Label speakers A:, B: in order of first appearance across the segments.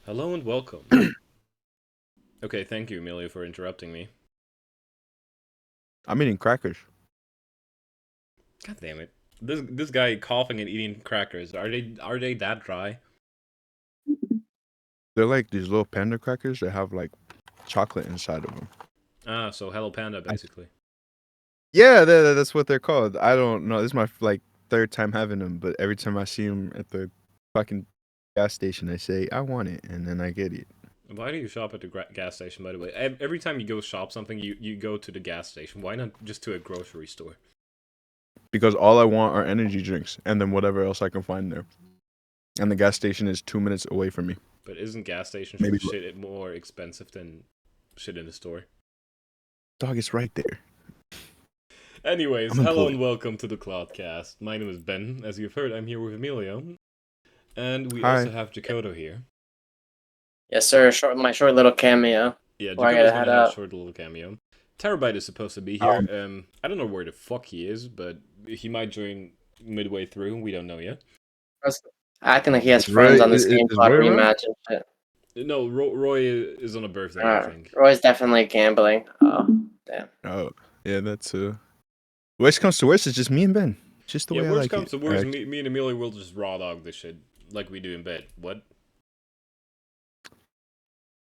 A: Hello and welcome. Okay, thank you, Amelia, for interrupting me.
B: I'm eating crackers.
A: God damn it. This guy coughing and eating crackers. Are they that dry?
B: They're like these little panda crackers that have like chocolate inside of them.
A: Ah, so Hello Panda, basically.
B: Yeah, that's what they're called. I don't know. This is my like third time having them, but every time I see them at the fucking gas station, I say I want it, and then I get it.
A: Why do you shop at the gas station, by the way? Every time you go shop something, you go to the gas station. Why not just to a grocery store?
B: Because all I want are energy drinks, and then whatever else I can find there. And the gas station is 2 minutes away from me.
A: But isn't gas station
B: Maybe
A: shit more expensive than shit in the store?
B: dog is right there.
A: Anyways,
B: I'm
A: hello
B: employed.
A: and welcome to the Clodcast. My name is Ben. As you've heard, I'm here with Emilio. And we
B: Hi.
A: also have Jakoto here.
C: Yes, sir. My short little cameo.
A: Yeah,
C: Before I
A: Dakota's
C: gotta
A: gonna
C: head
A: have a
C: out.
A: short little cameo. Terabyte is supposed to be here. I don't know where the fuck he is, but he might join midway through. We don't know yet.
C: Acting like he has
B: Is Roy,
C: friends on
B: is,
C: this game
B: is
C: clock
B: Roy around?
C: rematch and shit.
A: No, Roy is on a birthday, I think.
C: Roy's definitely gambling. Oh, damn.
B: Oh, yeah, that's Worst comes to worst, it's just me and Ben. Just the
A: Yeah,
B: way I
A: worst
B: like
A: comes
B: it.
A: to worst, me and Amelia will just raw dog this shit like we do in bed. What?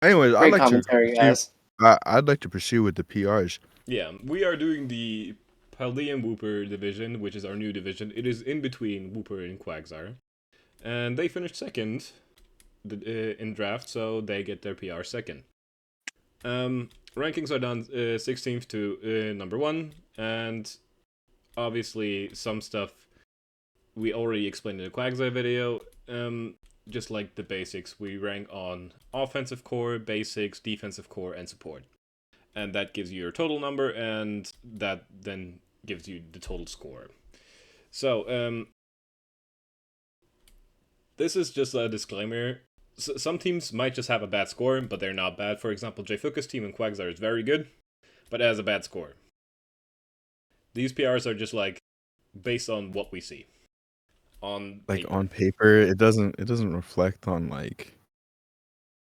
B: Anyways,
C: Great commentary, guys.
B: I'd like to pursue with the PRs.
A: Yeah, we are doing the P-Wooper division, which is our new division. It is in between Wooper and Quagsire. And they finished second in draft, so they get their PR second. Rankings are done 16th to number 1, and obviously some stuff we already explained in the Quagsire video. Just like the basics, we rank on offensive core, basics, defensive core, and support. And that gives you your total number, and that then gives you the total score. So, this is just a disclaimer. Some teams might just have a bad score, but they're not bad. For example, J-Focus team in Quagsire is very good, but it has a bad score. These PRs are just like based on what we see. On
B: paper, it doesn't reflect on like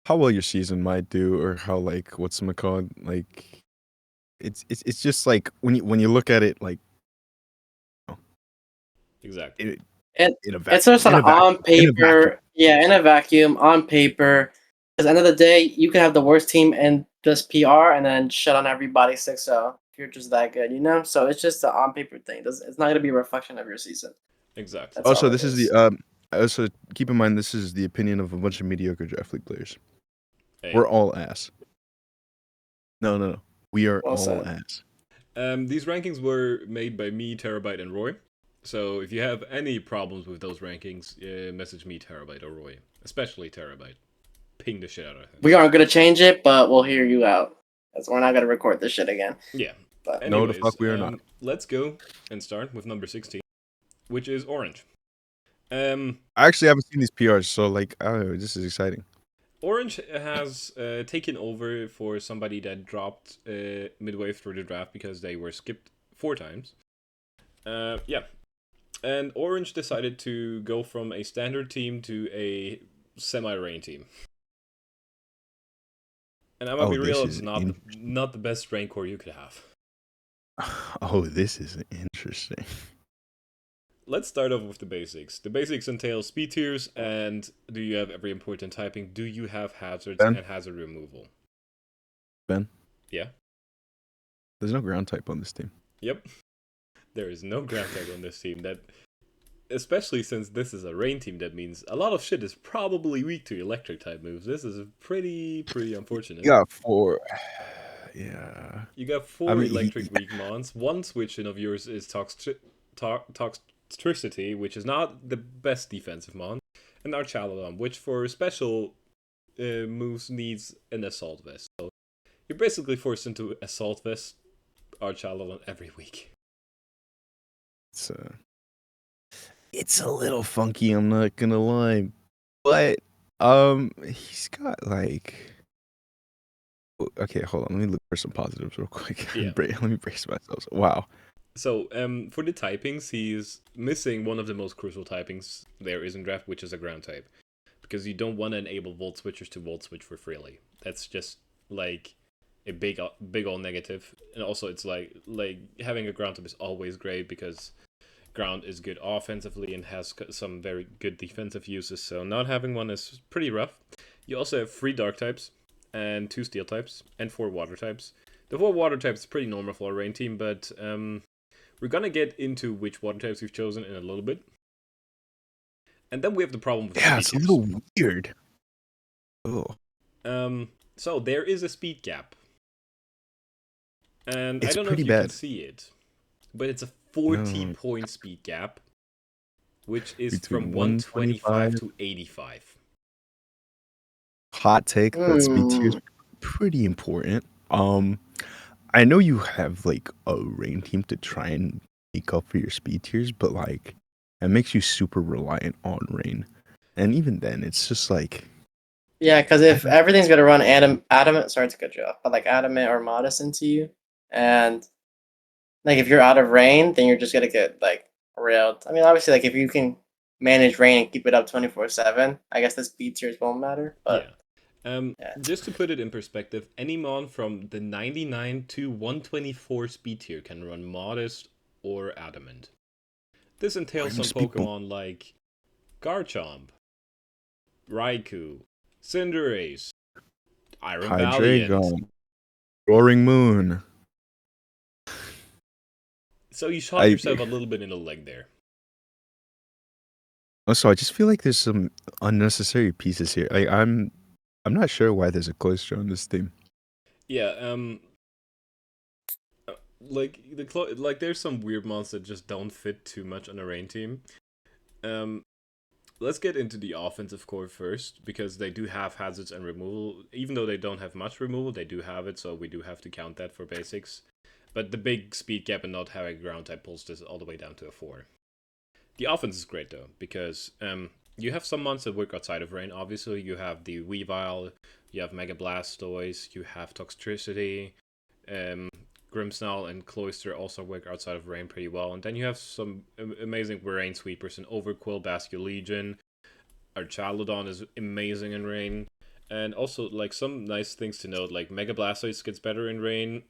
B: how well your season might do or how like what's it called, like it's just like when you look at it like
A: Exactly.
C: It's just an on paper. Yeah, in a vacuum, on paper. Because at the end of the day, you can have the worst team and just PR and then shut on everybody 6-0. If you're just that good, you know? So it's just an on paper thing. It's not going to be a reflection of your season.
A: Exactly.
C: That's
B: Also,
C: all
B: this
C: it
B: is
C: is.
B: the also keep in mind this is the opinion of a bunch of mediocre draft league players.
A: Hey.
B: We're all ass. No. We are
C: Well
B: all
C: said.
B: ass.
A: These rankings were made by me, Terabyte, and Roy. So if you have any problems with those rankings, message me, Terabyte, or Roy. Especially Terabyte. Ping the shit out of him.
C: We aren't going to change it, but we'll hear you out. Because we're not going to record this shit again.
A: Yeah.
C: But
A: Anyways,
B: No, the fuck we are not.
A: Let's go and start with number 16, which is Orange.
B: I actually haven't seen these PRs, so like, oh, this is exciting.
A: Orange has taken over for somebody that dropped midway through the draft because they were skipped 4 times. Yeah. And Orange decided to go from a standard team to a semi-rain team. And I'm gonna be real, it's not the best rain core you could have.
B: Oh, this is interesting.
A: Let's start off with the basics. The basics entail speed tiers and do you have every important typing? Do you have hazards
B: Ben?
A: and hazard removal?
B: Ben?
A: Yeah?
B: There's no ground type on this team.
A: Yep. There is no ground type on this team. That, especially since this is a rain team, that means a lot of shit is probably weak to electric type moves. This is pretty unfortunate.
B: You got 4. Yeah.
A: You got 4 electric weak mons. One switch-in of yours is Toxtricity, which is not the best defensive mon, and Archalodon, which for special moves needs an Assault Vest. So you're basically forced into Assault Vest Archalodon every week.
B: It's a little funky, I'm not gonna lie. But he's got like, okay, hold on, let me look for some positives real quick.
A: Yeah.
B: Let me brace myself. Wow.
A: So, for the typings, he's missing one of the most crucial typings there is in draft, which is a ground type. because you don't want to enable volt switchers to volt switch for freely. That's just like a big old negative. And also, it's like having a ground type is always great because ground is good offensively and has some very good defensive uses. So not having one is pretty rough. You also have 3 dark types and 2 steel types and 4 water types. The 4 water types is pretty normal for a rain team, but we're gonna get into which water types we've chosen in a little bit. And then we have the problem with
B: yeah, it's a little weird. Oh.
A: So there is a speed gap. And
B: It's
A: I don't know if
B: pretty
A: you
B: bad.
A: can see it, but it's a 40-point speed gap, which is
B: Between
A: from 125
B: 125
A: to 85.
B: Hot take, that speed tier is pretty important. I know you have like a rain team to try and make up for your speed tiers, but like it makes you super reliant on rain. And even then, it's just like
C: Yeah, because if everything's gonna run adamant, sorry to cut you off, but like adamant or modest into you, and like if you're out of rain, then you're just gonna get like railed. I mean, obviously, like if you can manage rain and keep it up 24/7, I guess the speed tiers won't matter. But
A: yeah. Just to put it in perspective, any mon from the 99 to 124 speed tier can run modest or adamant. This entails some Pokemon like Garchomp, Raikou, Cinderace, Iron Valiant,
B: Roaring Moon.
A: So you shot yourself a little bit in the leg there.
B: Also, I just feel like there's some unnecessary pieces here. Like I'm not sure why there's a Cloyster on this team.
A: Yeah, like there's some weird mons that just don't fit too much on a rain team. Let's get into the offensive core first, because they do have hazards and removal. Even though they don't have much removal, they do have it, so we do have to count that for basics. But the big speed gap and not having ground type pulls this all the way down to a 4. The offense is great though, because you have some mons that work outside of rain. Obviously, you have the Weavile, you have Mega Blastoise, you have Toxtricity, Grimmsnarl and Cloyster also work outside of rain pretty well. And then you have some amazing rain sweepers in Overquill, Basculegion. Archaludon is amazing in rain. And also, like, some nice things to note, like Mega Blastoise gets better in rain.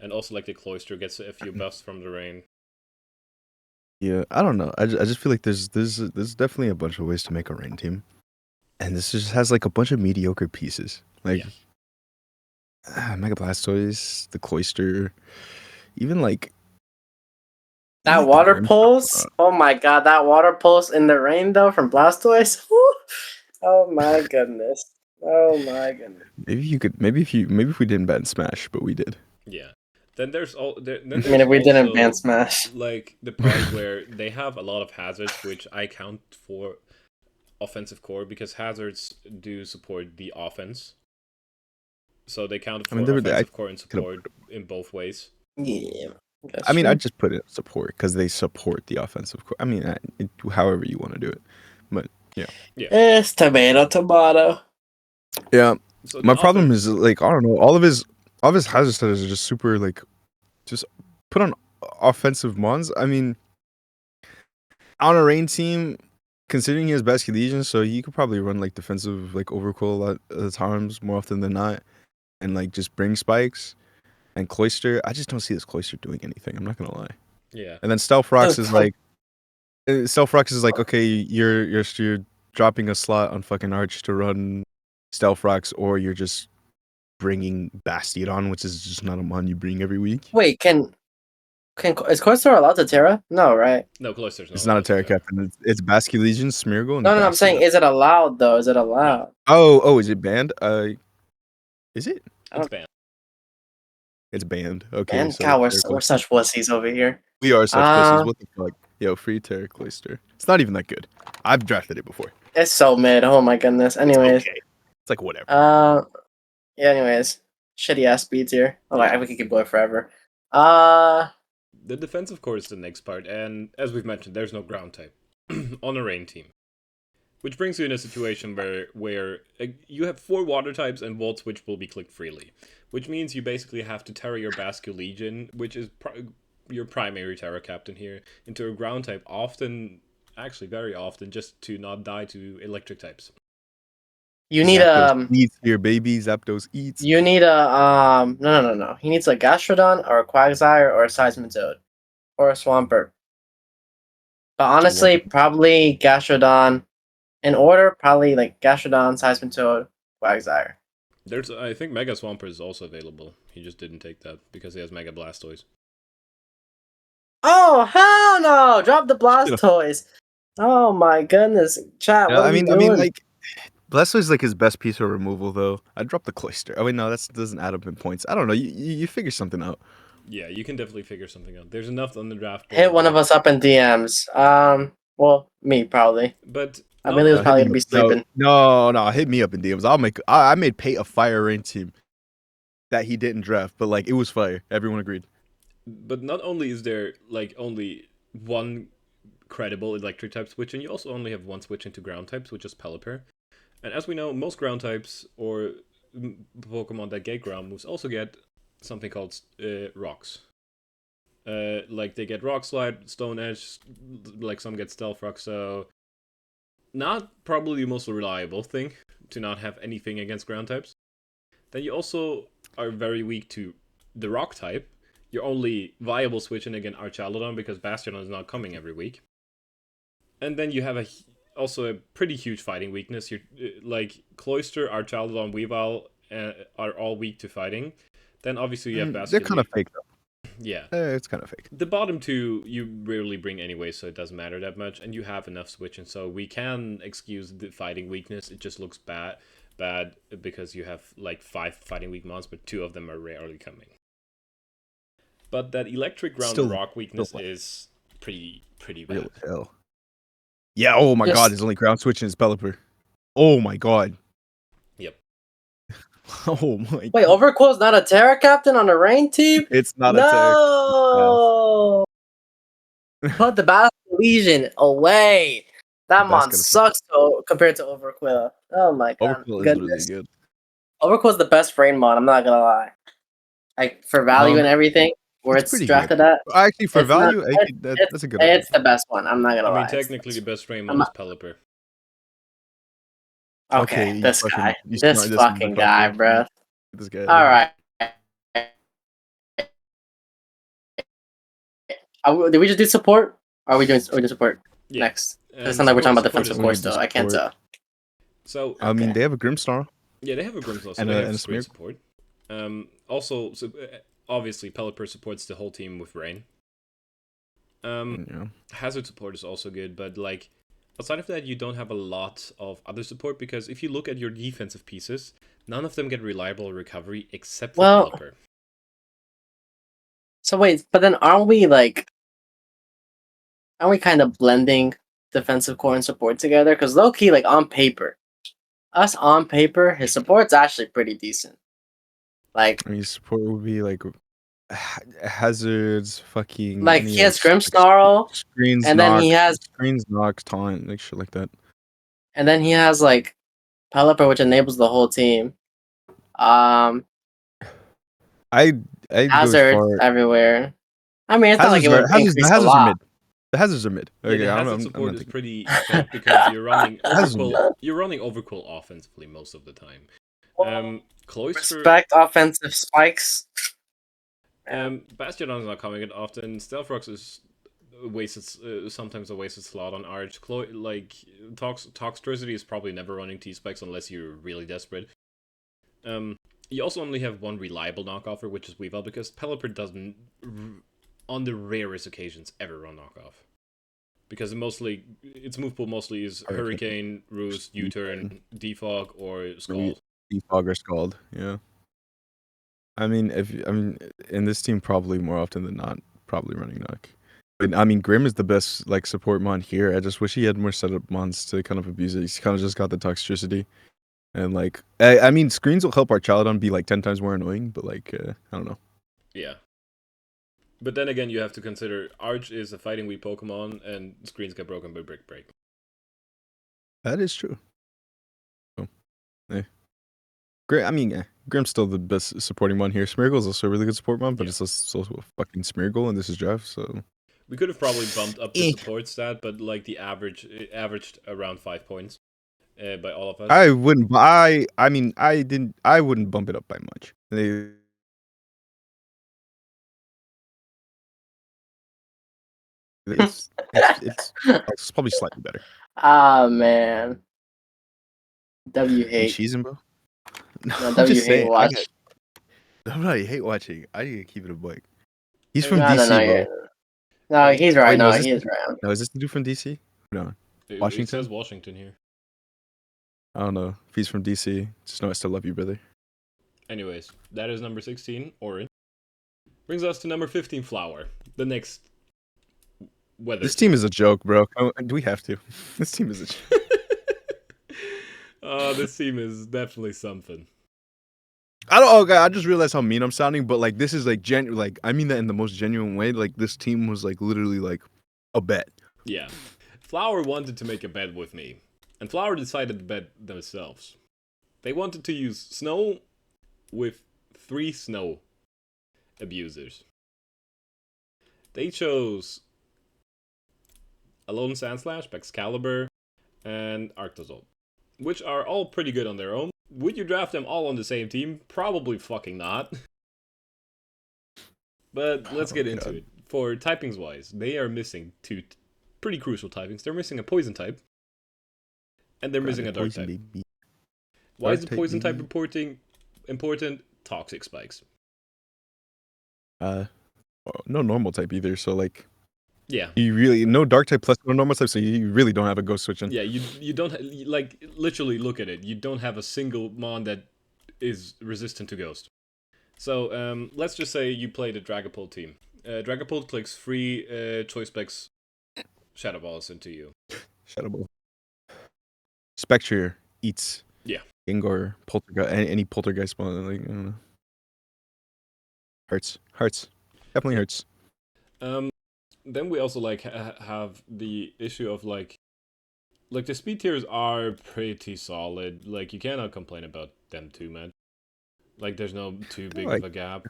A: And also, like, the Cloyster gets a few buffs from the rain.
B: Yeah, I don't know. I just feel like there's definitely a bunch of ways to make a rain team. And this just has like a bunch of mediocre pieces. Like Mega Blastoise, the Cloyster, even like
C: that water pulse. Oh my god, that water pulse in the rain though from Blastoise. Oh my goodness. Oh my goodness.
B: Maybe if we didn't ban Smash, but we did.
A: Yeah. Then there's
C: if we didn't ban Smash,
A: like the part where they have a lot of hazards, which I count for offensive core, because hazards do support the offense. So they count for offensive core and support in both ways.
C: Yeah.
B: I mean, I just put it support because they support the offensive core. I mean, however you want to do it, but yeah.
C: It's tomato.
B: Yeah. So my problem is like I don't know. All of his hazard status are just super like, just put on offensive mons. I mean, on a rain team, considering he has Basculegion, so he could probably run like defensive like Overquill a lot of the times more often than not, and like just bring spikes. And Cloyster, I just don't see this Cloyster doing anything. I'm not gonna lie.
A: Yeah.
B: And then Stealth Rocks is like, okay, you're dropping a slot on fucking Arch to run Stealth Rocks, or you're just bringing Bastiodon, which is just not a mon you bring every week.
C: Wait, is Cloyster allowed to Terra? No, right?
A: No, Cloyster's not.
B: It's not a Terra Captain. It's Basculegion, Smeargle, and
C: No, I'm saying, is it allowed though? Is it allowed?
B: No. Oh, is it banned? Is it?
A: It's banned.
B: It's banned. Okay.
C: Man,
B: so
C: God, we're such wussies over here.
B: We are such pussies. What the fuck? Yo, free Terra Cloyster. It's not even that good. I've drafted it before.
C: It's so mid. Oh my goodness. Anyways.
B: It's okay. It's like whatever.
C: Yeah, anyways. Shitty ass speeds here. Oh, we could keep going forever.
A: The defensive core is the next part, and as we've mentioned, there's no ground type on a rain team. Which brings you in a situation where you have 4 water types and Volt Switch will be clicked freely. Which means you basically have to Terra your Basculegion, which is your primary Terra Captain here, into a ground type, often actually very often, just to not die to electric types.
C: You need
B: Zapdos eats here, baby. Zapdos eats.
C: You need a no. He needs a Gastrodon or a Quagsire or a Seismitoad or a Swampert. But honestly, probably Gastrodon. In order, probably like Gastrodon, Seismitoad, Quagsire.
A: I think Mega Swampert is also available. He just didn't take that because he has Mega Blastoise.
C: Oh hell no! Drop the Blastoise. Oh my goodness, chat. What are you doing?
B: like Blastoise is like his best piece of removal, though. I dropped the Cloyster. Oh wait, no, that doesn't add up in points. I don't know. You figure something out.
A: Yeah, you can definitely figure something out. There's enough on the draft board.
C: Hit one of us up in DMs. Well, me probably.
A: But
C: I believe it's probably gonna be sleeping.
B: No, hit me up in DMs. I made Pate a fire rain team that he didn't draft, but like it was fire. Everyone agreed.
A: But not only is there like only one credible electric type switch, and you also only have one switch into ground types, which is Pelipper. And as we know, most ground types or Pokemon that get ground moves also get something called rocks. Like they get Rock Slide, Stone Edge, like some get Stealth Rock, so not probably the most reliable thing to not have anything against ground types. Then you also are very weak to the rock type. Your only viable switch in again Archaludon because Bastion is not coming every week. And then you have also a pretty huge fighting weakness. You're like Cloyster, Archaludon, Weavile are all weak to fighting. Then obviously you have Bastion.
B: They're kind of fake though.
A: Yeah.
B: It's kind of fake.
A: The bottom two you rarely bring anyway, so it doesn't matter that much, and you have enough switching, so we can excuse the fighting weakness. It just looks bad because you have like 5 fighting weak mons, but 2 of them are rarely coming. But that electric ground rock weakness is pretty bad.
B: Real as hell. Yeah, oh my god, his only ground switching is Pelipper. Oh my god.
A: Yep.
B: Oh my
C: Wait, Overquill's not a Terra Captain on a rain team?
B: It's not a Terra.
C: No! Put the Battle Legion away. That mon sucks compared to Overquill. Oh my god.
B: Overquill is really good.
C: Overquill's the best rain mon, I'm not gonna lie. Like, for value and everything, where it's drafted at.
B: Actually, for value, that's a good one.
C: It's the best one, I'm not gonna lie.
A: I mean, technically the best rain mon is Pelipper.
C: Okay, this guy. This fucking guy, bro.
B: This guy.
C: Alright. Did we just do support? Or are we doing support next? It sounds like we're talking about defensive core still. I can't tell.
A: So
B: I mean, they have a Grimmsnarl.
A: Yeah, they have a Grimmsnarl, so they have great support. Also, obviously, Pelipper supports the whole team with Rain. Hazard support is also good, but like outside of that, you don't have a lot of other support because if you look at your defensive pieces, none of them get reliable recovery except for Pelipper.
C: So wait, but then aren't we kind of blending defensive core and support together? Because low key, like on paper, his support's actually pretty decent. Like,
B: I mean, support would be like hazards, fucking.
C: Like he has Grimmsnarl,
B: screens,
C: and then he has
B: screens, knock, taunt, like shit like that.
C: And then he has like Pelipper, which enables the whole team. Hazards everywhere. I mean, it's not like it would increase a lot.
B: The hazards are mid.
A: Okay, the hazard support is pretty fed because you're running Overquill offensively most of the time. Cloyster,
C: respect offensive spikes.
A: Bastion is not coming in often. Stealth Rocks is sometimes a wasted slot on Arch. Toxtricity is probably never running T-Spikes unless you're really desperate. You also only have one reliable knockoffer, which is Weavile, because Pelipper doesn't, on the rarest occasions, ever run knockoff. Because its move pool mostly is Hurricane, Roost, U-Turn, Defog, or Scald.
B: Defog or Scald, yeah. I mean, in this team, probably more often than not, probably running knock. But, I mean, Grim is the best support mon here. I just wish he had more setup mons to kind of abuse it. He's kind of just got the Toxtricity. And I mean, screens will help Archaludon be 10 times more annoying, but I don't know.
A: Yeah. But then again, you have to consider Arch is a fighting weak Pokemon, and screens get broken by Brick Break.
B: That is true. Oh, yeah. Grim's still the best supporting mon here. Smeargle is also a really good support mon, but it's also a fucking Smeargle, and this is draft, so.
A: We could have probably bumped up the support stat, but like it averaged around 5 points by all of us.
B: I wouldn't. I mean, I didn't. I wouldn't bump it up by much. It's probably slightly better.
C: Ah man, W
B: You
C: hate.
B: cheesing, bro? No,
C: No,
B: I'm
C: W
B: just
C: hate
B: saying.
C: watch.
B: I'm not hate watching. I need to keep it a buck. He's
A: No,
B: from
C: No,
B: DC, bro.
C: no, he's right.
B: Wait, no,
C: No,
B: is this
C: he is right.
B: no, is this the dude from DC? No,
A: It
B: Washington.
A: says Washington here.
B: I don't know. If he's from DC, just know I still love you, brother.
A: Anyways, that is number 16, Orange. Brings us to number 15, Flower. The next weather.
B: This team is a joke, bro. Do we have to? This team is a joke.
A: This team is definitely something.
B: Okay, I just realized how mean I'm sounding, but like this is like like I mean that in the most genuine way. Like this team was like literally like a bet.
A: Yeah. Flower wanted to make a bet with me, and Flower decided to bet themselves. They wanted to use Snow with 3 Snow abusers. They chose Alone Sandslash, Excalibur, and Arctozolt, which are all pretty good on their own. Would you draft them all on the same team? Probably fucking not. But let's get into it. For typings wise, they are missing 2 pretty crucial typings. They're missing a poison type, and they're missing a dark type.
B: Baby.
A: Why is the poison type important? Toxic spikes.
B: No normal type either. So like,
A: yeah,
B: you really no dark type plus no normal type. So you really don't have a ghost switch in.
A: Yeah, you don't like literally look at it. You don't have a single mon that is resistant to ghost. So let's just say you play the Dragapult team. Dragapult clicks 3 choice specs Shadow Balls into you.
B: Shadow Ball. Spectre eats.
A: Yeah.
B: Gengar, Poltergeist, any Poltergeist spawn, like I don't know. Hurts. Definitely hurts.
A: Then we also like have the issue of like the speed tiers are pretty solid. Like you cannot complain about them too much. Like there's no too big of a gap.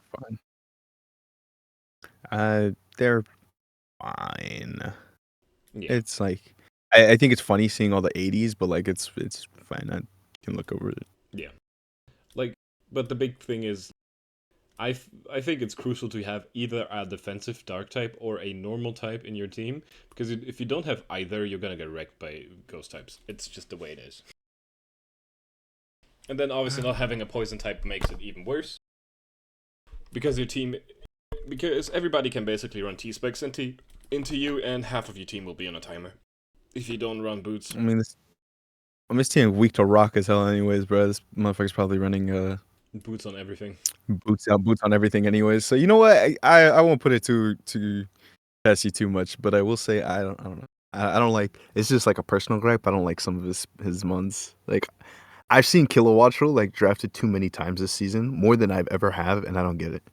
B: They're fine.
A: Yeah.
B: It's like I think it's funny seeing all the 80s, but like it's fine. I can look over it.
A: Yeah. Like, but the big thing is, I think it's crucial to have either a defensive dark type or a normal type in your team, because if you don't have either, you're gonna get wrecked by ghost types. It's just the way it is. And then obviously not having a poison type makes it even worse, because everybody can basically run T-specs into you, and half of your team will be on a timer if you don't run boots.
B: I mean, this team weak to rock as hell, anyways, bro. This motherfucker's probably running
A: boots on everything.
B: Boots on everything, anyways. So you know what? I won't put it too Pessy too much, but I will say I don't know. I don't like. It's just like a personal gripe. I don't like some of his mons. Like I've seen Kilowattrel like drafted too many times this season, more than I've ever have, and I don't get it.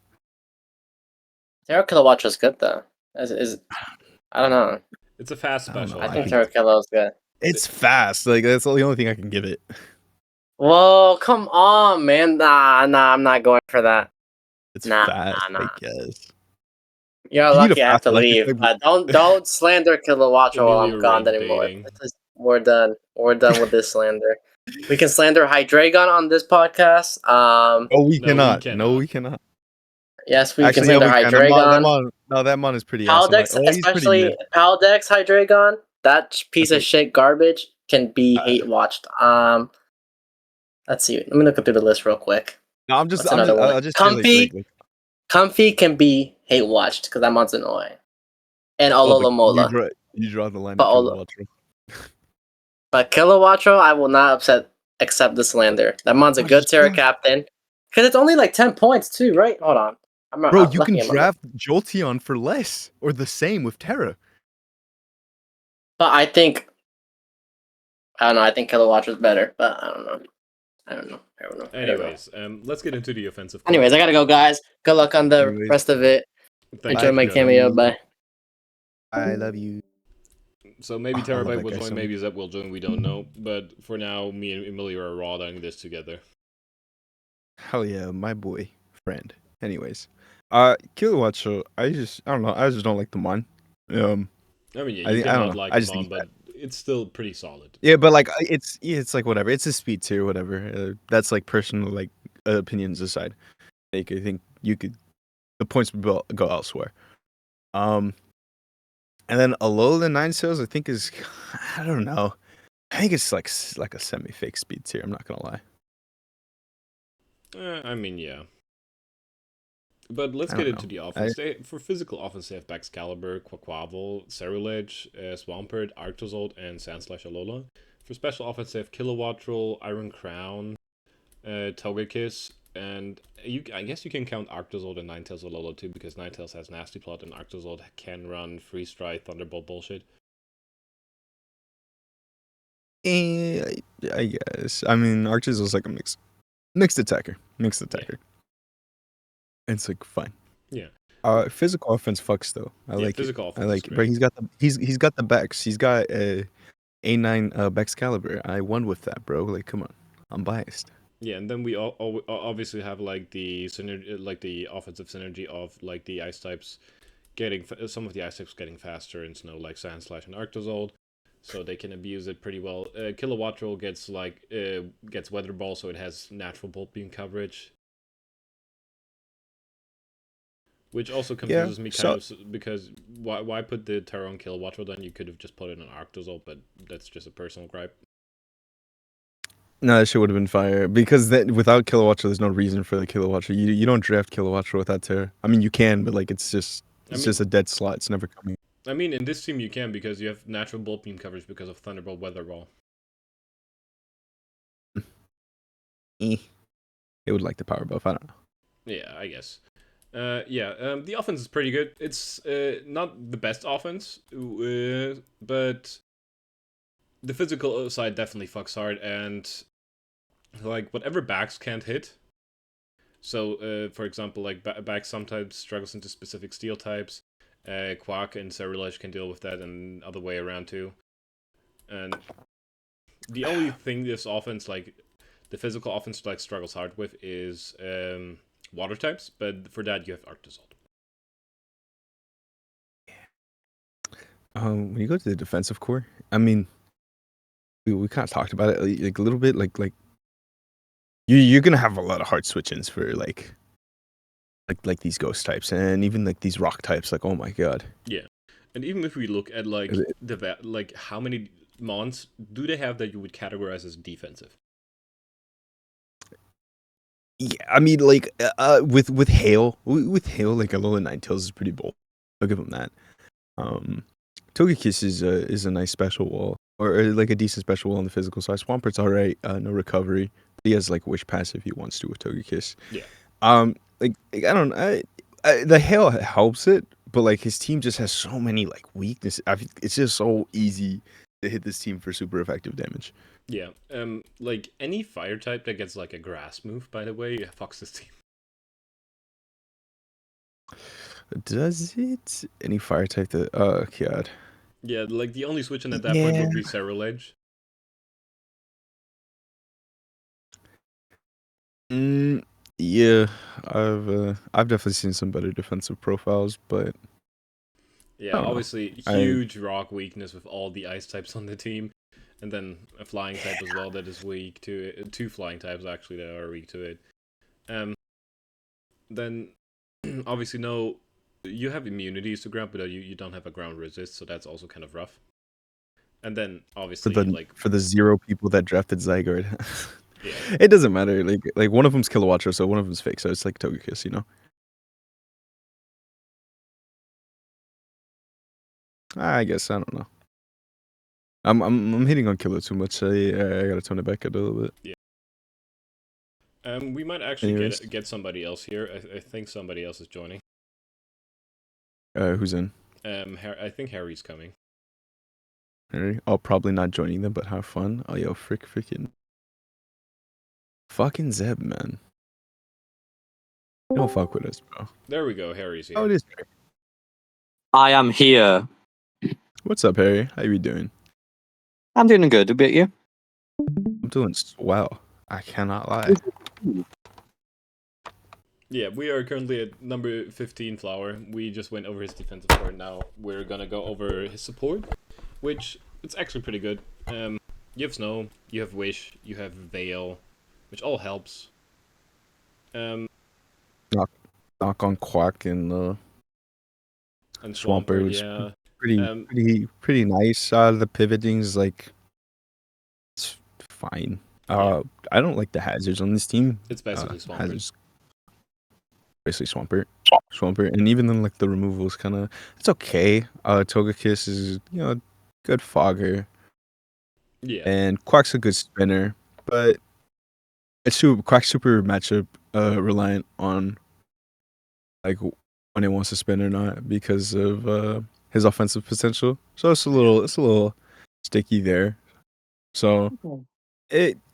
C: Terra Kilowattrel's good though. I don't know.
A: It's a fast special.
C: I think Terra Kilow's good.
B: It's fast. Like that's the only thing I can give it.
C: Whoa, come on, man. Nah, I'm not going for that.
B: It's fast, I guess.
C: You're lucky I have to leave. But don't slander Kilowattrel while I'm gone anymore. We're done. We're done with this slander. We can slander Hydreigon on this podcast.
B: We cannot. No, we cannot.
C: Yes, we can slander Hydreigon.
B: That mon is pretty
C: Paldex,
B: awesome.
C: especially Paldex Hydreigon. That piece of shit garbage can be hate watched. Let's see. Let me look through the list real quick.
B: No, I'll just
C: Comfy can be hate watched because that mon's annoying. And Ololomola.
B: You draw the line.
C: But Kilowattrel, I will not accept the slander. That mon's a good Terra captain. Because it's only like 10 points too, right? Hold on.
B: Bro, you can draft Jolteon for less or the same with Terra.
C: But I don't know. I think Kilowattrel's better, but I don't know.
A: Anyways, let's get into the offensive.
C: Anyways, I gotta go, guys. Good luck on the rest of it. Enjoy my cameo. Bye.
B: I love you.
A: So maybe Terabyte will join, maybe Zep will join, we don't know. But for now, me and Emilio are rawding this together.
B: Hell yeah, my boy, friend. Anyways, Kilowattrel, I just don't like the mon.
A: I mean, yeah,
B: I
A: you
B: think I
A: can
B: don't
A: not
B: know.
A: like
B: I
A: him
B: just think
A: on, but it's still pretty solid.
B: yeah, but like it's like whatever. It's a speed tier, whatever. That's like personal like opinions aside. Like I think you could the points would go elsewhere. Um, and then a lower than 9 sales, I think is I don't know. I think it's like a semi fake speed tier. I'm not gonna lie.
A: I mean, yeah. But let's
B: I
A: get
B: don't
A: into
B: know.
A: the offense. For physical offense, they have Baxcalibur, Quaquaval, Cerulege, Swampert, Arctozolt, and Sandslash Alola. For special offense, they have Kilowattrel, Iron Crown, Togekiss, and I guess you can count Arctozolt and Ninetales Alola too, because Ninetales has Nasty Plot and Arctozolt can run Freeze Dry, Thunderbolt bullshit.
B: I guess. I mean, Arches was like a mixed attacker. It's like fine.
A: Yeah.
B: Physical offense fucks though. I like it.
A: Physical
B: I
A: offense is
B: like it. Bro,
A: great.
B: he's got the Bex. He's got A9 Bex Caliber. I won with that, bro. Like, come on. I'm biased.
A: Yeah, and then we all obviously have like the synergy, like the offensive synergy of like the ice types getting some of the ice types getting faster in snow, like Sandslash and Arctozolt, so they can abuse it pretty well. Kilowattrel gets Weather Ball, so it has natural Bolt Beam coverage, which also confuses me kind of because why put the Terra on Kilowattrel then? You could have just put it on Arctozolt, but that's just a personal gripe.
B: No, that shit would have been fire because without Kilowattrel, there's no reason for the Kilowattrel. You don't draft Kilowattrel without Terra. I mean, you can, but like it's just a dead slot. It's never coming.
A: I mean, in this team you can because you have natural Bolt Beam coverage because of Thunderbolt, Weather Ball.
B: They would like the power buff. I don't know.
A: Yeah, I guess. The offense is pretty good. It's not the best offense, but the physical side definitely fucks hard, and like whatever backs can't hit. So, for example, like back sometimes struggles into specific steel types. Quack and Cerulege can deal with that, and other way around too. And the only thing this offense, like the physical offense, like struggles hard with is water types. But for that, you have Arctozolt.
B: When you go to the defensive core, I mean, we kind of talked about it like a little bit. Like you're gonna have a lot of hard switch-ins for like these ghost types and even like these rock types. Like, oh my god.
A: Yeah, and even if we look at like how many mons do they have that you would categorize as defensive?
B: Yeah, I mean, like with hail, like a Alola Ninetales is pretty bold. I'll give him that. Togekiss is a nice special wall, or like a decent special wall on the physical side. Swampert's alright, no recovery. He has like wish pass if he wants to with Togekiss.
A: Yeah.
B: Like I don't know, the hail helps it, but like his team just has so many like weaknesses. It's just so easy to hit this team for super effective damage.
A: Yeah. Like any fire type that gets like a grass move, by the way, fucks this team.
B: Does it? Any fire type that? Oh god.
A: Yeah, like the only switch in at that point would be Cerulege.
B: Yeah, I've definitely seen some better defensive profiles, but
A: yeah, obviously huge rock weakness with all the ice types on the team, and then a flying type as well that is weak to it. Two flying types actually that are weak to it. Then obviously no, you have immunities to ground, but you don't have a ground resist, so that's also kind of rough. And then obviously
B: for the 0 people that drafted Zygarde.
A: Yeah.
B: It doesn't matter. Like one of them's Kilowattrel, so one of them's fake. So it's like Togekiss, you know. I guess I don't know. I'm hitting on Kilo too much. I gotta tone it back a little bit.
A: Yeah. We might actually get somebody else here. I think somebody else is joining.
B: Who's in?
A: I think Harry's coming.
B: Harry? Oh, probably not joining them, but have fun. Oh, yo, freaking Zeb, man. Don't fuck with us, bro.
A: There we go. Harry's here.
B: Oh, it is.
D: I am here.
B: What's up, Harry? How you doing?
D: I'm doing good. A bit you?
B: I'm doing well. I cannot lie.
A: Yeah, we are currently at number 15, Flower. We just went over his defensive core. Now we're gonna go over his support, which it's actually pretty good. You have Snow, you have Wish, you have Veil, which all helps.
B: Knock on Quack and Swampert was
A: yeah.
B: pretty nice. The pivoting is like it's fine.
A: Yeah.
B: I don't like the hazards on this team.
A: It's basically Swampert.
B: Hazards, basically Swampert, and even then like the removal is kind of it's okay. Togekiss is good fogger.
A: Yeah.
B: And Quack's a good spinner, but Quack's super matchup reliant on like when it wants to spin or not because of his offensive potential. So it's a little sticky there. So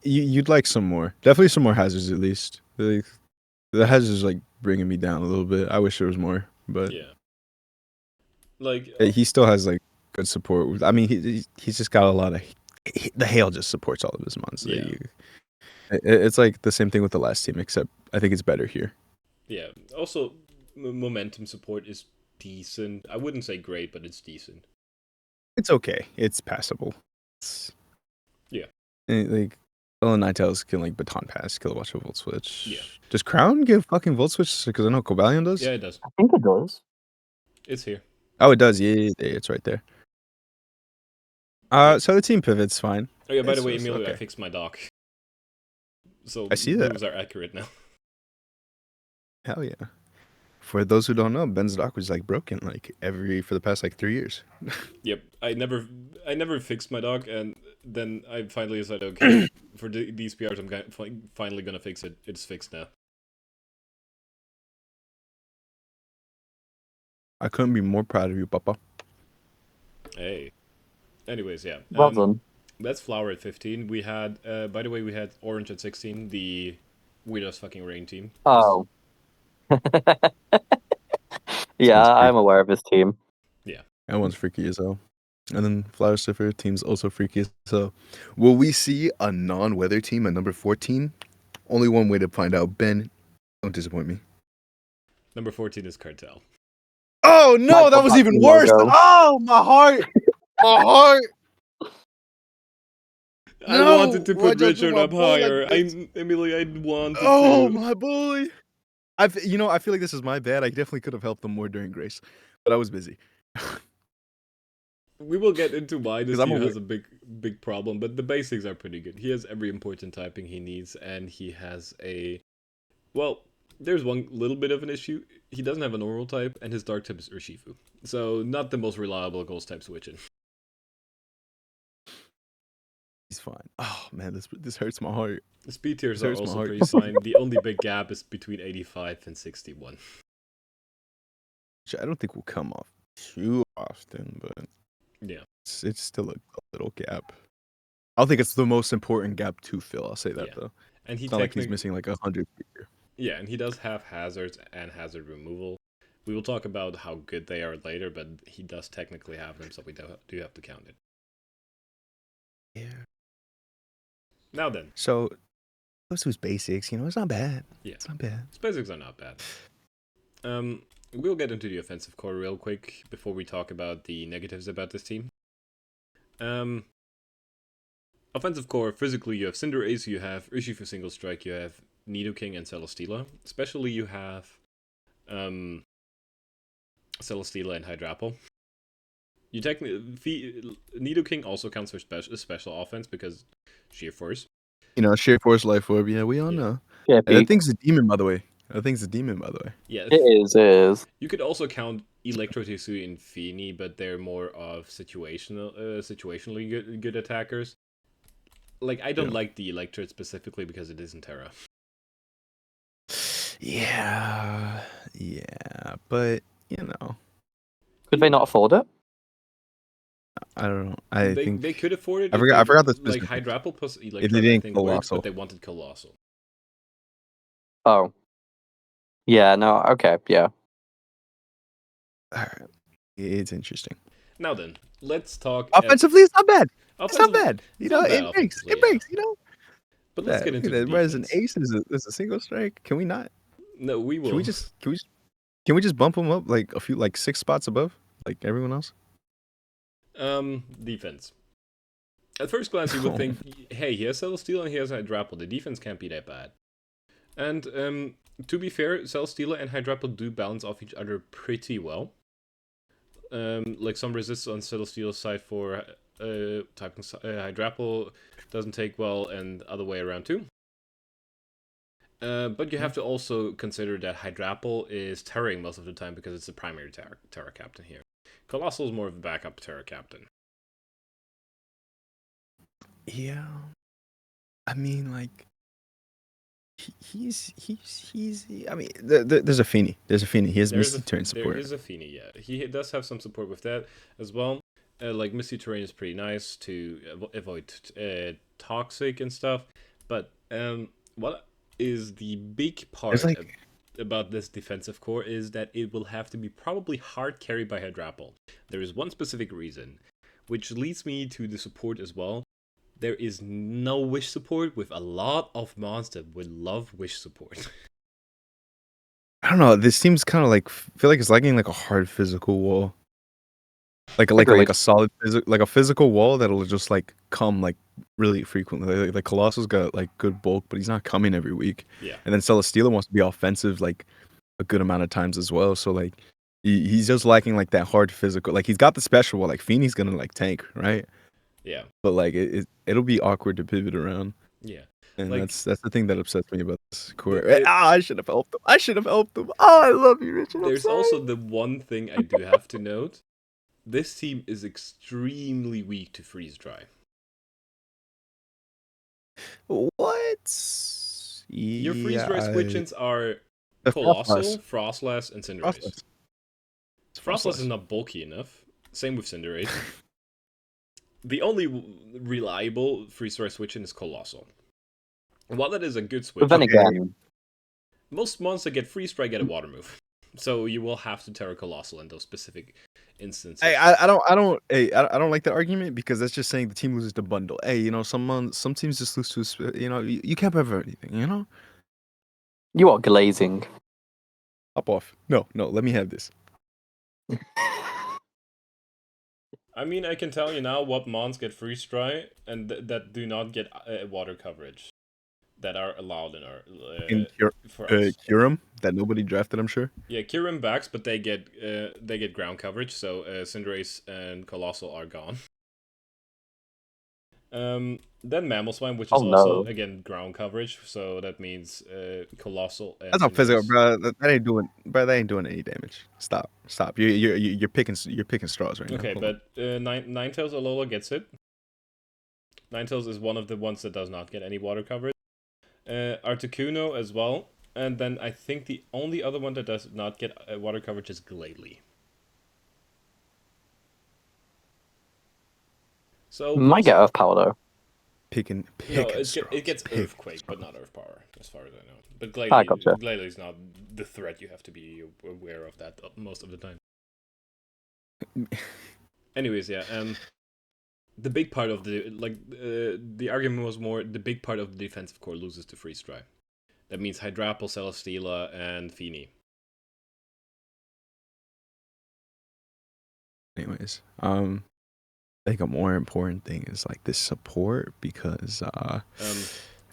B: you'd like some more, definitely some more hazards at least. The hazards like bringing me down a little bit. I wish there was more, but
A: yeah. Like
B: he still has like good support. I mean, he's just got a lot of the hail just supports all of his mons.
A: Yeah.
B: It's like the same thing with the last team, except I think it's better here.
A: Yeah. Also, momentum support is decent. I wouldn't say great, but it's decent.
B: It's okay. It's passable.
A: Yeah.
B: Like all the Ninetales can like baton pass, kilowatt volt switch.
A: Yeah.
B: Does Crown give fucking volt switch? Because I know Cobalion does.
A: Yeah, it does.
D: I think it does.
A: It's here.
B: Oh, it does. Yeah, it's right there. So the team pivot's fine.
A: Oh yeah, by the way,
B: It's
A: Emilio,
B: okay.
A: I fixed my dock. So
B: I see that.
A: moves are accurate now.
B: Hell yeah. For those who don't know, Ben's dock was like broken for the past like 3 years.
A: Yep, I never fixed my dock, and then I finally decided, okay, for these PRs, I'm finally gonna fix it. It's fixed now.
B: I couldn't be more proud of you, Papa.
A: Hey. Anyways, yeah.
D: Well done.
A: That's Flower at 15. We had, by the way, we had Orange at 16, the weirdest fucking rain team.
D: Oh. Yeah, I'm aware of his team.
A: Yeah.
B: That one's freaky as hell. And then Flower Stiffer team's also freaky as hell. Will we see a non-weather team at number 14? Only one way to find out. Ben, don't disappoint me.
A: Number 14 is Cartel.
B: Oh no, that was even worse. Oh, my heart. My heart.
A: I
B: No,
A: wanted to put
B: why'd y'all do
A: Richard
B: my
A: up
B: boy like
A: higher.
B: this?
A: Emily, I wanted
B: Oh,
A: to.
B: my boy. I feel like this is my bad. I definitely could have helped them more during Grace, but I was busy.
A: We will get into why this
B: 'Cause I'm
A: team
B: a
A: has a big problem, but the basics are pretty good. He has every important typing he needs, and he has there's one little bit of an issue. He doesn't have a normal type, and his dark type is Urshifu. So, not the most reliable ghost type switching.
B: He's fine. Oh man, this hurts my heart.
A: The speed tiers
B: This
A: are
B: hurts my
A: also
B: heart.
A: pretty fine. The only big gap is between 85 and 61.
B: Which I don't think will come off too often, but
A: Yeah.
B: it's still a little gap. I don't think it's the most important gap to fill. I'll say that
A: Yeah.
B: though.
A: And he
B: It's not like he's missing like 100 here.
A: Yeah, and he does have hazards and hazard removal. We will talk about how good they are later, but he does technically have them, so we do have to count it.
B: Yeah.
A: Now then.
B: So those was basics, it's not bad.
A: Yeah.
B: It's not bad.
A: His basics are not bad. We'll get into the offensive core real quick before we talk about the negatives about this team. Offensive core, physically you have Cinderace, you have Urshifu Single Strike, you have Nidoking and Celesteela. Especially you have Celesteela and Hydrapple. You technically Nidoking also counts for special offense because sheer force.
B: Sheer force, life orb. Yeah, we all know.
D: Yeah,
B: That thing's a demon, by the way.
A: Yeah,
D: it is.
A: You could also count Electro Tissue and Feeny, but they're more of situationally good attackers. Like, I don't like the Electrode specifically because it isn't Terra.
B: Yeah, but
D: Could they not afford it?
B: I don't know. I think
A: they could afford it.
B: I forgot the
A: like
B: specifics.
A: Hydrapple plus
B: If
A: Electrode.
B: they
A: I
B: didn't
A: think works,
B: Colossal.
A: but they wanted Colossal.
D: Oh. Yeah, no, okay, yeah.
B: Alright. It's interesting.
A: Now then, let's talk.
B: Offensively, it's not bad. It's not bad.
A: It breaks.
B: It breaks.
A: But let's get into the
B: Whereas an
A: defense.
B: ace is a single strike. Can we not?
A: No, we will.
B: Can we just bump him up like a few, like 6 spots above, like everyone else?
A: Defense. At first glance, you would think, hey, he has Celesteela and he has Hydrapple. The defense can't be that bad. And to be fair, Celesteela and Hydrapple do balance off each other pretty well. Like some resists on Celesteela's side for typing Hydrapple doesn't take well, and other way around too. But you have to also consider that Hydrapple is Terraing most of the time because it's the primary Terra captain here. Colossal is more of a backup Terra captain.
B: Yeah, I mean, like, he's. I mean, there's a Feeny. There's a Feeny. He has Misty Terrain support.
A: There is a Feeny, yeah. He does have some support with that as well. Like, Misty Terrain is pretty nice to avoid Toxic and stuff. But what is the big part about this defensive core is that it will have to be probably hard carried by Hydrapple. There is one specific reason, which leads me to the support as well. There is no wish support with a lot of mons that would love wish support.
B: I don't know. This seems kind of like feel like it's lacking like a hard physical wall, like a solid physical wall that'll just like come like really frequently. Like Colossal's got like good bulk, but he's not coming every week.
A: Yeah.
B: And then Celesteela wants to be offensive like a good amount of times as well. So like he's just lacking like that hard physical. Like he's got the special wall. Like Feeney's gonna like tank, right?
A: Yeah.
B: But like it'll be awkward to pivot around.
A: Yeah.
B: And
A: like,
B: that's the thing that upsets me about this core. I should have helped him. Oh, I love you, Richard.
A: There's also the one thing I do have to note. This team is extremely weak to freeze dry.
B: What?
A: Your freeze dry switch-ins are Colossal, Frostlass, and Cinderace. Frostlass is not bulky enough. Same with Cinderace. The only reliable freeze dry switch-in is Colossal. And while that is a good switch,
D: but then again,
A: most monsters that get freeze dry get a water move. So you will have to Terra Colossal in those specific instances.
B: I don't like that argument because that's just saying the team loses the bundle. Hey, you know, some teams just lose to, you know, you can't have everything, you know?
D: You are glazing.
B: Hop off. No, let me have this.
A: I mean, I can tell you now what mons get freeze dry and that do not get water coverage that are allowed in our
B: for Kyurem that nobody drafted, I'm sure.
A: Yeah, Kyurem backs, but they get ground coverage, so Cinderace and Colossal are gone. Then Mamoswine, which is also again ground coverage, so that means Colossal. And
B: that's not physical, bro. That ain't doing any damage. Stop. You're picking straws right now.
A: Okay, but Ninetales Alola gets it. Ninetales is one of the ones that does not get any water coverage. Articuno as well, and then I think the only other one that does not get water coverage is Glalie. So
D: might get Earth Power though.
B: Picking
A: it gets Earthquake, but not Earth Power, as far as I know. But Glalie is not the threat. You have to be aware of that most of the time. Anyways, yeah. The big part of the argument was more the big part of the defensive core loses to freeze dry. That means Hydrapple, Celesteela, and Feeny.
B: Anyways, I think a more important thing is like this support because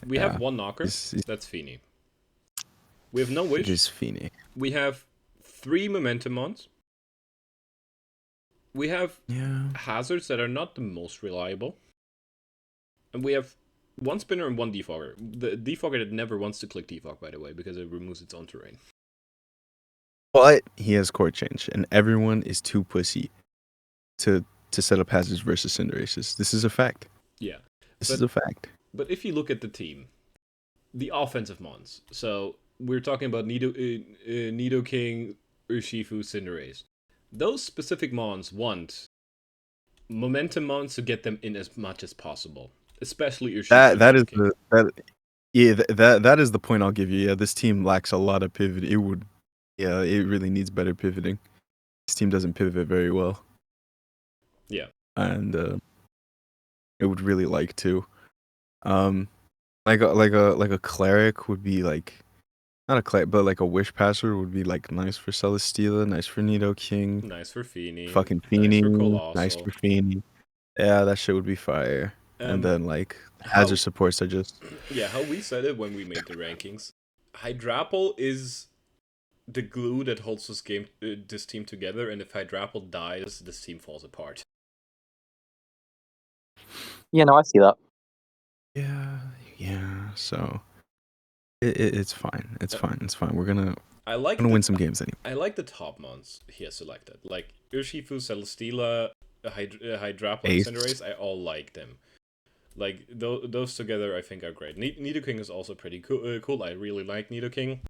A: we have one knocker. That's Feeny. We have no wish.
B: It is Feeny.
A: We have 3 momentum mons. We have hazards that are not the most reliable. And we have 1 spinner and 1 defogger. The defogger that never wants to click defog, by the way, because it removes its own terrain.
B: But he has core change, and everyone is too pussy to set up hazards versus Cinderaces. This is a fact.
A: Yeah.
B: This is a fact.
A: But if you look at the team, the offensive mons, so we're talking about Nidoking, Urshifu, Cinderace. Those specific mons want momentum mons to get them in as much as possible, especially Urshifu.
B: That is the point I'll give you. Yeah, this team lacks a lot of pivot. It really needs better pivoting. This team doesn't pivot very well.
A: Yeah,
B: and it would really like to, like a cleric would be like not a clay, but like a wish passer would be like nice for Celesteela, nice for Nidoking,
A: Nice for Feeny.
B: fucking
A: Nice
B: Feeny,
A: for Colossal.
B: nice for Feeny. Yeah, that shit would be fire. And then like hazard supports are just
A: Yeah, how we said it when we made the rankings. Hydrapple is the glue that holds this team together, and if Hydrapple dies, this team falls apart.
D: Yeah, no, I see that.
B: yeah. So it's fine. It's fine. We're gonna win some games anyway.
A: I like the top mons he has selected, like Urshifu, Celesteela, Hydrapple, and
B: Ace.
A: Cinderace. I all like them. Like those together, I think are great. Nidoking is also pretty cool. I really like Nidoking.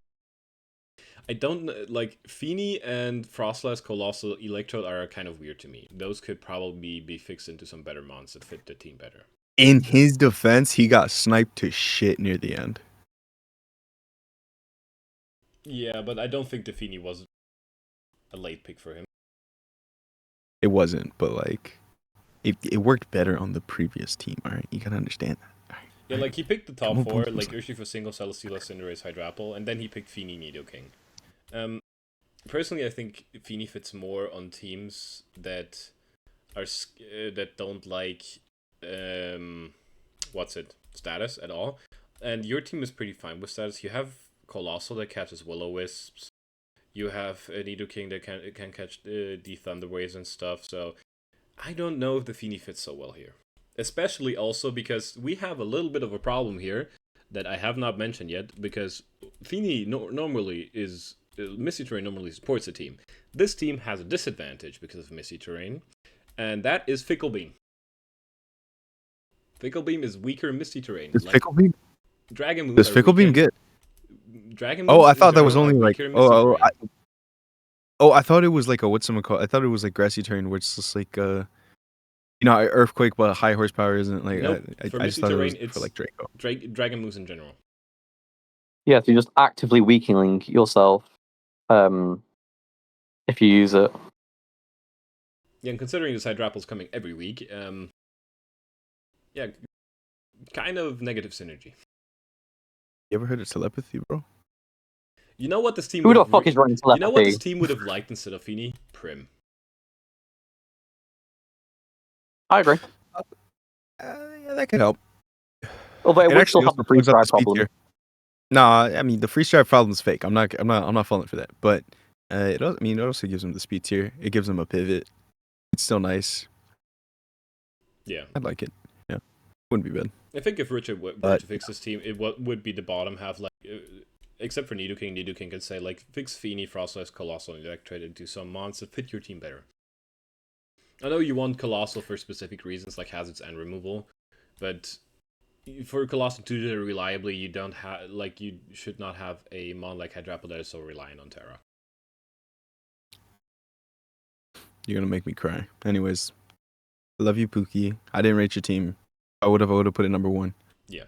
A: I don't like Feeny and Frostlass, Colossal, Electrode are kind of weird to me. Those could probably be fixed into some better mons that fit the team better.
B: In his defense, he got sniped to shit near the end.
A: Yeah, but I don't think the Feeny was a late pick for him.
B: It wasn't, but like it worked better on the previous team. All right, you gotta understand that. Right.
A: Yeah, like he picked the top four, like Urshifu, Single, Celesteela, Cinderace, Hydrapple, and then he picked Feeny, Nidoking. Personally, I think Feeny fits more on teams that are that don't like status at all. And your team is pretty fine with status. You have Colossal that catches Will-O-Wisps. You have Nidoking that can catch the Thunder Waves and stuff. So I don't know if the Feeny fits so well here. Especially also because we have a little bit of a problem here that I have not mentioned yet, because Feeny normally is Misty Terrain normally supports a team. This team has a disadvantage because of Misty Terrain, and that is Fickle Beam. Fickle Beam is weaker in Misty Terrain.
B: Is Fickle Beam?
A: Dragon Moons.
B: Does Fickle Beam get?
A: Dragon Moons.
B: Oh, I thought that was only like. I thought it was like a whatchamacallit. I thought it was like Grassy Terrain, where it's just like Earthquake, but high horsepower isn't like.
A: Nope.
B: I just thought
A: terrain,
B: it was for like Draco.
A: Dragon Moves in general.
D: Yeah, so you're just actively weakening yourself if you use it.
A: Yeah, and considering this Hydrapple's coming every week, yeah, kind of negative synergy.
B: You ever heard of telepathy, bro?
A: You know what this team
D: Who the fuck is running telepathy?
A: You know what this team would have liked instead of Feeny? Prim.
D: I agree.
B: Yeah, that could help.
D: Although it would still have the freeze drive problem.
B: No, I mean the freeze drive problem is fake. I'm not falling for that. But it also gives him the speed tier. It gives him a pivot. It's still nice.
A: Yeah,
B: I'd like it. Yeah, wouldn't be bad.
A: I think if Richard were to fix this team, it would be the bottom half. Like, except for Nidoking, Nidoking could say like fix Feeny, Frostlass, Colossal, and Electrode into some mons that fit your team better. I know you want Colossal for specific reasons like hazards and removal, but for Colossal to do it reliably, you should not have a mon like Hydrapple that is so reliant on Terra.
B: You're gonna make me cry. Anyways, I love you, Pookie. I didn't rate your team. I would have put it number 1.
A: Yeah.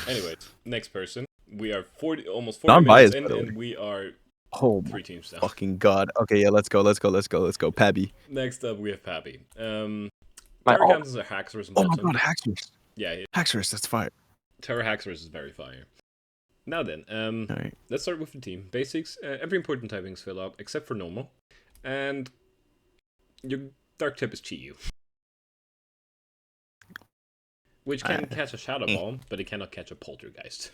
A: Anyways, next person. We are almost 40 minutes in, and we are 3 teams down.
B: Fucking god. Okay, yeah, let's go. Pabby.
A: Next up, we have Pabby. Terra counts as a Haxorus.
B: Oh my god, Haxorus.
A: Yeah.
B: Haxorus, that's fire.
A: Terra Haxorus is very fire. Now then,
B: right.
A: Let's start with the team. Basics. Every important typing is filled up, except for normal. And your Dark type is Chi-Yu. Which can catch a Shadow Ball, but it cannot catch a Poltergeist.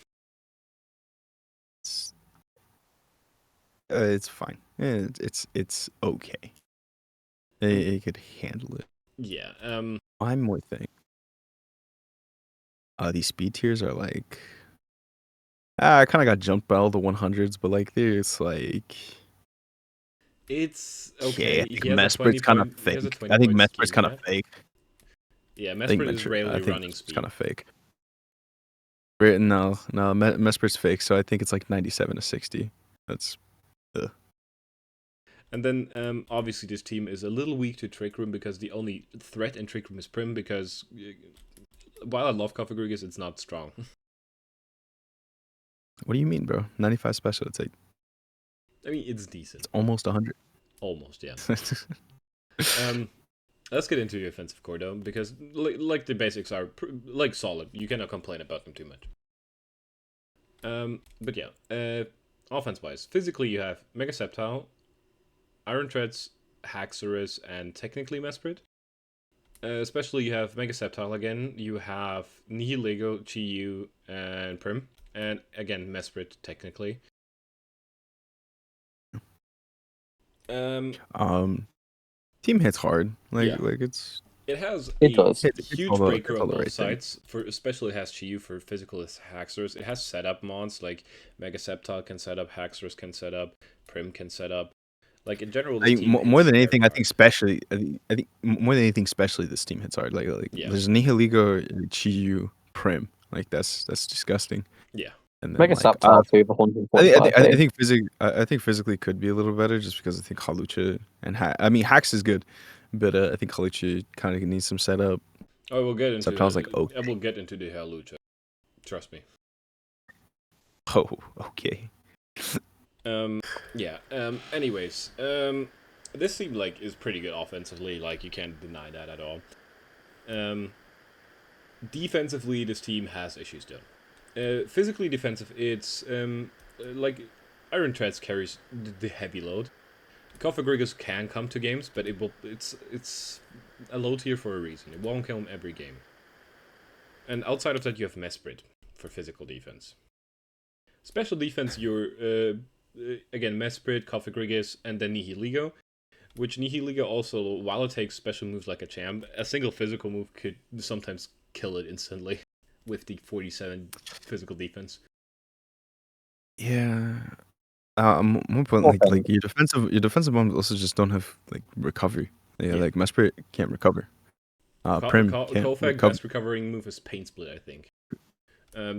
B: It's fine. It's okay. It could handle it.
A: Yeah.
B: One more thing. These speed tiers are like. I kind of got jumped by all the 100s, but like there's like.
A: It's okay.
B: Yeah, I think Mesprit's kind of fake. I think Mesprit's kind of fake.
A: Yeah, Mesprit is rarely running speed.
B: It's kind of fake. No, Mesprit's fake, so I think it's like 97 to 60. That's.
A: And then, obviously, this team is a little weak to Trick Room because the only threat in Trick Room is Prim, because while I love Kofagrigus, it's not strong.
B: What do you mean, bro? 95 special, it's like...
A: I mean, it's decent.
B: It's almost 100.
A: Almost, yeah. Let's get into the offensive core, though, because like the basics are solid. You cannot complain about them too much. But yeah, offense-wise, physically you have Mega Sceptile, Iron Treads, Haxorus, and technically Mesprit. Especially you have Mega Sceptile again, you have Nihilego, Chi-Yu, and Prim, and again Mesprit technically.
B: Team hits hard.
A: Yeah.
B: Like it's
A: It has
D: It
A: a
D: does.
A: huge breaker
B: it's
A: on
B: all the
A: both
B: right thing.
A: sides. For especially it has Chi-Yu for physical Haxorus. It has setup mods like Mega Sceptile can set up, Haxorus can set up, Prim can set up. Like in general,
B: I
A: this
B: think
A: team
B: more
A: hits
B: than
A: very
B: anything, I
A: hard.
B: think especially, I think more than anything, especially this team hits hard. Like
A: Yeah.
B: there's Nihiligo, Chi-Yu, Prim. Like that's disgusting.
A: Yeah.
B: And then
D: Mega
B: like
D: Sceptile too, for 145.
B: I think physically could be a little better just because I think Halucha and Hax is good, but I think Halucha kind of needs some setup.
A: I will get into.
B: Sceptile's like okay.
A: I will get into the Halucha. Trust me.
B: Oh, okay.
A: Yeah. Anyways, this team like is pretty good offensively. Like you can't deny that at all. Defensively, this team has issues though. Physically defensive, it's like Iron Treads carries the heavy load. Coffee can come to games, but it's a low tier for a reason. It won't kill him every game. And outside of that, you have Mesprit for physical defense. Special defense, you're again Mesprit, Coffee and then Nihiligo. Which Nihiligo also, while it takes special moves like a champ, a single physical move could sometimes kill it instantly with the 47 physical defense.
B: Yeah. One point, like your defensive bombs also just don't have like recovery. Yeah. Like Mesprit can't recover. Prim can't
A: Kofag,
B: recover.
A: best recovering move is Pain Split, I think.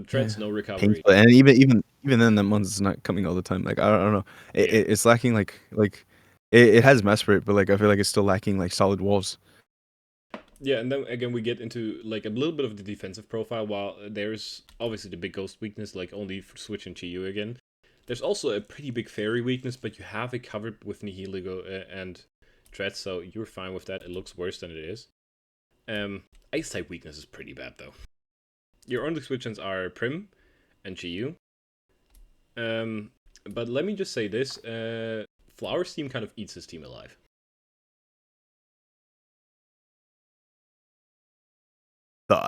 A: Treads no recovery.
B: Pain Split. And even then, that one's not coming all the time. Like I don't know. It's lacking like it has Mesprit, but like I feel like it's still lacking like solid walls.
A: Yeah, and then again we get into like a little bit of the defensive profile. While there's obviously the big ghost weakness, like only switching Chi-Yu again. There's also a pretty big fairy weakness, but you have it covered with Nihiligo and Treads, so you're fine with that. It looks worse than it is. Ice type weakness is pretty bad though. Your only switch-ins are Prim and Chi-Yu. But let me just say this: Flower's team kind of eats his team alive.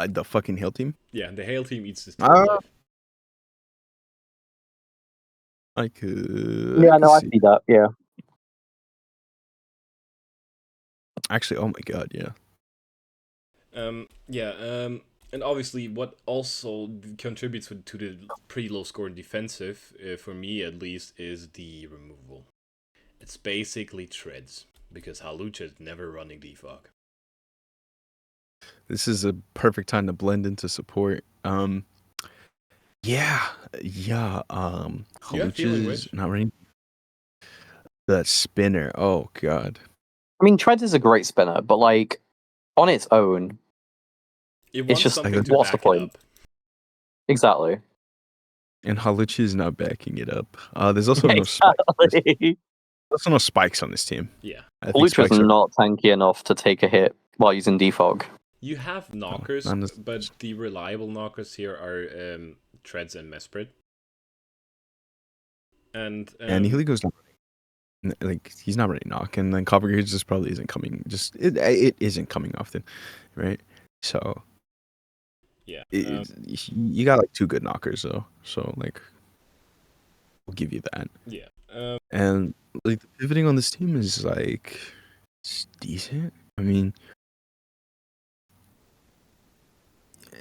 B: The fucking Hail team?
A: Yeah, the Hail team eats his team alive.
B: I could.
D: Yeah, no, I see that. Yeah.
B: Actually, oh my god, yeah.
A: And obviously, what also contributes to the pretty low score in defensive, for me at least, is the removal. It's basically Treads, because Halucha is never running defog.
B: This is a perfect time to blend into support. Yeah. Halucha's not running. That spinner, oh god.
D: I mean, Treads is a great spinner, but like on its own,
A: it's just something to
D: what's the
A: back it
D: point?
A: up.
D: Exactly.
B: And Halucha is not backing it up. There's also no spikes. There's also no spikes on this team.
A: Yeah.
D: Halucha is not tanky enough to take a hit while using defog.
A: You have knockers, but the reliable knockers here are Treads and Mesprit. And
B: Nihiligo's not running. Like he's not running knock, and then Copper Gauge just probably isn't coming. Just it isn't coming often, right? So
A: yeah,
B: you got like 2 good knockers though. So like, we'll give you that.
A: Yeah.
B: And like the pivoting on this team is like it's decent. I mean,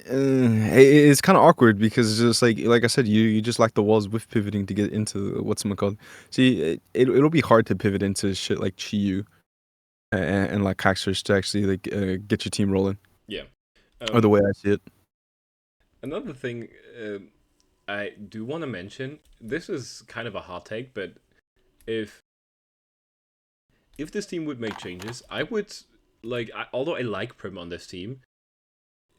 B: it's kind of awkward because it's just like I said, you just lack the walls with pivoting to get into what's it called. See, it'll be hard to pivot into shit like Chi-Yu and like Haxorus to actually like get your team rolling.
A: Yeah.
B: Or the way I see it.
A: Another thing I do want to mention, this is kind of a hot take, but if this team would make changes, I would although I like Prim on this team,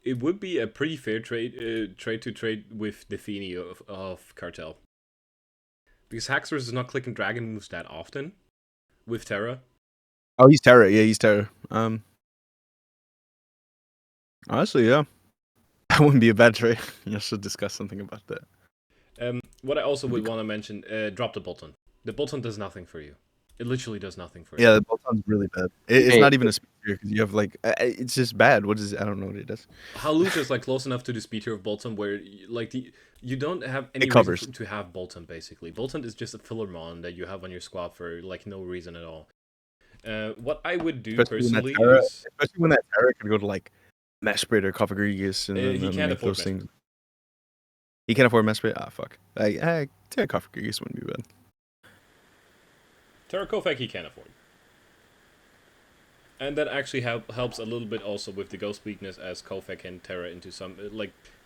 A: it would be a pretty fair trade to trade with Defini of Cartel. Because Haxorus is not clicking dragon moves that often with Terra.
B: Oh, he's Terra. Yeah, he's Terra. Honestly, yeah. That wouldn't be a bad trade. You should discuss something about that.
A: What I also would want to mention, drop the Bolton. The Bolton does nothing for you. It literally does nothing for you.
B: Yeah, the Bolton's really bad. It's not even a speed tier because you have like it's just bad. What is it? I don't know what it does.
A: Halucha is like close enough to the speed tier of Bolton where you don't have any
B: covers.
A: reason to have Bolton basically. Bolton is just a filler mon that you have on your squad for like no reason at all. What I would do personally is
B: especially when that Terra can go to like Mesprit or Kofagrigus and
A: he
B: then
A: can't
B: make
A: afford
B: those things. He can't afford Mesprit? Ah, fuck. Terra Kofagrigus wouldn't be bad.
A: Terra Kofag he can't afford. And that actually helps a little bit also with the ghost weakness, as Kofag can Terra into some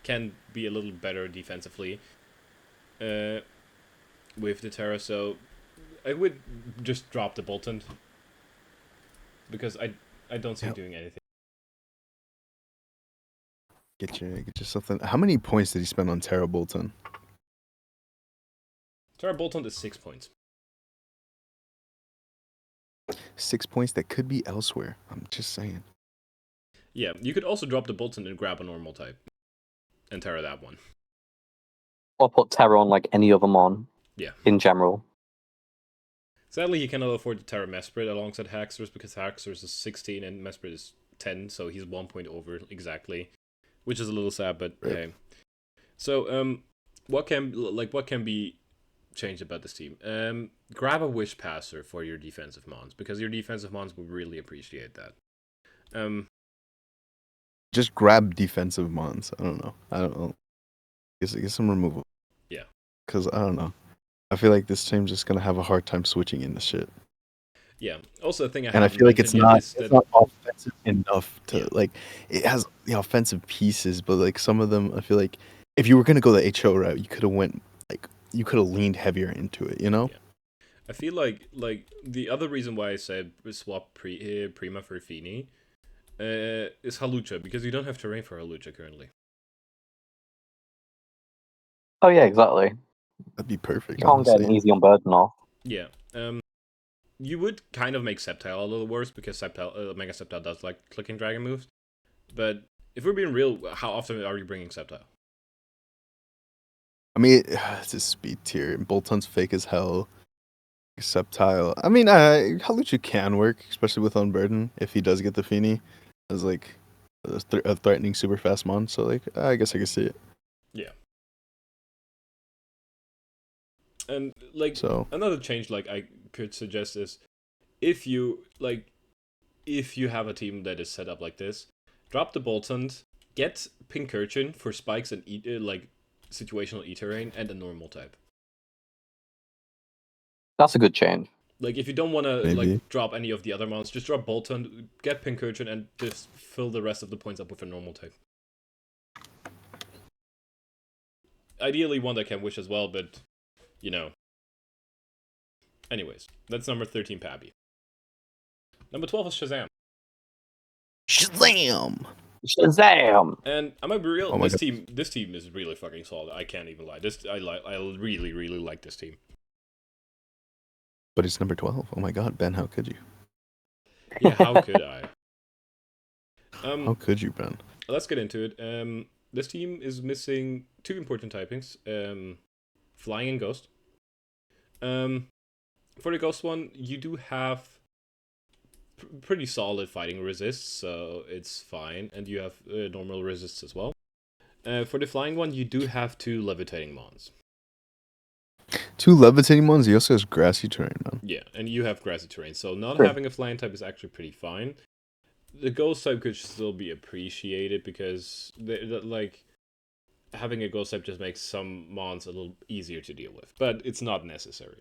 A: can be a little better defensively with the Terra. So I would just drop the Bolton because I don't see doing anything.
B: Get you something. How many points did he spend on Terra Bolton?
A: Terra Bolton is 6 points.
B: 6 points that could be elsewhere. I'm just saying.
A: Yeah, you could also drop the Bolton and grab a normal type and Terra that one.
D: Or put Terra on like any other mon.
A: Yeah.
D: In general.
A: Sadly, you cannot afford to Terra Mesprit alongside Haxorus because Haxorus is 16 and Mesprit is 10, so he's 1 point over exactly, which is a little sad, but hey. So, what can be changed about this team? Grab a Wish Passer for your defensive mons because your defensive mons will really appreciate that.
B: Just grab defensive mons. I don't know. Get some removal.
A: Yeah.
B: Because I don't know. I feel like this team's just gonna have a hard time switching into shit.
A: Yeah. Also, the thing
B: I feel like it's not offensive enough to like. It has the offensive pieces, but like some of them, I feel like if you were gonna go the HO route, you could have leaned heavier into it. You know.
A: Yeah. I feel like the other reason why I said swap Prima for Fini is Halucha, because you don't have terrain for Halucha currently.
D: Oh yeah, exactly.
B: That'd be perfect.
D: You can't get an easy on burden off.
A: Yeah. You would kind of make Sceptile a little worse because Mega Sceptile does like clicking dragon moves. But if we're being real, how often are you bringing Sceptile?
B: I mean, it's a speed tier. Bolton's fake as hell. Sceptile. I mean, Halucha can work, especially with Unburden, if he does get the Fini as like a threatening super fast mon. So like, I guess I can see it.
A: Yeah. And like another change like I could suggest is if you have a team that is set up like this, drop the Boltons, get Pincurchin for spikes and situational E-terrain and a normal type.
D: That's a good change.
A: Like if you don't want to drop any of the other mounts, just drop Bolton, get Pincurchin, and just fill the rest of the points up with a normal type. Ideally one that can wish as well, but you know. Anyways, that's number 13, Pabby. Number 12 is Shazam.
B: Shazam!
D: Shazam!
A: And I might be real, this team is really fucking solid. I can't even lie. I really, really like this team.
B: But it's number 12. Oh my god, Ben, how could you?
A: Yeah, how could I?
B: How could you, Ben?
A: Let's get into it. This team is missing 2 important typings. Flying and Ghost. For the Ghost one, you do have pretty solid fighting resists, so it's fine. And you have normal resists as well. For the Flying one, you do have 2 levitating mons.
B: 2 levitating mons? He also has grassy terrain, man.
A: Yeah, and you have grassy terrain, so not having a flying type is actually pretty fine. The Ghost type could still be appreciated because having a Ghost type just makes some mons a little easier to deal with, but it's not necessary.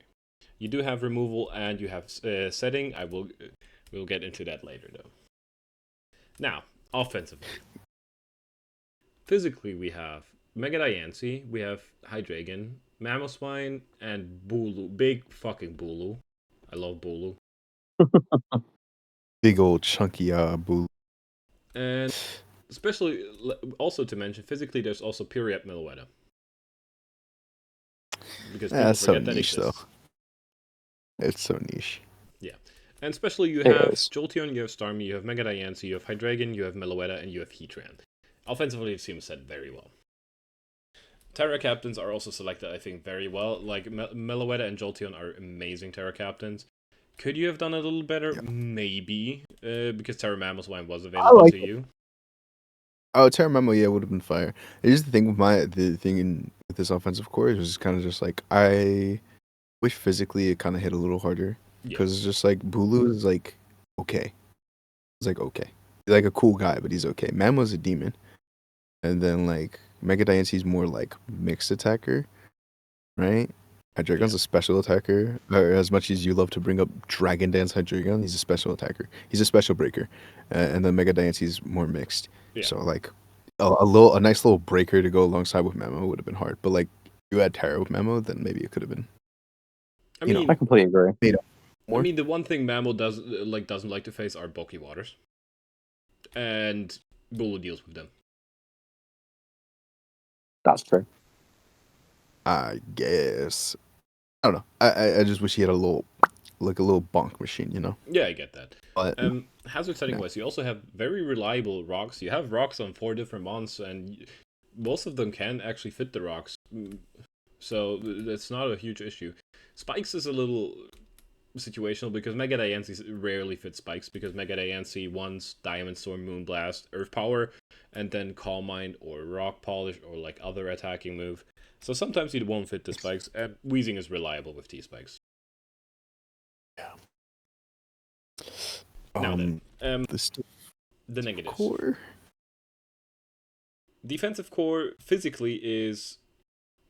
A: You do have removal and you have setting. We'll get into that later though. Now, offensively. Physically, we have Mega Diancie, we have Hydreigon, Mamoswine, and Bulu. Big fucking Bulu. I love Bulu.
B: Big old chunky Bulu.
A: And especially, also to mention, physically there's also Piriat Meloetta. Because people
B: that's so
A: forget that
B: niche,
A: exists.
B: Though. It's so niche.
A: Yeah. And especially you have Jolteon, you have Starmie, you have Mega Diancie, you have Hydreigon, you have Meloetta, and you have Heatran. Offensively, it seems set very well. Terra captains are also selected, I think, very well. Like, Meloetta and Jolteon are amazing Terra captains. Could you have done a little better?
B: Yeah.
A: Maybe, because Terra Mamoswine was
B: I
A: available
B: like
A: to
B: it.
A: you.
B: Oh, Terra Memo, yeah, would have been fire. It's just the thing with the thing with this offensive core is kind of just like I wish physically it kind of hit a little harder
A: Yeah.
B: because it's just like Bulu is like okay, it's like okay, he's like a cool guy, but he's okay. Mamo's a demon, and then like Mega Diancy's more like mixed attacker, right? Hydreigon's
A: Yeah.
B: a special attacker. Or as much as you love to bring up Dragon Dance Hydreigon, he's a special attacker. He's a special breaker, and then Mega Diancy's more mixed.
A: Yeah.
B: So like a nice little breaker to go alongside with Memo would have been hard. But like you had Terra with Memo, then maybe it could have been.
A: I
B: You know,
A: mean,
D: I completely agree.
B: more.
A: the one thing Mamo doesn't like to face are bulky waters, and Bulu deals with them.
D: That's true.
B: I guess. I don't know. I just wish he had a little bonk machine, you know.
A: Yeah, I get that.
B: But
A: Hazard setting wise, you also have very reliable rocks. You have rocks on 4 different mons, and most of them can actually fit the rocks. So that's not a huge issue. Spikes is a little situational because Mega Diancie rarely fits spikes because Mega Diancie wants Diamond Storm, Moonblast, Earth Power, and then Calm Mind or Rock Polish or like other attacking move. So sometimes it won't fit the spikes, and Weezing is reliable with T-spikes.
B: yeah.
A: Now then, the negatives.
B: Core.
A: Defensive core physically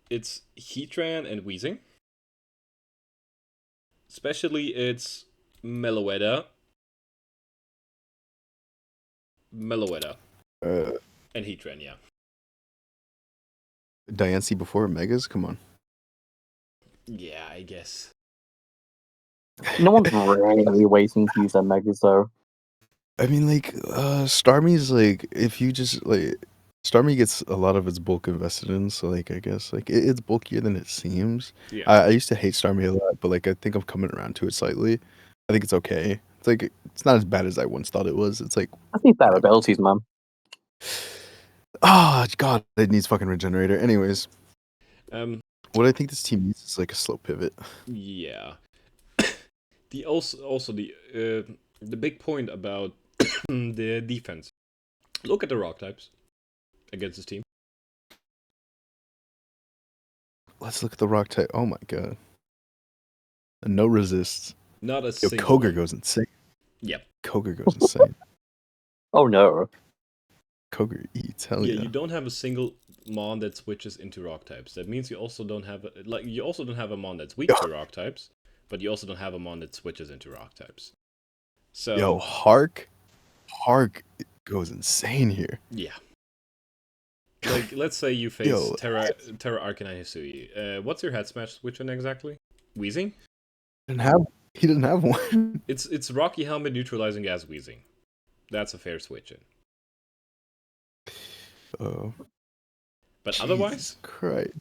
A: it's Heatran and Weezing. Especially it's Meloetta, and Heatran, yeah.
B: Diancie before Megas, come on.
A: Yeah, I guess.
D: No one's really waiting to use their megas though.
B: I mean, like, Starmie's like, if you just like, Starmie gets a lot of its bulk invested in, so like, I guess like it's bulkier than it seems.
A: Yeah.
B: I used to hate Starmie a lot, but like, I think I'm coming around to it slightly. I think it's okay. It's like it's not as bad as I once thought it was. It's like,
D: I think their abilities, man.
B: oh god, it needs fucking regenerator. Anyways,
A: Um.
B: what I think this team needs is like a slow pivot.
A: Yeah. The big point about the defense. Look at the rock types against this team.
B: Let's look at the rock type. Oh my god, no resists.
A: Not a
B: Yo,
A: single
B: Koger
A: one.
B: goes insane.
A: Yep.
B: Koger goes insane.
D: Oh no.
B: Koger eats. Hell
A: Yeah,
B: yeah.
A: you don't have a single mon that switches into rock types. That means you also don't have a mon that's weak to rock types, but you also don't have a mon that switches into rock types. So
B: Yo, Hark goes insane here.
A: yeah. Like, let's say you face
B: Yo.
A: Terra Arcanine Hisui. What's your head smash switch in exactly? Weezing?
B: He didn't have one.
A: It's Rocky Helmet neutralizing gas Weezing. That's a fair switch in.
B: Oh,
A: But
B: Jesus
A: otherwise,
B: Christ.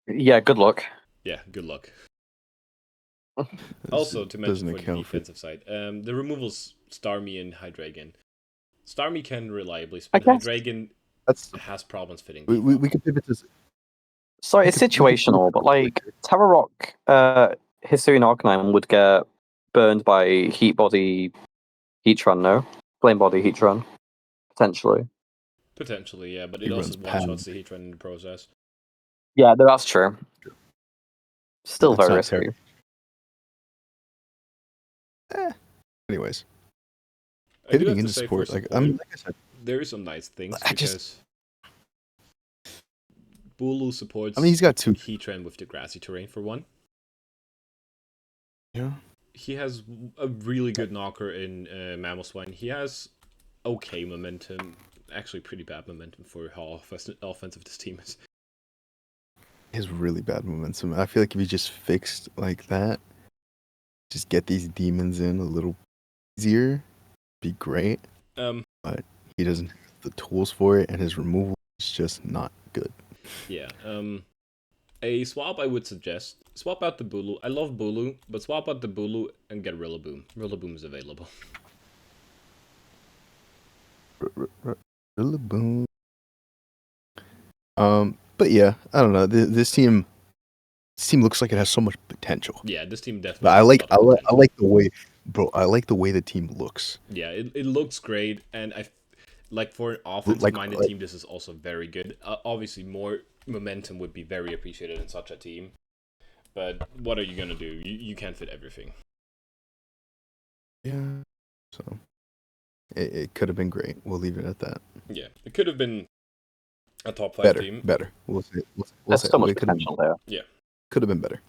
D: Yeah, good luck.
A: yeah, good luck.
B: This
A: Also, to mention
B: doesn't
A: for the
B: account for
A: defensive side, the removals Starmie and Hydreigon. Starmie can reliably spin.
D: I guess-
A: Hydreigon
B: that's
A: has problems fitting.
B: we could pivot this.
D: So it's situational, but like Terra Rock, Hisui and Arcanine would get burned by Heat Body Heatran, no? Flame Body Heatran, potentially.
A: Potentially, yeah, but
B: He
A: it also
B: runs
A: one-shots the Heatran in the process.
D: Yeah, that's true. Still
B: That's
D: very
B: not
D: risky.
B: Anyways,
A: I do
B: pivoting
A: have to
B: into
A: say
B: support,
A: for
B: like
A: support,
B: like I said,
A: there are some nice things
B: I
A: because
B: just-
A: Bulu supports
B: I mean, he's got two.
A: Heatran with the grassy terrain for one.
B: Yeah.
A: He has a really good knocker in Mamoswine. He has okay momentum, actually pretty bad momentum for how offensive this team is.
B: He has really bad momentum. I feel like if he just fixed like that, just get these demons in a little easier, be great. But he doesn't have the tools for it, and his removal is just not good.
A: Yeah. A swap I would suggest: swap out the Bulu. I love Bulu, but swap out the Bulu and get Rillaboom. Rillaboom is available.
B: Rillaboom. But yeah, I don't know. This team looks like it has so much potential.
A: Yeah, this team definitely.
B: But I like the way, bro. I like the way the team looks.
A: Yeah, it looks great, and like for an offensive-minded team, this is also very good. Obviously, more momentum would be very appreciated in such a team. But what are you gonna do? You can't fit everything.
B: Yeah. So it could have been great. We'll leave it at that.
A: Yeah, it could have been a top 5 team.
B: Better. We'll say.
D: There's so much potential there.
A: Yeah.
B: Could have been better.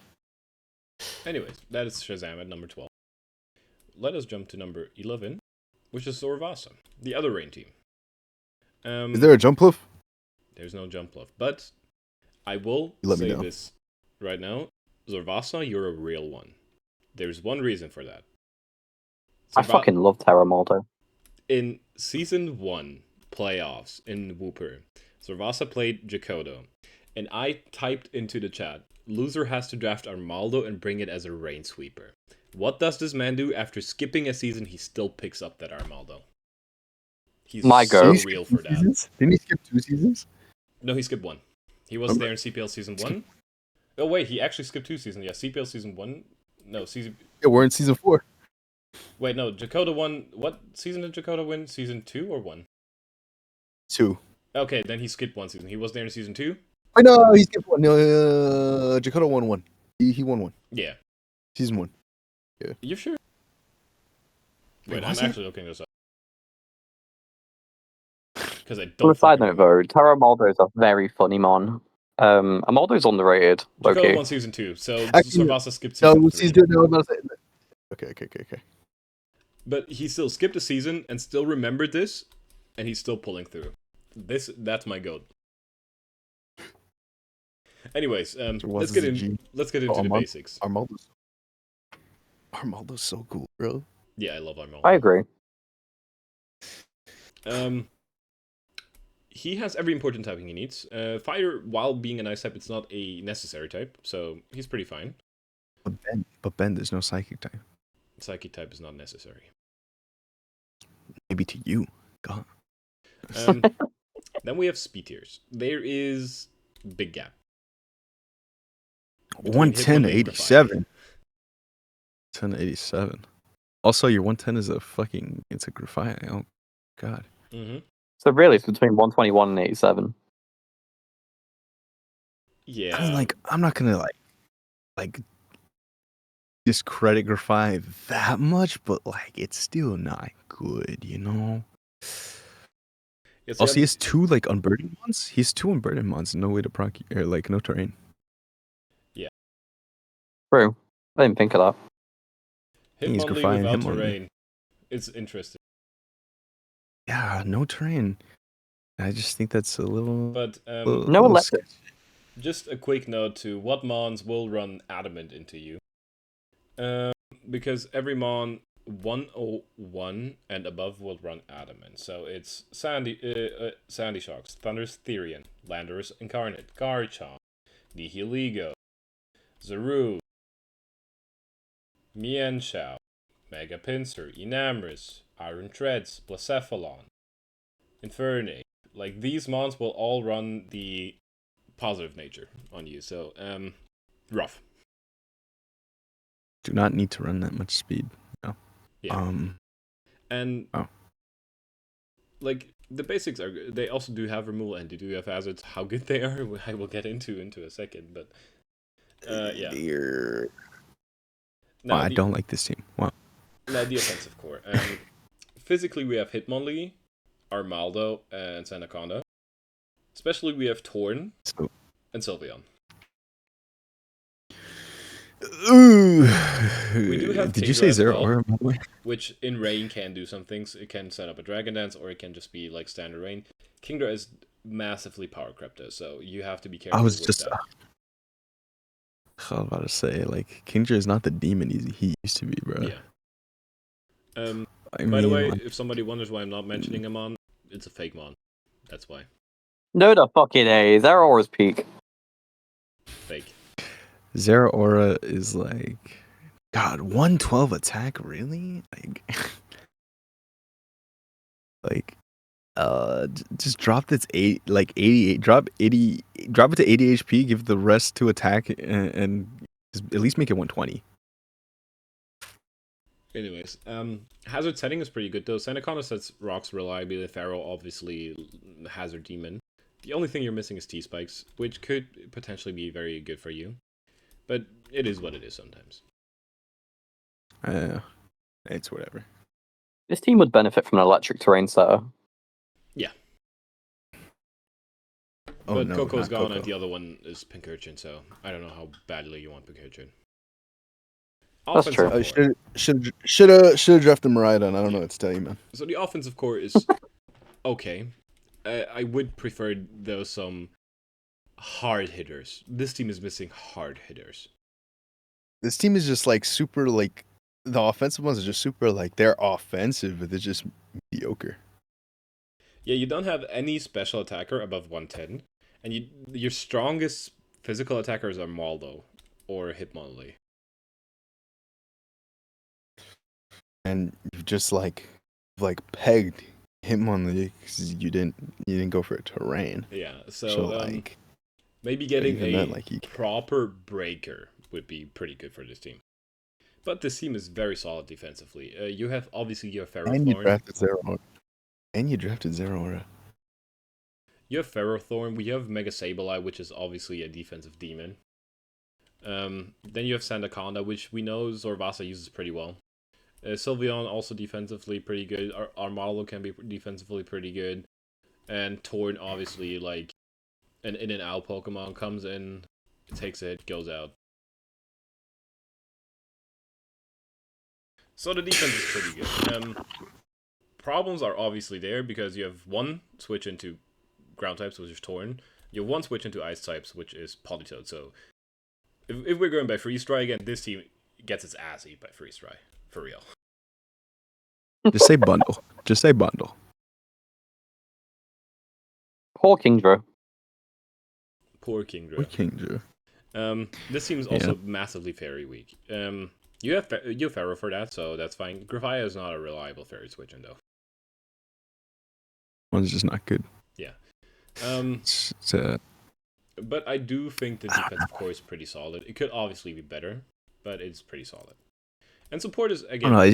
A: Anyways, that is Shazam at number 12. Let us jump to number 11, which is Zorvasa, the other rain team.
B: Is there a jump bluff?
A: There's no jump bluff, but I will say this right now. Zorvasa, you're a real one. There's one reason for that.
D: I fucking love Terra Maldo.
A: In Season 1 playoffs in Wooper, Zorvasa played Jacodo, and I typed into the chat, loser has to draft Armaldo and bring it as a rain sweeper. What does this man do? After skipping a season, he still picks up that Armaldo. He's so real for that.
B: Didn't he skip 2 seasons?
A: No, he skipped 1. He was there in CPL Season 1. Oh, wait, he actually skipped 2 seasons. Yeah, CPL Season 1. No, season...
B: Yeah, we're in Season 4.
A: Wait, no, Jacoda won... What season did Jacoda win? Season 2 or 1?
B: 2.
A: Okay, then he skipped 1 season. He was there in Season 2?
B: Wait, no, he skipped 1. No, Jacoda won 1. He won 1.
A: Yeah.
B: Season 1. Yeah.
A: You sure? Wait, I'm actually looking this up. Because I don't...
D: On a side note, though, Terra Maldo is a very funny mon. Armaldo's underrated.
A: Jacoda won Season 2, so Zorvasa skipped Season 3.
B: Okay.
A: But he still skipped a season and still remembered this, and he's still pulling through. That's my goat. Anyways, let's get into the basics.
B: Armaldo's so cool, bro.
A: Yeah, I love Armaldo.
D: I agree.
A: He has every important typing he needs. Fire, while being an ice type, it's not a necessary type, so he's pretty fine.
B: But Ben, there's no psychic type.
A: Psychic type is not necessary.
B: Maybe to you. God.
A: Then we have speed tiers. There is big gap.
B: 110 to 87. 10 to 87. Also, your 110 is it's a graphite. Oh, God.
A: Mm-hmm.
D: So really, it's between 121 and 87.
A: Yeah.
B: I mean, I'm not gonna discredit graphite that much, but it's still not good, you know. Also, he has 2 unburdened ones. He's 2 unburdened mons, no way to proc or no terrain.
A: Yeah.
D: True. I didn't think of that.
A: Hitmonlee without terrain. It's interesting.
B: Yeah, no terrain. I just think that's a little.
A: But
D: no electric.
A: Just a quick note to what mons will run adamant into you. Because every mon 101 and above will run adamant. So it's Sandy Shocks, Thunder's Therian, Landorus Incarnate, Garchomp, Nihiligo, Zaru, Mienshao, Mega Pinsir, Enamorous, Iron Treads, Blacephalon, Infernape. These mons will all run the positive nature on you. So, rough.
B: Do not need to run that much speed. No.
A: Yeah. And the basics are good. They also do have removal and they do have hazards. How good they are, I will get into a second. But yeah.
B: No, I don't like this team. Wow.
A: Now the offensive core. Physically, we have Hitmonlee, Armaldo, and Sandaconda. Especially, we have Torn and Sylveon.
B: Ooh.
A: We do have
B: Did you say Zero
A: well,
B: Aura?
A: which in rain can do some things. It can set up a Dragon Dance, or it can just be standard rain. Kingdra is massively power crept though, so you have to be careful.
B: I was about to say, Kingdra is not the demon he used to be, bro.
A: Yeah. By the way, if somebody wonders why I'm not mentioning him on, it's a fake mon. That's why.
D: No, the fucking A. Zero Aura's peak.
A: Fake.
B: Zero Aura is God, 112 attack, really? just drop its 88. Drop it to 80 HP. Give the rest to attack, and just at least make it 120.
A: Anyways, hazard setting is pretty good though. Sandaconda sets rocks reliably. Pharaoh obviously hazard demon. The only thing you're missing is T-spikes, which could potentially be very good for you. But it is what it is sometimes.
B: It's whatever.
D: This team would benefit from an electric terrain setter.
A: Yeah.
B: Oh,
A: But
B: no,
A: Coco's
B: not
A: gone
B: Coco.
A: and the other one is Pincurchin, so I don't know how badly you want Pincurchin.
D: That's true.
B: Should have drafted Miraidon. I don't know what to tell you, man.
A: So the offensive core is okay. I would prefer though some hard hitters. This team is missing hard hitters.
B: This team is just like super like the offensive ones are just super like they're offensive, but they're just mediocre.
A: Yeah, you don't have any special attacker above 110, and your strongest physical attackers are Maldo or Hitmonlee.
B: And you've just like pegged Hitmonlee because you didn't go for a terrain.
A: Yeah, so
B: like
A: maybe getting
B: even
A: a
B: then, like, you-
A: proper breaker would be pretty good for this team. But this team is very solid defensively. You have obviously your
B: and you
A: Ferrothorn.
B: drafted Zeraora. And you drafted Zeraora.
A: You have Ferrothorn. We have Mega Sableye, which is obviously a defensive demon. Then you have Sandaconda, which we know Zorvasa uses pretty well. Sylveon also defensively pretty good. Armaldo can be defensively pretty good. And Torn, obviously, like an in and out Pokemon, comes in, takes a hit, goes out. So the defense is pretty good. Problems are obviously there because you have one switch into ground types, which is Torn. You have one switch into ice types, which is Politoed. So if we're going by Freeze Dry again, this team gets its ass eaten by Freeze Dry. For real.
B: Just say bundle. Just say bundle.
D: Poor Kingdra.
A: Poor Kingdra.
B: Or Kingdra.
A: This team is also massively fairy weak. You have Pharaoh for that, so that's fine. Grafia is not a reliable fairy switching though.
B: One's just not good.
A: Yeah.
B: It's,
A: But I do think the defensive core is pretty solid. It could obviously be better, but it's pretty solid. And support is
B: I
A: again.
B: don't know.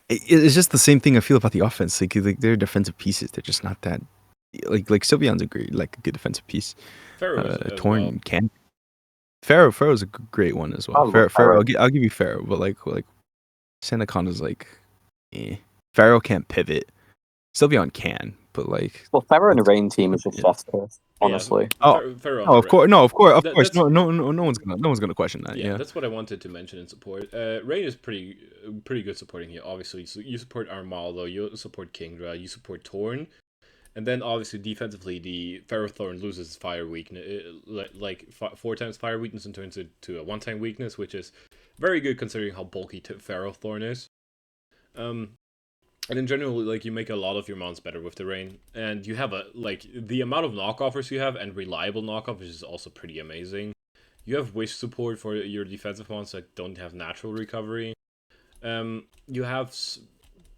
B: It's just the same thing I feel about the offense. Like they're defensive pieces. They're just not that. Like Sylveon's a good defensive piece.
A: Pharaoh as
B: Torn
A: well.
B: can. Pharaoh's a great one as well. Pharaoh, I'll give you Pharaoh, but like Sandaconda's like, Pharaoh can't pivot. Sylveon can, but like.
D: Well, Pharaoh in a rain team is just justice, honestly.
A: Yeah, Pharaoh
B: of course. No, of course. No one's gonna question that.
A: Yeah,
B: Yeah.
A: that's what I wanted to mention in support. Rain is pretty good supporting here. Obviously, so you support Armaldo, you support Kingdra, you support Torn, and then obviously defensively, the Ferrothorn loses fire weakness, like 4 times fire weakness and turns it to a 1-time weakness, which is very good considering how bulky Ferrothorn is. And in general, like, you make a lot of your mons better with the rain, and you have the amount of knockoffers you have and reliable knockoffers is also pretty amazing. You have wish support for your defensive mons that don't have natural recovery. You have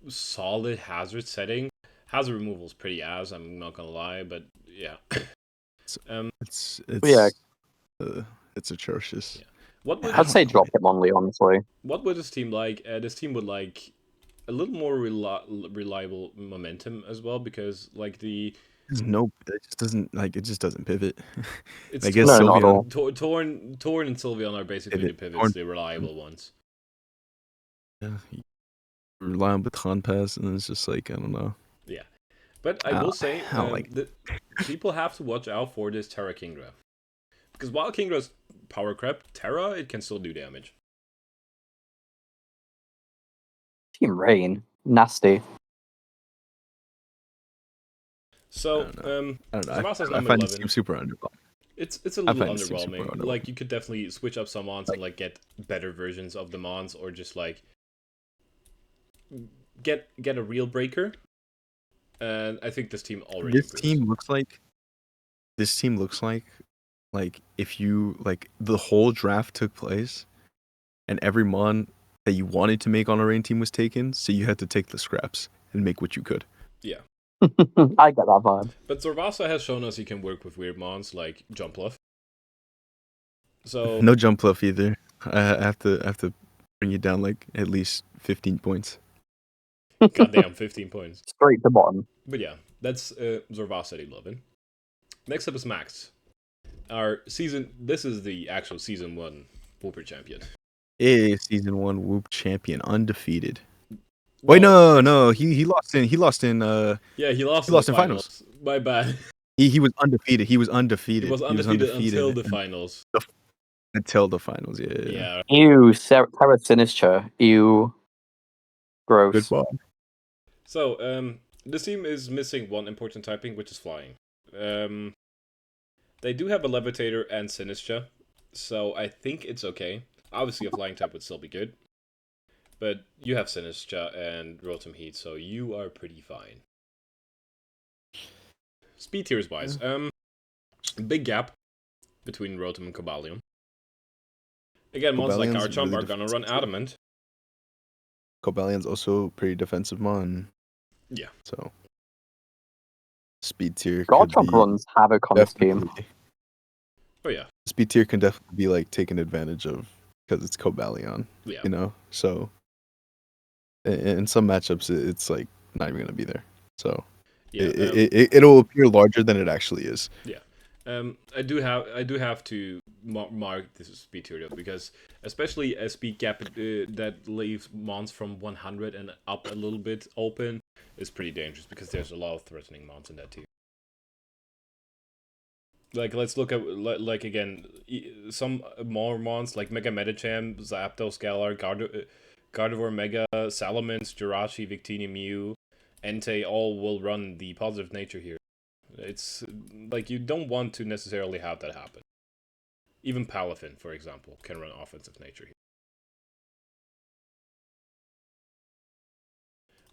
A: solid hazard setting. Hazard removal is pretty ass, I'm not gonna lie, but yeah.
B: It's atrocious.
A: Yeah.
D: I'd say drop Hitmonlee, honestly.
A: What would this team like? This team would like a little more reliable momentum as well, because like it just doesn't pivot. It's
B: I guess
D: not at all.
A: Torn and Sylveon are basically the pivots, the reliable ones.
B: Yeah, you rely on Baton Pass, and it's just like I don't know.
A: Yeah, but I will say
B: that
A: people have to watch out for this Terra Kingdra, because while Kingdra's power crap, Terra it can still do damage.
D: Team Rain. Nasty.
A: So,
B: I don't know.
A: Zamasa's
B: I
A: number
B: find
A: 11.
B: this team super underwhelming.
A: It's a little underwhelming. Like, you could definitely switch up some mons and like get better versions of the mons, or just like get a real breaker. And I think this team already.
B: This team looks like if you like the whole draft took place, and every mon that you wanted to make on a rain team was taken, so you had to take the scraps and make what you could.
A: Yeah.
D: I get that vibe.
A: But Zorvasa has shown us he can work with weird mons like Jumpluff. So
B: No jump fluff either. I have to bring you down like at least 15 points.
A: goddamn 15 points.
D: Straight to bottom.
A: But yeah, that's Zorvasa 11. Next up is Max. This is the actual season 1 Wooper champion.
B: Season 1 Whoop champion, undefeated. Wait, no, he lost in
A: Yeah, he lost
B: he lost
A: in
B: in
A: the
B: finals.
A: finals. My bad.
B: He was undefeated. He was
A: He
B: undefeated.
A: was undefeated until the
B: and-
A: finals.
B: Until the finals, yeah.
A: Yeah.
D: Ew, Terra Sinistra. Ew. Gross.
B: Good ball.
A: So, this team is missing one important typing, which is flying. They do have a Levitator and Sinistra, so I think it's okay. Obviously, a flying type would still be good. But you have Sinistra and Rotom Heat, so you are pretty fine. Speed tiers wise, big gap between Rotom and Cobalion. Again, mons like
B: Cobalion's
A: Garchomp
B: really
A: are gonna run
B: defensive.
A: Adamant.
B: Cobalion's also pretty defensive mon.
A: Yeah.
B: So speed tier could
D: Garchomp
B: be
D: runs Havoc on this team.
B: definitely.
A: Oh yeah.
B: Speed tier can definitely be like taken advantage of because it's Cobalion.
A: Yeah.
B: You know, so in some matchups it's like not even gonna be there. So
A: Yeah.
B: it'll appear larger than it actually is.
A: Yeah. I do have to mark this speed tier though, because especially a speed gap that leaves mons from 100 and up a little bit open is pretty dangerous, because there's a lot of threatening mons in that tier. Like, let's look at, like, again, some more mons like Mega Medicham, Zapdos, Galar, Gardevoir Mega, Salamence, Jirachi, Victini, Mew, Entei all will run the positive nature here. It's like, you don't want to necessarily have that happen. Even Palafin, for example, can run offensive nature here.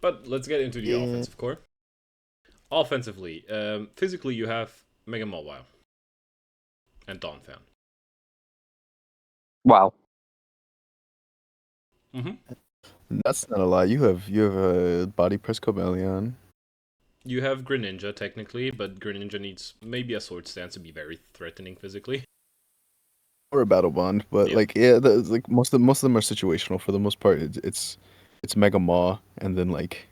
A: But let's get into the offensive core. Offensively, physically you have Mega Mobile and Donphan.
D: Wow.
B: That's not a lie. You have a body press Cobalion.
A: You have Greninja technically, but Greninja needs maybe a sword stance to be very threatening physically.
B: Or a battle bond, but
A: Yeah.
B: like like most of them are situational for the most part. It's Mega Maw, and then like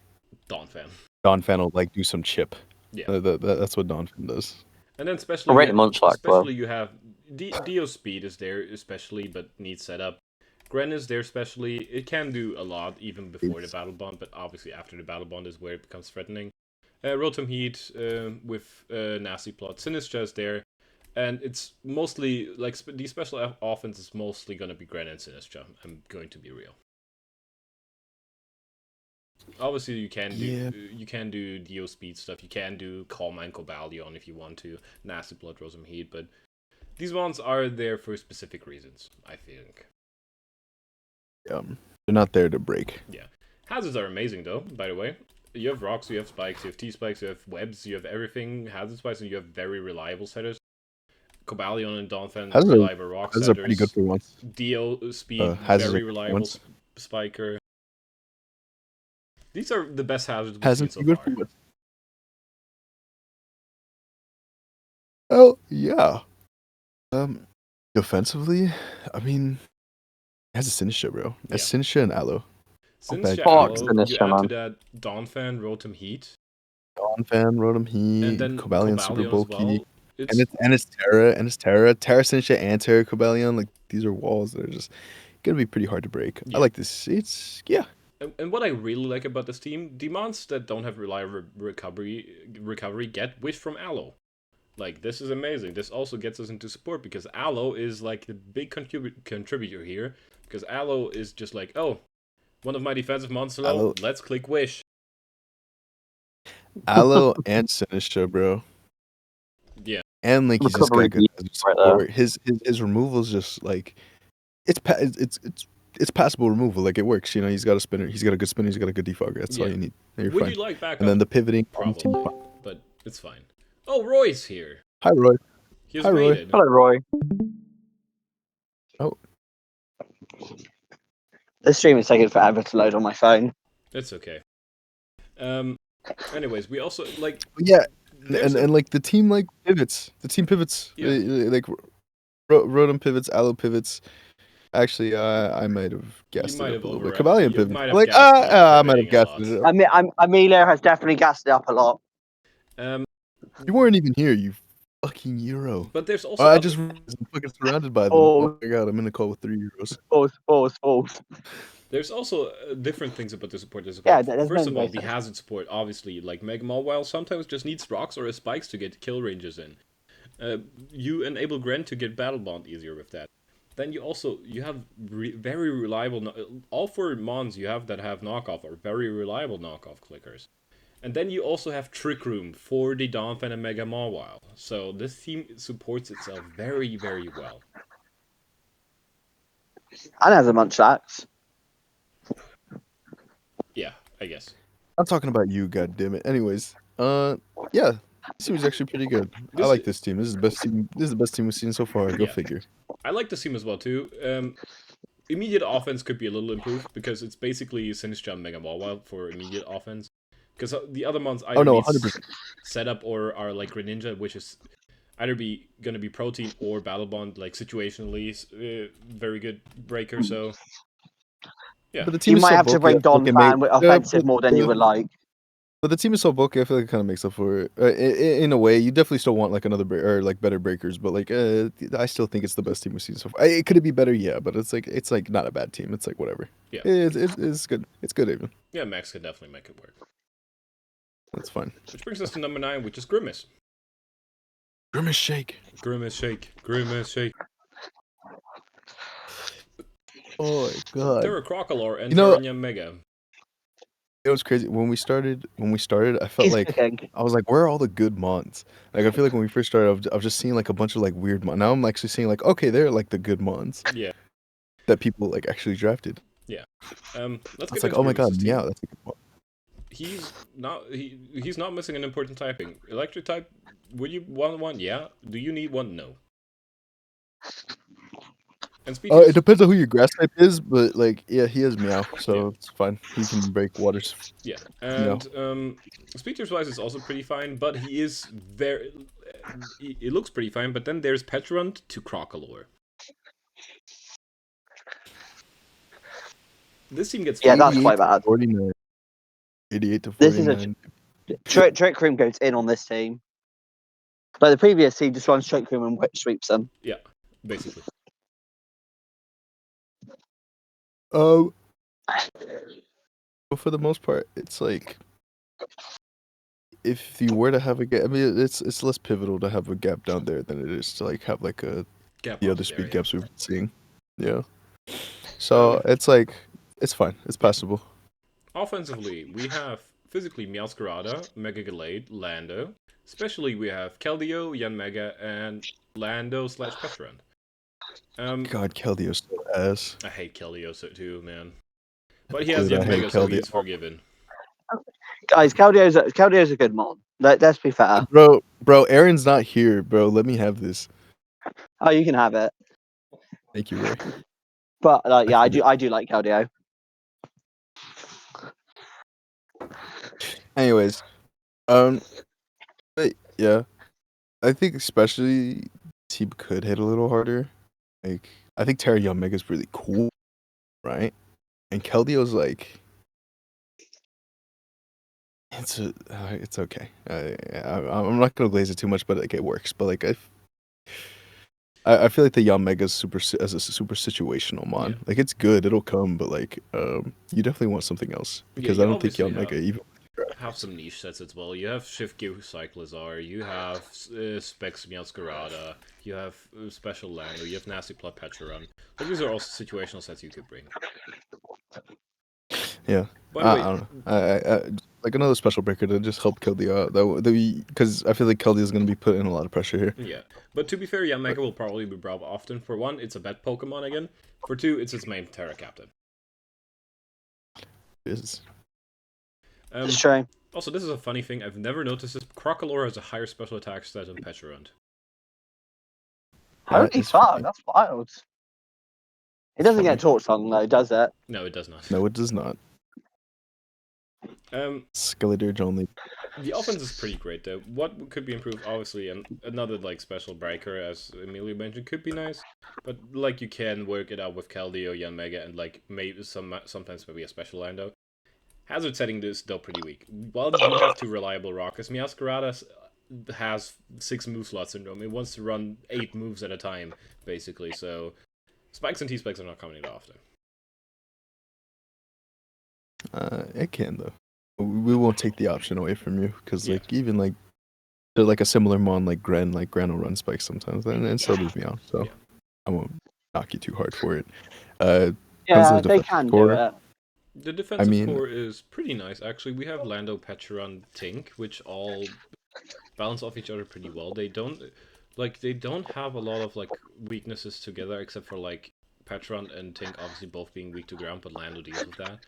A: Donphan.
B: Donphan will like do some chip.
A: Yeah.
B: That's what Donphan does.
A: And then especially
D: Great Munchlax, bro.
A: you have Dio Speed is there especially, but needs setup. Gren is there especially. It can do a lot even before the battle bond, but obviously after the battle bond is where it becomes threatening. Rotom Heat with Nasty Plot. Sinistra is there. And it's mostly, like, the special offense is mostly going to be Gren and Sinistra. I'm going to be real. Obviously, you can do Dio Speed stuff. You can do Calm and Cobalion if you want to. Nasty Blood, Rotom Heat. But these ones are there for specific reasons, I think.
B: They're not there to break.
A: Yeah. Hazards are amazing, though, by the way. You have rocks, you have spikes, you have T-spikes, you have webs, you have everything hazards-wise, and you have very reliable setters. Cobalion and Donphan, reliable rock setters.
B: Those are pretty good for once.
A: Dio Speed, very reliable spiker. These are the best hazards we've seen so far.
B: Oh yeah. Defensively, I mean, it has a Sinistra, bro. It has Sinistra and Aloe.
A: Sinistra, Aloe, you add to that Donphan, Rotom Heat.
B: Donphan, Rotom Heat,
A: and then
B: Cobalion super bulky.
A: Well.
B: And it's Terra, Sinistra, and Terra Cobalion. Like, these are walls that are just gonna be pretty hard to break. I like this. It's
A: And what I really like about this team, demons that don't have reliable recovery get Wish from Aloe. Like, this is amazing. This also gets us into support, because Aloe is like the big contributor here. Because Aloe is just like, oh, one of my defensive monsters low, let's click Wish.
B: Aloe and Sinistra, bro.
A: Yeah.
B: And like, he's just got good support. His removal is just like, it's passable removal. Like, it works. You know, he's got a spinner. He's got a good spinner. He's got a good defogger. That's all you need. You're
A: Would
B: fine.
A: you like backup?
B: And then the pivoting.
A: Probably, but it's fine. Oh, Roy's here.
B: Hi, Roy.
A: Hi, Roy.
D: Hello, Roy.
B: Oh.
E: This stream is taking forever to load on my phone.
A: It's okay. Anyways, we also like
B: Yeah,
A: there's
B: and like the team like pivots. The team pivots.
A: Yeah.
B: Like Rotom pivots, Aloe pivots. Actually, I might have gassed
A: might
B: it
A: have
B: up a little bit.
A: overreacted.
B: Cavalion
A: You
B: pivots.
A: might have
B: Like
A: gassed it up for
B: I might have
A: hitting a
B: gassed
A: lot.
B: it up.
E: Amelia has definitely gassed it up a lot.
B: You weren't even here, you fucking Euro.
A: But there's also
B: I
A: other-
B: just I'm fucking surrounded by them.
E: Oh.
B: Oh my god, I'm in a call with 3 Euros.
E: False.
A: There's also different things about the support as
E: Yeah,
A: well.
E: there's
A: First
E: many
A: of all,
E: ways
A: the
E: to-
A: hazard support, obviously, like Mega Mawile sometimes just needs rocks or spikes to get kill ranges in. You enable Gren to get Battle Bond easier with that. Then you have very reliable. All 4 Mons you have that have knockoff are very reliable knockoff clickers. And then you also have Trick Room for the Donphan and Mega Mawile. So this team supports itself very, very well.
E: And has a Munchlax.
A: Yeah, I guess.
B: I'm talking about you, goddammit. Anyways, yeah, this team is actually pretty good. I
A: This
B: like
A: is-
B: this team. This is the best team. This is the best team we've seen so far. Go
A: Yeah.
B: figure.
A: I like this team as well too. Immediate offense could be a little improved because it's basically Sinistcha Mega Mawile for immediate offense. Because the other ones either
B: no,
A: be
B: 100%.
A: setup or are like Greninja, which is either gonna be Protein or Battle Bond, like situationally very good breaker. So yeah,
B: But the team
E: You
B: is
E: might
B: so
E: have to
B: bulky,
E: bring
B: I feel like
E: Don
B: it may-
E: Fan with
B: Yeah,
E: offensive more than you would like.
B: But the team is so bulky, I feel like it kind of makes up for it. In a way, you definitely still want like another or like better breakers, but like I still think it's the best team we've seen so far. Could it be better? Yeah, but it's like not a bad team. It's like whatever.
A: Yeah.
B: It's good. It's good even.
A: yeah, Max can definitely make it work.
B: That's fine.
A: Which brings us to number 9, which is Grimace.
B: Grimace Shake.
A: Grimace Shake. Grimace Shake.
B: Oh my god.
A: Terra Crocolore and
B: You know-
A: Terrania Mega.
B: It was crazy when we started. I felt
E: He's
B: like
E: picking.
B: I was like, where are all the good mons? Like I feel like when we first started, I was just seeing like a bunch of like weird mons. Now I'm actually seeing like, okay, they're like the good mons
A: Yeah.
B: that people like actually drafted.
A: Let's
B: It's
A: get
B: like,
A: into
B: oh my god,
A: Grimace's team.
B: yeah, that's a good mon.
A: He's not missing an important typing. Electric type, would you want one? Yeah. Do you need one? No. And speed
B: It depends on who your grass type is, but like, yeah, he has Meow, so it's fine. He can break waters.
A: yeah. And speed wise is also pretty fine, but he is very. It looks pretty fine, but then there's Petrunt to Crocolore. This team gets
E: Yeah, that's
B: 88
E: quite
B: to
E: bad.
B: 49. 88 to
E: This is
B: 49.
E: Trick Room goes in on this team. Like the previous team just runs Trick Room and sweeps them.
A: Yeah, basically.
B: But for the most part, it's like if you were to have a gap, I mean, it's less pivotal to have a gap down there than it is to like have like the other speed gaps we've been seeing. Yeah. So it's like it's fine. It's passable.
A: Offensively, we have physically Meowscarada, Mega Gallade, Lando. Especially we have Keldeo, Yanmega, and Lando / Petrunt.
B: God, Keldeo so ass.
A: I hate Keldeo so too, man. But he has
B: Dude, I hate
A: Yanmega, so
B: Keldeo.
A: he's forgiven.
E: Guys, Caldeo's a good mod. Let's be fair.
B: Bro, Aaron's not here, bro. Let me have this.
E: Oh, you can have it.
B: Thank you, Ray.
E: But like, yeah,
B: I
E: I do like Caldeo.
B: Anyways, but yeah, I think especially team could hit a little harder. Like, I think Terra Mega is really cool, right? And Keldeo's like, it's okay. I'm not gonna glaze it too much, but like it works. But like I feel like the Yanmega is super situational mon.
A: Yeah.
B: Like it's good, it'll come, but like you definitely want something else because
A: you
B: I don't think
A: obviously
B: Yanmega even.
A: have some niche sets as well. You have Shift-Q Cyclizar, you have Specs Meowscarada, you have Special Lando, you have Nasty Plot Petrunt. Like, these are also situational sets you could bring.
B: Yeah.
A: By the way,
B: I don't know. I like another special breaker to just help Keldeo out. Because I feel like Keldeo is going to be put in a lot of pressure here.
A: yeah. But to be fair, Yanmega will probably be brought often. For one, it's a vet Pokemon again. For two, it's its main Terra Captain.
B: Is
E: It's true.
A: Also, this is a funny thing. I've never noticed this. Crocolore has a higher special attack stat than Petrunt.
E: Holy
B: is
E: fuck,
B: funny.
E: that's wild. It doesn't get torch song though, does it?
A: No, it does not.
B: No, it does not. Skeledirge only.
A: The offense is pretty great though. What could be improved? Obviously, another like special breaker, as Emilio mentioned, could be nice. But like you can work it out with Keldeo, Yanmega, and like maybe sometimes maybe a special Lando. Hazard setting is still pretty weak. While you do have two reliable rockers, Meowscarada has 6 move slot syndrome. It wants to run 8 moves at a time, basically. So spikes and T-spikes are not coming that often.
B: It can though. We won't take the option away from you because like even like they're like a similar mon like Gren will run spikes sometimes and so does Meow. So I won't knock you too hard for it.
E: Yeah, they can do it.
A: The defensive core is pretty nice, actually. We have Lando, Pecharon, Tink, which all balance off each other pretty well. They don't have a lot of like weaknesses together, except for like Pecharon and Tink obviously both being weak to ground, but Lando deals with that.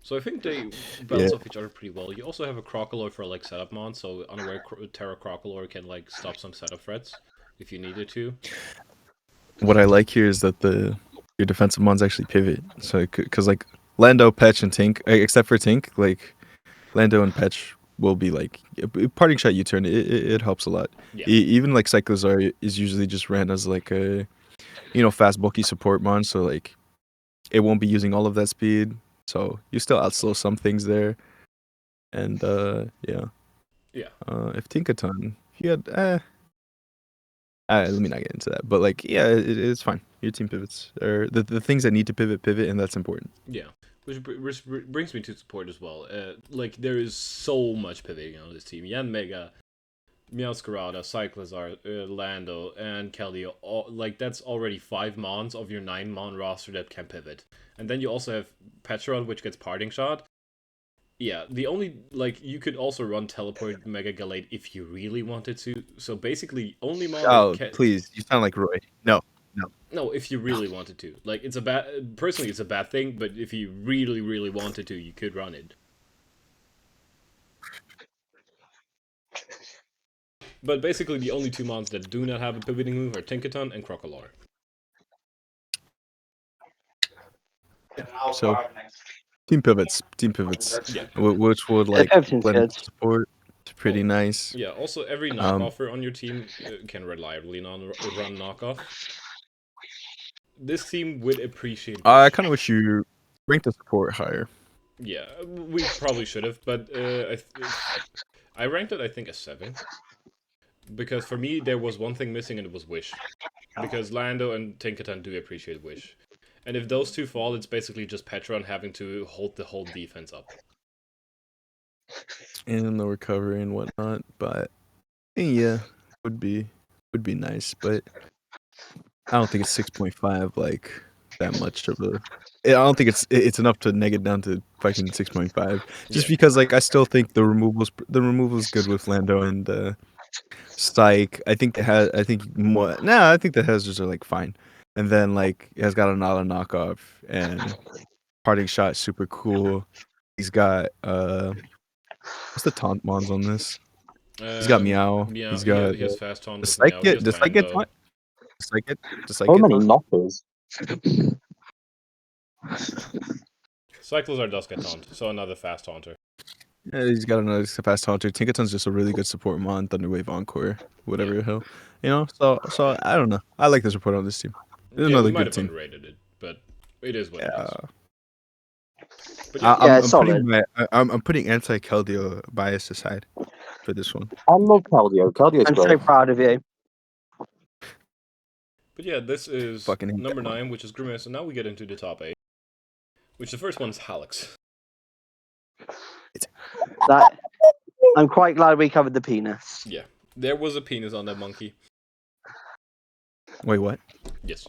A: So I think they balance off each other pretty well. You also have a Crocoloy for like setup mon, so Unaware Terra Crocoloy can like stop some setup threats if you needed to.
B: What I like here is that your defensive mons actually pivot. So because like Lando, Petch, and Tink, except for Tink, like Lando and Petch will be like parting shot U-turn. It helps a lot.
A: Yeah.
B: Even like Cyclozar is usually just ran as like a fast bulky support mon, so like it won't be using all of that speed. So you still outslow some things there. And yeah. If Tinkaton, he had let me not get into that. But like it's fine. Your team pivots. Or the things that need to pivot, and that's important.
A: Yeah. Which brings me to support as well. Like, there is so much pivoting on this team. Yanmega, Meowscarada, Cyclozar, Lando, and Keldeo. Like, that's already 5 mons of your 9 mon roster that can pivot. And then you also have Pecharon, which gets parting shot. Yeah, the only, like, you could also run Teleport Mega Gallade if you really wanted to. So basically, only mon...
B: Oh, please. You sound like Roy.
A: No, if you really wanted to. Like, it's a bad... Personally, it's a bad thing, but if you really, really wanted to, you could run it. But basically, the only 2 mons that do not have a pivoting move are Tinkaton and Crocoloy.
B: So, team pivots.
A: Yeah.
B: Which would, like, blend support. It's pretty nice.
A: Yeah, also, every knockoffer on your team can reliably run knockoff. This team would appreciate...
B: I kind of wish you ranked the support higher.
A: Yeah, we probably should have, but I ranked it, I think, a 7. Because for me, there was one thing missing, and it was Wish. Because Lando and Tinkaton do appreciate Wish. And if those two fall, it's basically just Pecharon having to hold the whole defense up.
B: And the recovery and whatnot, but yeah, would be nice, but I don't think it's 6.5 like that much of a. I don't think it's enough to neg it down to fucking 6.5. Just because like I still think the removal's good with Lando and Stike. I think I think the hazards are like fine, and then like it has got an auto knockoff and parting shot super cool. He's got what's the taunt mons on this? He's got Meow. He's got
A: he has fast taunt.
B: Does Stike get taunt?
D: So many knockers.
A: Cyclozar does get taunt, so another fast taunter.
B: Yeah, he's got another fast taunter. Tinkaton's just a really good support mon. Thunderwave Encore, whatever the hell, So I don't know. I like the support on this team. It's another
A: might
B: good
A: have
B: team.
A: Underrated it, but it is what it is. But
B: I'm putting anti-Keldeo bias aside for this one.
D: I love Keldeo. Keldeo's
E: I'm
D: great.
E: so proud of you.
A: But yeah, this is number 9, which is Grimace, and now we get into the top 8. Which the first one is Halix.
E: I'm quite glad we covered the penis.
A: Yeah, there was a penis on that monkey.
B: Wait, what?
A: Yes.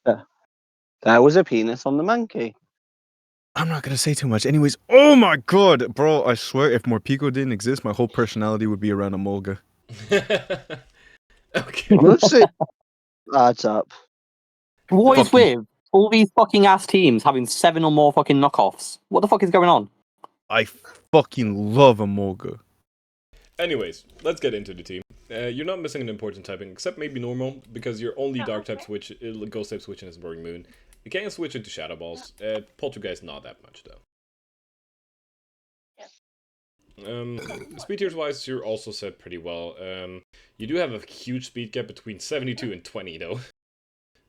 E: There was a penis on the monkey.
B: I'm not gonna say too much. Anyways, oh my god, bro! I swear, if Morpeko didn't exist, my whole personality would be around a Molga.
A: Okay.
E: Honestly, that's up.
D: What is with all these fucking ass teams having 7 or more fucking knockoffs? What the fuck is going on?
B: I fucking love a Molga.
A: Anyways, let's get into the team. You're not missing an important typing, except maybe normal, because your only dark type switch, ghost type switching is Burning Moon. You can switch into Shadow Balls. Poltergeist not that much though. Speed tiers wise, you're also set pretty well. You do have a huge speed gap between 72 and 20 though.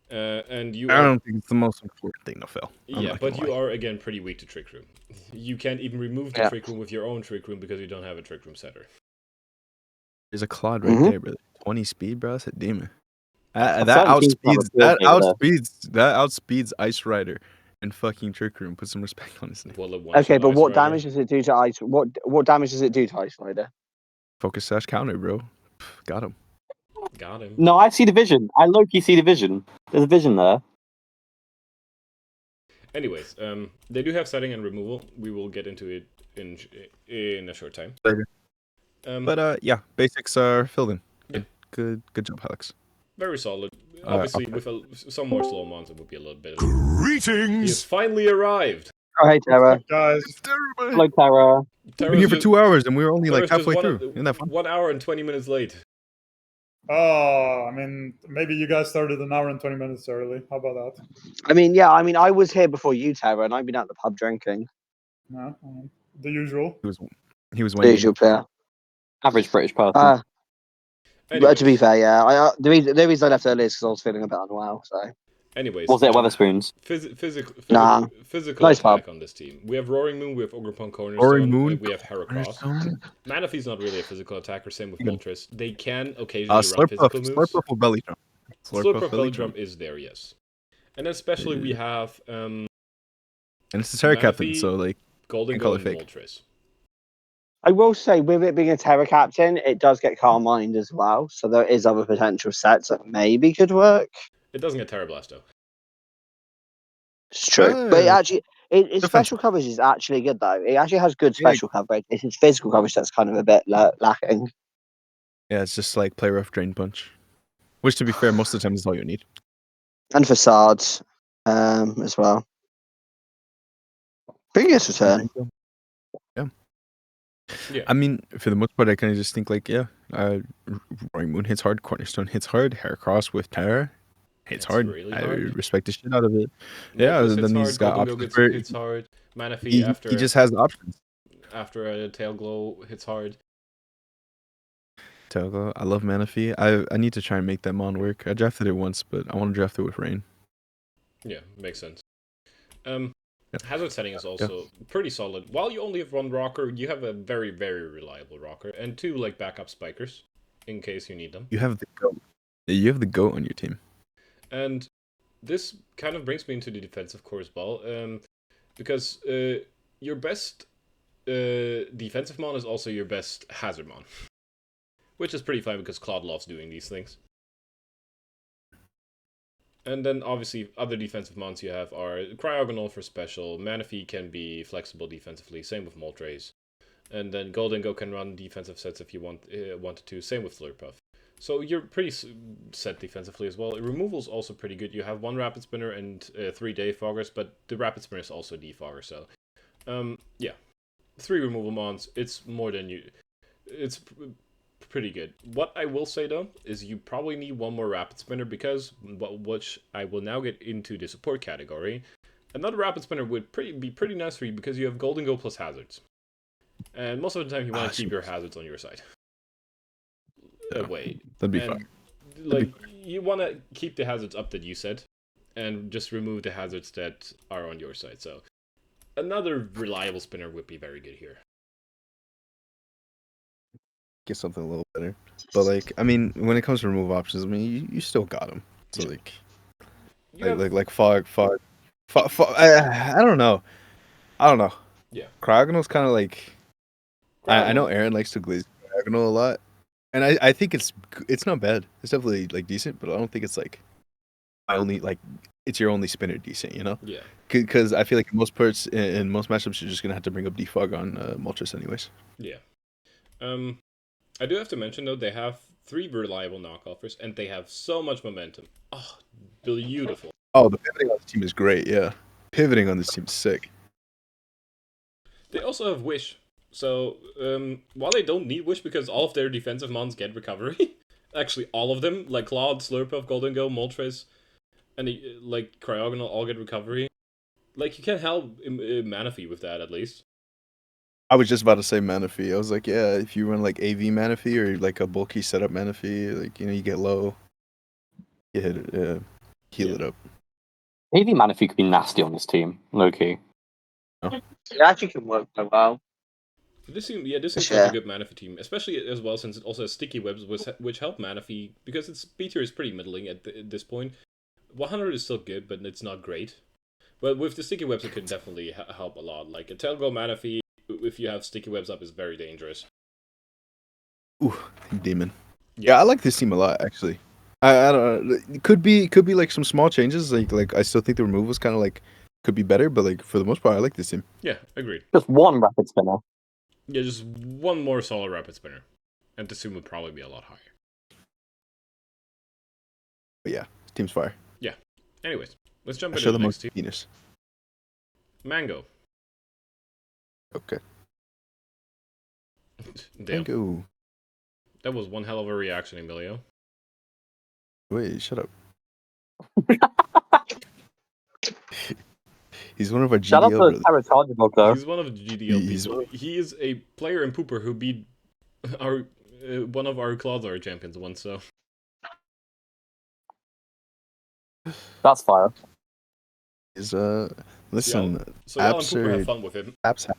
A: And you
B: I
A: are...
B: don't think it's the most important thing to fail.
A: Yeah, but you are again pretty weak to Trick Room. You can't even remove the Trick Room with your own Trick Room because you don't have a Trick Room setter.
B: There's a Claude right there, brother. 20 speed, bro. That's a demon. That
D: 17
B: outspeeds Ice Rider and fucking Trick Room. Put some respect on his name.
A: Well,
E: Okay, but
A: Ice
E: what
A: Rider.
E: damage does it do to Ice? What damage does it do to Ice Rider?
B: Focus sash counter, bro. Got him.
A: Got him.
D: No, I see the vision. I low-key see the vision. There's a vision there.
A: Anyways, they do have setting and removal. We will get into it in a short time.
B: Later. But yeah, basics are filled in.
A: Yeah.
B: Good job, Alex.
A: Very solid. Obviously, with some more slow mons, it would be a little bit.
F: Greetings!
A: He has finally arrived.
E: Oh, hey, Tara.
F: Guys,
D: Hello, Tara.
B: We've been here for 2 hours and we were only like
A: Tara's just
B: halfway through. Isn't that fun?
A: 1 hour and 20 minutes late.
F: I mean, maybe you guys started an hour and 20 minutes early. How about that?
E: I mean, yeah, I was here before you, Tara, and I've been at the pub drinking.
F: No, the usual.
B: He was
E: The
B: winning.
E: usual player.
D: Average British person.
E: But to be fair, yeah, the reason I left early is because I was feeling a bit unwell. So.
A: Anyways,
D: Was it Weatherspoons?
E: Nah.
A: Physical
E: Nice
A: attack
E: pub.
A: on this team. We have Roaring Moon, we have Ogrepon Cornerstone,
B: Roaring Moon,
A: we have Heracross. Manaphy's not really a physical attacker, same with Moltres. They can occasionally run
B: Slurpuff
A: physical moves.
B: Slurpuff will belly jump.
A: Slurpuff belly jump is there, yes. And especially we have
B: and it's the Terra Captain,
A: Manaphy,
B: so like
A: Golden
B: call
A: Go,
B: it
A: and
B: fake.
A: Moltres.
E: I will say, with it being a Terra Captain, it does get Calm Mind as well. So there is other potential sets that maybe could work.
A: It doesn't get Terra Blast though.
E: It's true, but it actually, its special coverage is actually good though. It actually has good special coverage. It's its physical coverage that's kind of a bit lacking.
B: Yeah, it's just like play rough, drain punch. Which, to be fair, most of the time is all you need.
E: And facades, as well. Pretty good return.
A: Yeah.
B: I mean, for the most part, I kind of just think like, yeah, Roaring Moon hits hard, Cornerstone hits hard, Heracross with Terra hits hard.
A: Really
B: I
A: hard.
B: respect the shit out of it.
A: Moltres
B: Then
A: hits
B: he's got
A: hard, Golden Go
B: options.
A: hits hard. Manaphy
B: He just has the options.
A: after a Tail Glow hits hard.
B: Togo, I love Manaphy. I need to try and make that mon work. I drafted it once, but I want to draft it with Rain.
A: Yeah, makes sense. Hazard setting is also pretty solid. While you only have one rocker, you have a very, very reliable rocker and 2 like backup spikers in case you need them.
B: You have the goat. You have the goat on your team.
A: And this kind of brings me into the defensive core as well, because your best defensive mon is also your best hazard mon, which is pretty fine because Claude loves doing these things. And then obviously other defensive mons you have are Cryogonal for special, Manaphy can be flexible defensively, same with Moltres. And then Golden Go can run defensive sets if you wanted to, same with Slurpuff. So you're pretty set defensively as well. Removal's also pretty good. You have 1 Rapid Spinner and 3 Defoggers, but the Rapid Spinner is also Defogger, so yeah. 3 removal mons, it's more than you... It's pretty good. What I will say though is you probably need 1 more Rapid Spinner because, which I will now get into the support category. Another Rapid Spinner would be pretty nice for you because you have Golden Go plus hazards, and most of the time you want to keep your hazards on your side. Wait,
B: that'd be fun.
A: Like you want to keep the hazards up that you said, and just remove the hazards that are on your side. So another reliable spinner would be very good here.
B: Get something a little better. But like, I mean, when it comes to remove options, I mean, you still got them. So like fog. I don't know.
A: Yeah.
B: Cryogonal's kind of like. I know Aaron likes to glaze Cryogonal a lot, and I think it's not bad. It's definitely like decent, but I don't think it's like it's your only spinner decent, you know?
A: Yeah.
B: Because I feel like in most parts in most matchups you're just gonna have to bring up defog on Moltres anyways.
A: Yeah. I do have to mention though they have 3 reliable knockoffers and they have so much momentum. Oh, beautiful.
B: Oh, the pivoting on this team is great. Yeah, pivoting on this team is sick.
A: They also have Wish. So, while they don't need Wish because all of their defensive mons get recovery, actually all of them, like Claude, Slurpuff, Golden Go, Moltres, and like Cryogonal all get recovery. Like, you can help Manaphy with that at least.
B: I was just about to say Manaphy. I was like, yeah, if you run like AV Manaphy or like a bulky setup Manaphy, like you get low, you hit it, heal it up.
D: AV Manaphy could be nasty on this team, low key.
E: It actually can work quite well.
A: This seems like a good Manaphy team, especially as well since it also has sticky webs, which help Manaphy because its B tier is pretty middling at this point. 100 is still good, but it's not great. But with the sticky webs, it can definitely help a lot. Like a Telgo Manaphy, if you have sticky webs up, is very dangerous.
B: Ooh, demon. Yeah, I like this team a lot actually. I don't know. It could be like some small changes. Like I still think the removal is kind of like could be better, but like for the most part, I like this team.
A: Yeah, agreed.
D: Just one rapid spinner.
A: Yeah, just one more solid rapid spinner, and Tsum would probably be a lot higher.
B: But yeah, this team's fire.
A: Yeah. Anyways, let's jump
B: I
A: into
B: show
A: the
B: them
A: next team.
B: Venus.
A: Mango.
B: Okay.
A: Damn.
B: Mango.
A: That was one hell of a reaction, Emilio.
B: Wait, shut up. He's one of our
D: Shout out
B: GDL
D: to
B: brothers.
D: Terra though.
A: He's one of the GDL people. He is a player in Pooper who beat our one of our Clodcast champions once, so.
D: That's fire.
B: Is listen,
A: So y'all in Pooper have fun with him.
B: apps.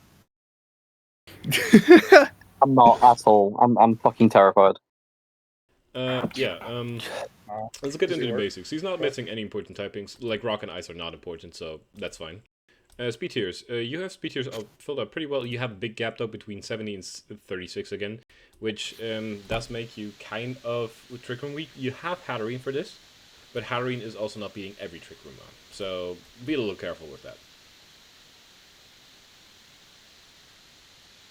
D: I'm not at all. I'm fucking terrified.
A: Let's get into the basics. He's not missing any important typings. Like Rock and Ice are not important, so that's fine. Speed tiers. You have speed tiers filled up pretty well. You have a big gap though between 70 and 36 again, which does make you kind of Trick Room weak. You have Hatterene for this, but Hatterene is also not beating every Trick Room on. So be a little careful with that.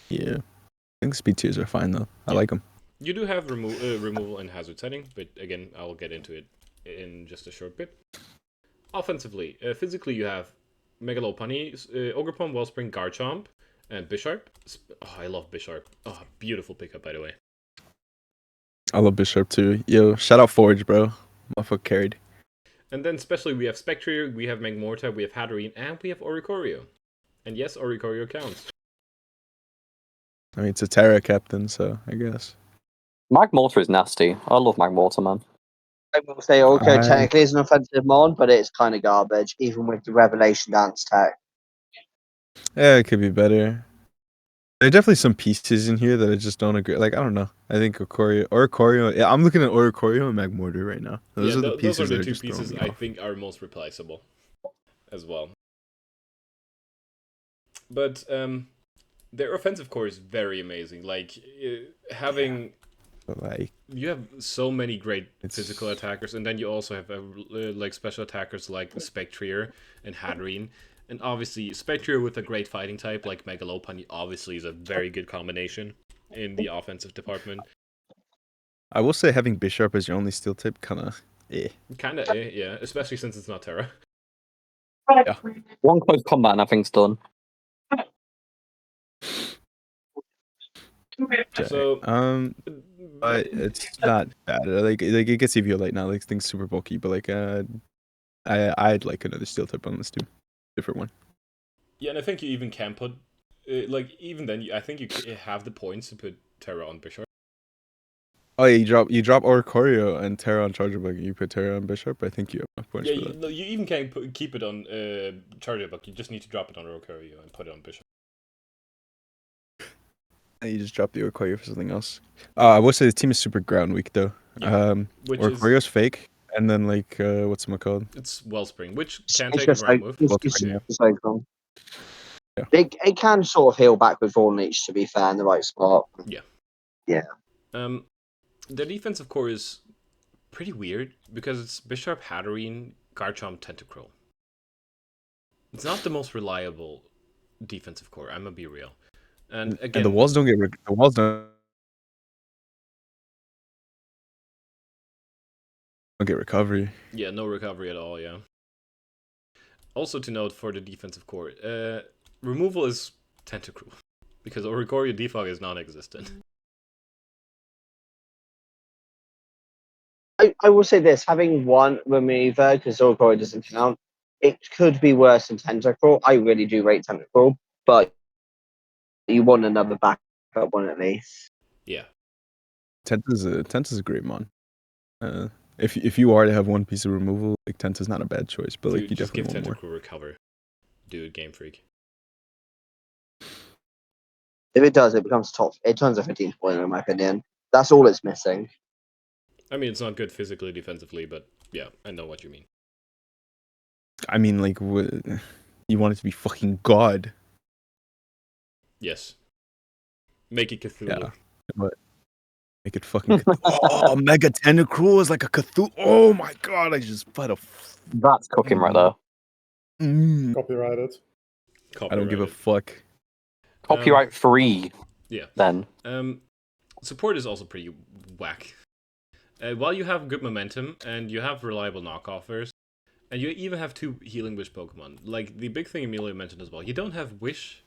B: Yeah. I think speed tiers are fine though. I like them.
A: You do have removal and hazard setting, but again, I'll get into it in just a short bit. Offensively, physically you have Megalopunny, Ogerpon, Wellspring, Garchomp, and Bisharp. Oh, I love Bisharp. Oh, beautiful pickup, by the way.
B: I love Bisharp too. Yo, shout out Forge, bro. Motherfucker carried.
A: And then especially we have Spectrier, we have Magmortar, we have Hatterene, and we have Oricorio. And yes, Oricorio counts.
B: I mean, it's a Terra captain, so I guess.
D: Magmortar is nasty. I love Magmortar, man.
E: I will say Orco technically is an offensive mod, but it's kind of garbage, even with the Revelation Dance tech.
B: Yeah, it could be better. There are definitely some pieces in here that I just don't agree. Like, I don't know. I think Oricorio. Yeah, I'm looking at Oricorio and Magmortar right now. Those are the pieces
A: those are the two pieces I think are most replaceable as well. But their offensive core is very amazing. Like having.
B: Like,
A: you have so many great physical attackers, and then you also have like special attackers like Spectrier and Hatterene, and obviously Spectrier with a great fighting type like Megalopunny obviously is a very good combination in the offensive department.
B: I will say having Bisharp as your only steel type kind of
A: yeah, especially since it's not Terra.
B: Yeah.
D: One close combat and everything's done.
A: So,
B: but it's not bad. Like it gets EVO light now. Like things super bulky, but like I'd like another steel type on this too, different one.
A: Yeah, and I think you even can put like even then I think you have the points to put Terra on Bisharp.
B: Oh yeah, you drop Oricorio and Terra on Chargerbug. You put Terra on Bisharp. I think you have enough points for that.
A: You even can keep it on Chargerbug. You just need to drop it on Oricorio and put it on Bisharp.
B: You just drop the Oricorio for something else. I will say the team is super ground weak though.
A: Yeah,
B: Oricorio's fake, and then like what's it called?
A: It's Wellspring, which can take a ground move.
B: Yeah.
E: It can sort of heal back with all niche, to be fair, in the right spot.
A: Yeah. The defensive core is pretty weird because it's Bisharp, Hatterene, Garchomp, Tentacruel. It's not the most reliable defensive core. I'm gonna be real. And again,
B: and the walls don't get recovery.
A: Yeah, no recovery at all. Yeah. Also to note for the defensive core, removal is Tentacruel because Oricorio defog is non-existent.
E: I will say this: having one remover because Oricorio doesn't count, it could be worse than Tentacruel. I really do rate Tentacruel, but You want another backup one at least.
A: Yeah.
B: Tent is a great mon. If you are to have one piece of removal, like Tent is not a bad choice, but like
A: Dude,
B: you
A: just give
B: definitely want
A: Tentacruel recover. Dude, Game Freak.
E: If it does, it becomes top. It turns a 15 point in my opinion. That's all it's missing.
A: I mean, it's not good physically, defensively, but yeah, I know what you mean.
B: I mean, like, you want it to be fucking God.
A: Yes. Make it Cthulhu.
B: Yeah. But make it fucking oh, Mega Tentacruel is like a Cthulhu. Oh my god, I just put a
D: That's cooking right there.
F: Copyrighted.
B: I don't give a fuck.
D: Copyright free.
A: Yeah.
D: Then.
A: Support is also pretty whack. While you have good momentum and you have reliable knockoffers, and you even have 2 healing wish Pokemon. Like the big thing Emilio mentioned as well, you don't have wish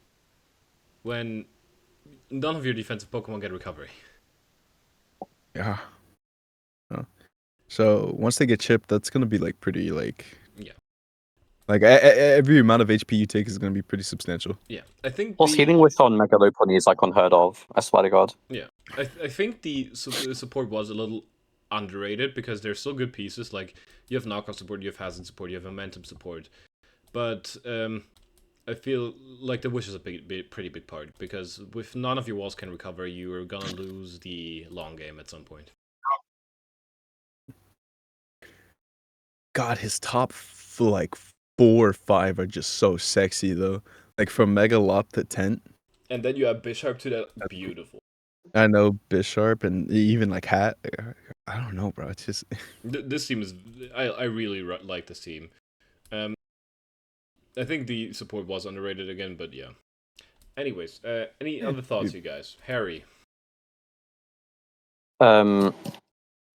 A: when none of your defensive Pokemon get recovery.
B: Yeah. So once they get chipped, that's gonna be like pretty like.
A: Yeah.
B: Like every amount of HP you take is gonna be pretty substantial.
A: Yeah, I think.
D: Plus, healing wish on Mega Lopunny is like unheard of. I swear to God.
A: Yeah, I think the support was a little underrated because there's still good pieces. Like you have knockoff support, you have hazard support, you have momentum support, but I feel like the wish is a pretty big part because if none of your walls can recover, you are gonna lose the long game at some point.
B: God, his top like 4 or 5 are just so sexy though. Like from Megalop to Tent.
A: And then you have Bisharp to that. Beautiful.
B: I know Bisharp and even like Hat. I don't know, bro. It's just
A: this team is. I really like this team. I think the support was underrated again, but yeah. Anyways, any other thoughts, you guys? Harry.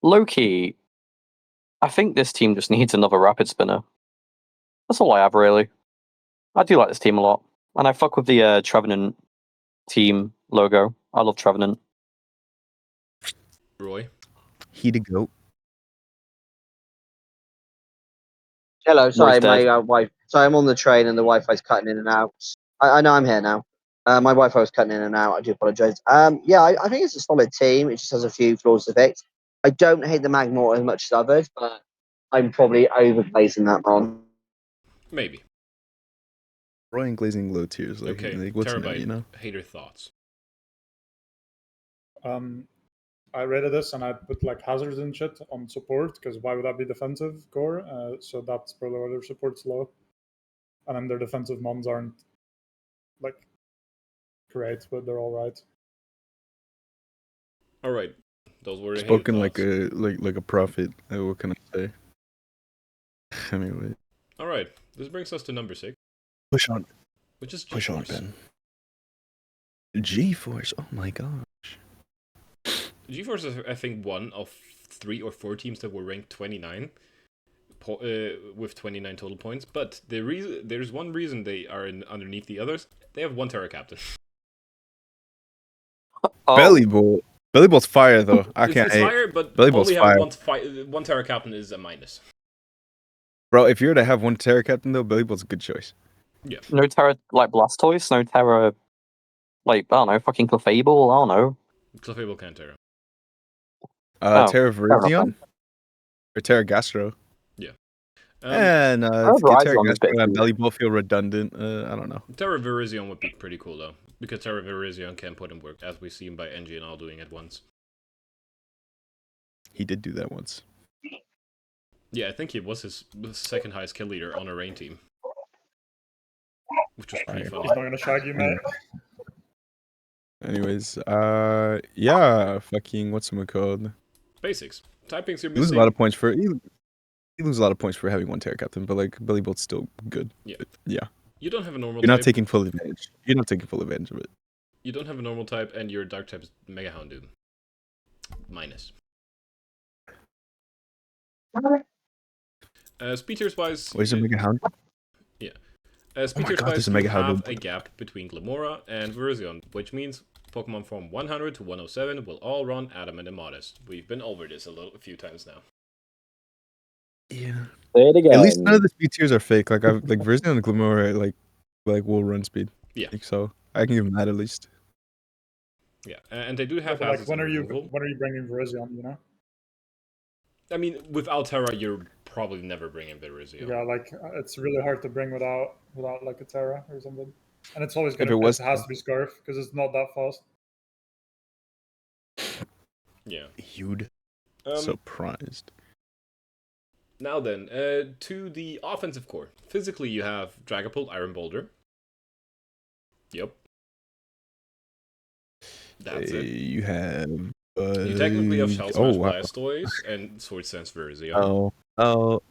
D: Loki. I think this team just needs another rapid spinner. That's all I have, really. I do like this team a lot. And I fuck with the Trevenant team logo. I love Trevenant.
A: Roy?
B: he the goat.
E: Hello, sorry,
D: Roy's dead.
E: my wife. Sorry, I'm on the train and the Wi-Fi's cutting in and out. I know I'm here now. My Wi-Fi was cutting in and out. I do apologise. Yeah, I think it's a solid team. It just has a few flaws to fix. I don't hate the Magmort as much as others, but I'm probably overplacing that one.
A: Maybe.
B: Roy and Glazing low tiers. Like,
A: Okay,
B: like what's
A: Terabyte,
B: new, you know?
A: hater thoughts.
F: I rated this and I put like hazards and shit on support because why would that be defensive core? So that's probably why their support's low. And then their defensive mons aren't like great, but they're all right.
A: All right, those were the
B: Spoken
A: hater
B: like a prophet. What can I say? Anyway,
A: all right, this brings us to number 6,
B: push on,
A: which is
B: push on,
A: GeForce.
B: Ben. GeForce. Oh my god.
A: GeForce is, I think, one of 3 or 4 teams that were ranked 29, with 29 total points. But there's one reason they are underneath the others. They have 1 Terra Captain.
D: Oh,
B: Belly Bolt. Belly Bolt's fire though. I can't
A: It's
B: hate.
A: fire, but
B: Belly Bolt's
A: only having
B: fire.
A: one Terra Captain is a minus.
B: Bro, if you were to have 1 Terra Captain though, Belly Bolt's a good choice.
A: Yeah.
D: no Terra like Blastoise, no Terra like I don't know, fucking Clefable, I don't know.
A: Clefable can't Terra.
B: Terra
D: fair enough,
B: Virizion? Or Terra Gastro?
A: Yeah.
B: And
D: Terra
B: get Terra
D: Virizion is a bit
B: Gastro and
D: weak.
B: Belly Bolt feel redundant. I don't know.
A: Terra Virizion would be pretty cool though, because Terra Virizion can put in work, as we've seen by NG and all doing it once.
B: He did do that once.
A: Yeah, I think he was his second highest kill leader on a rain team, which was pretty funny.
F: He's not gonna shag you, mate.
B: Anyways, yeah, fucking what's it called?
A: Basics. Typings you're
B: You lose a
A: missing.
B: lot of points for you lose a lot of points for having 1 Terra Captain, but like Belly Bolt's still good.
A: Yeah.
B: Yeah.
A: You don't have a normal
B: You're not
A: type.
B: taking full advantage. You're not taking full advantage of it.
A: You don't have a normal type, and your dark type is Mega Houndoom. Minus. Speed tiers wise.
B: Where's the Mega Hound?
A: Speed
B: my
A: tiers
B: God,
A: wise,
B: there's a
A: you
B: Mega
A: have
B: Houndoom.
A: a gap between Glamora and Virizion, which means Pokemon from 100 to 107 will all run Adamant and Modest. We've been over this a few times now.
B: Yeah.
D: Say it again.
B: At least none of the speed tiers are fake. Like I've like Virizion and Glamora like will run speed.
A: Yeah.
B: Like, so I can give him that at least.
A: Yeah, and they do
F: Yeah,
A: have
F: but like,
A: hazards
F: when
A: and
F: are you
A: removal.
F: bringing Virizion? You know?
A: I mean, without Terra, you're probably never bringing Virizion.
F: Yeah, like it's really hard to bring without like a Terra or something. And it's always
B: If
F: gonna.
B: it was-
F: It has to be Scarf because it's not that fast.
A: Yeah.
B: You'd
A: Um,
B: surprised.
A: Now then, to the offensive core. Physically, you have Dragapult, Iron Boulder. Yep. That's it.
B: You have.
A: You technically have Shell
B: oh
A: Smash
B: wow.
A: Blastoise and Sword Sense Virizion.
B: No.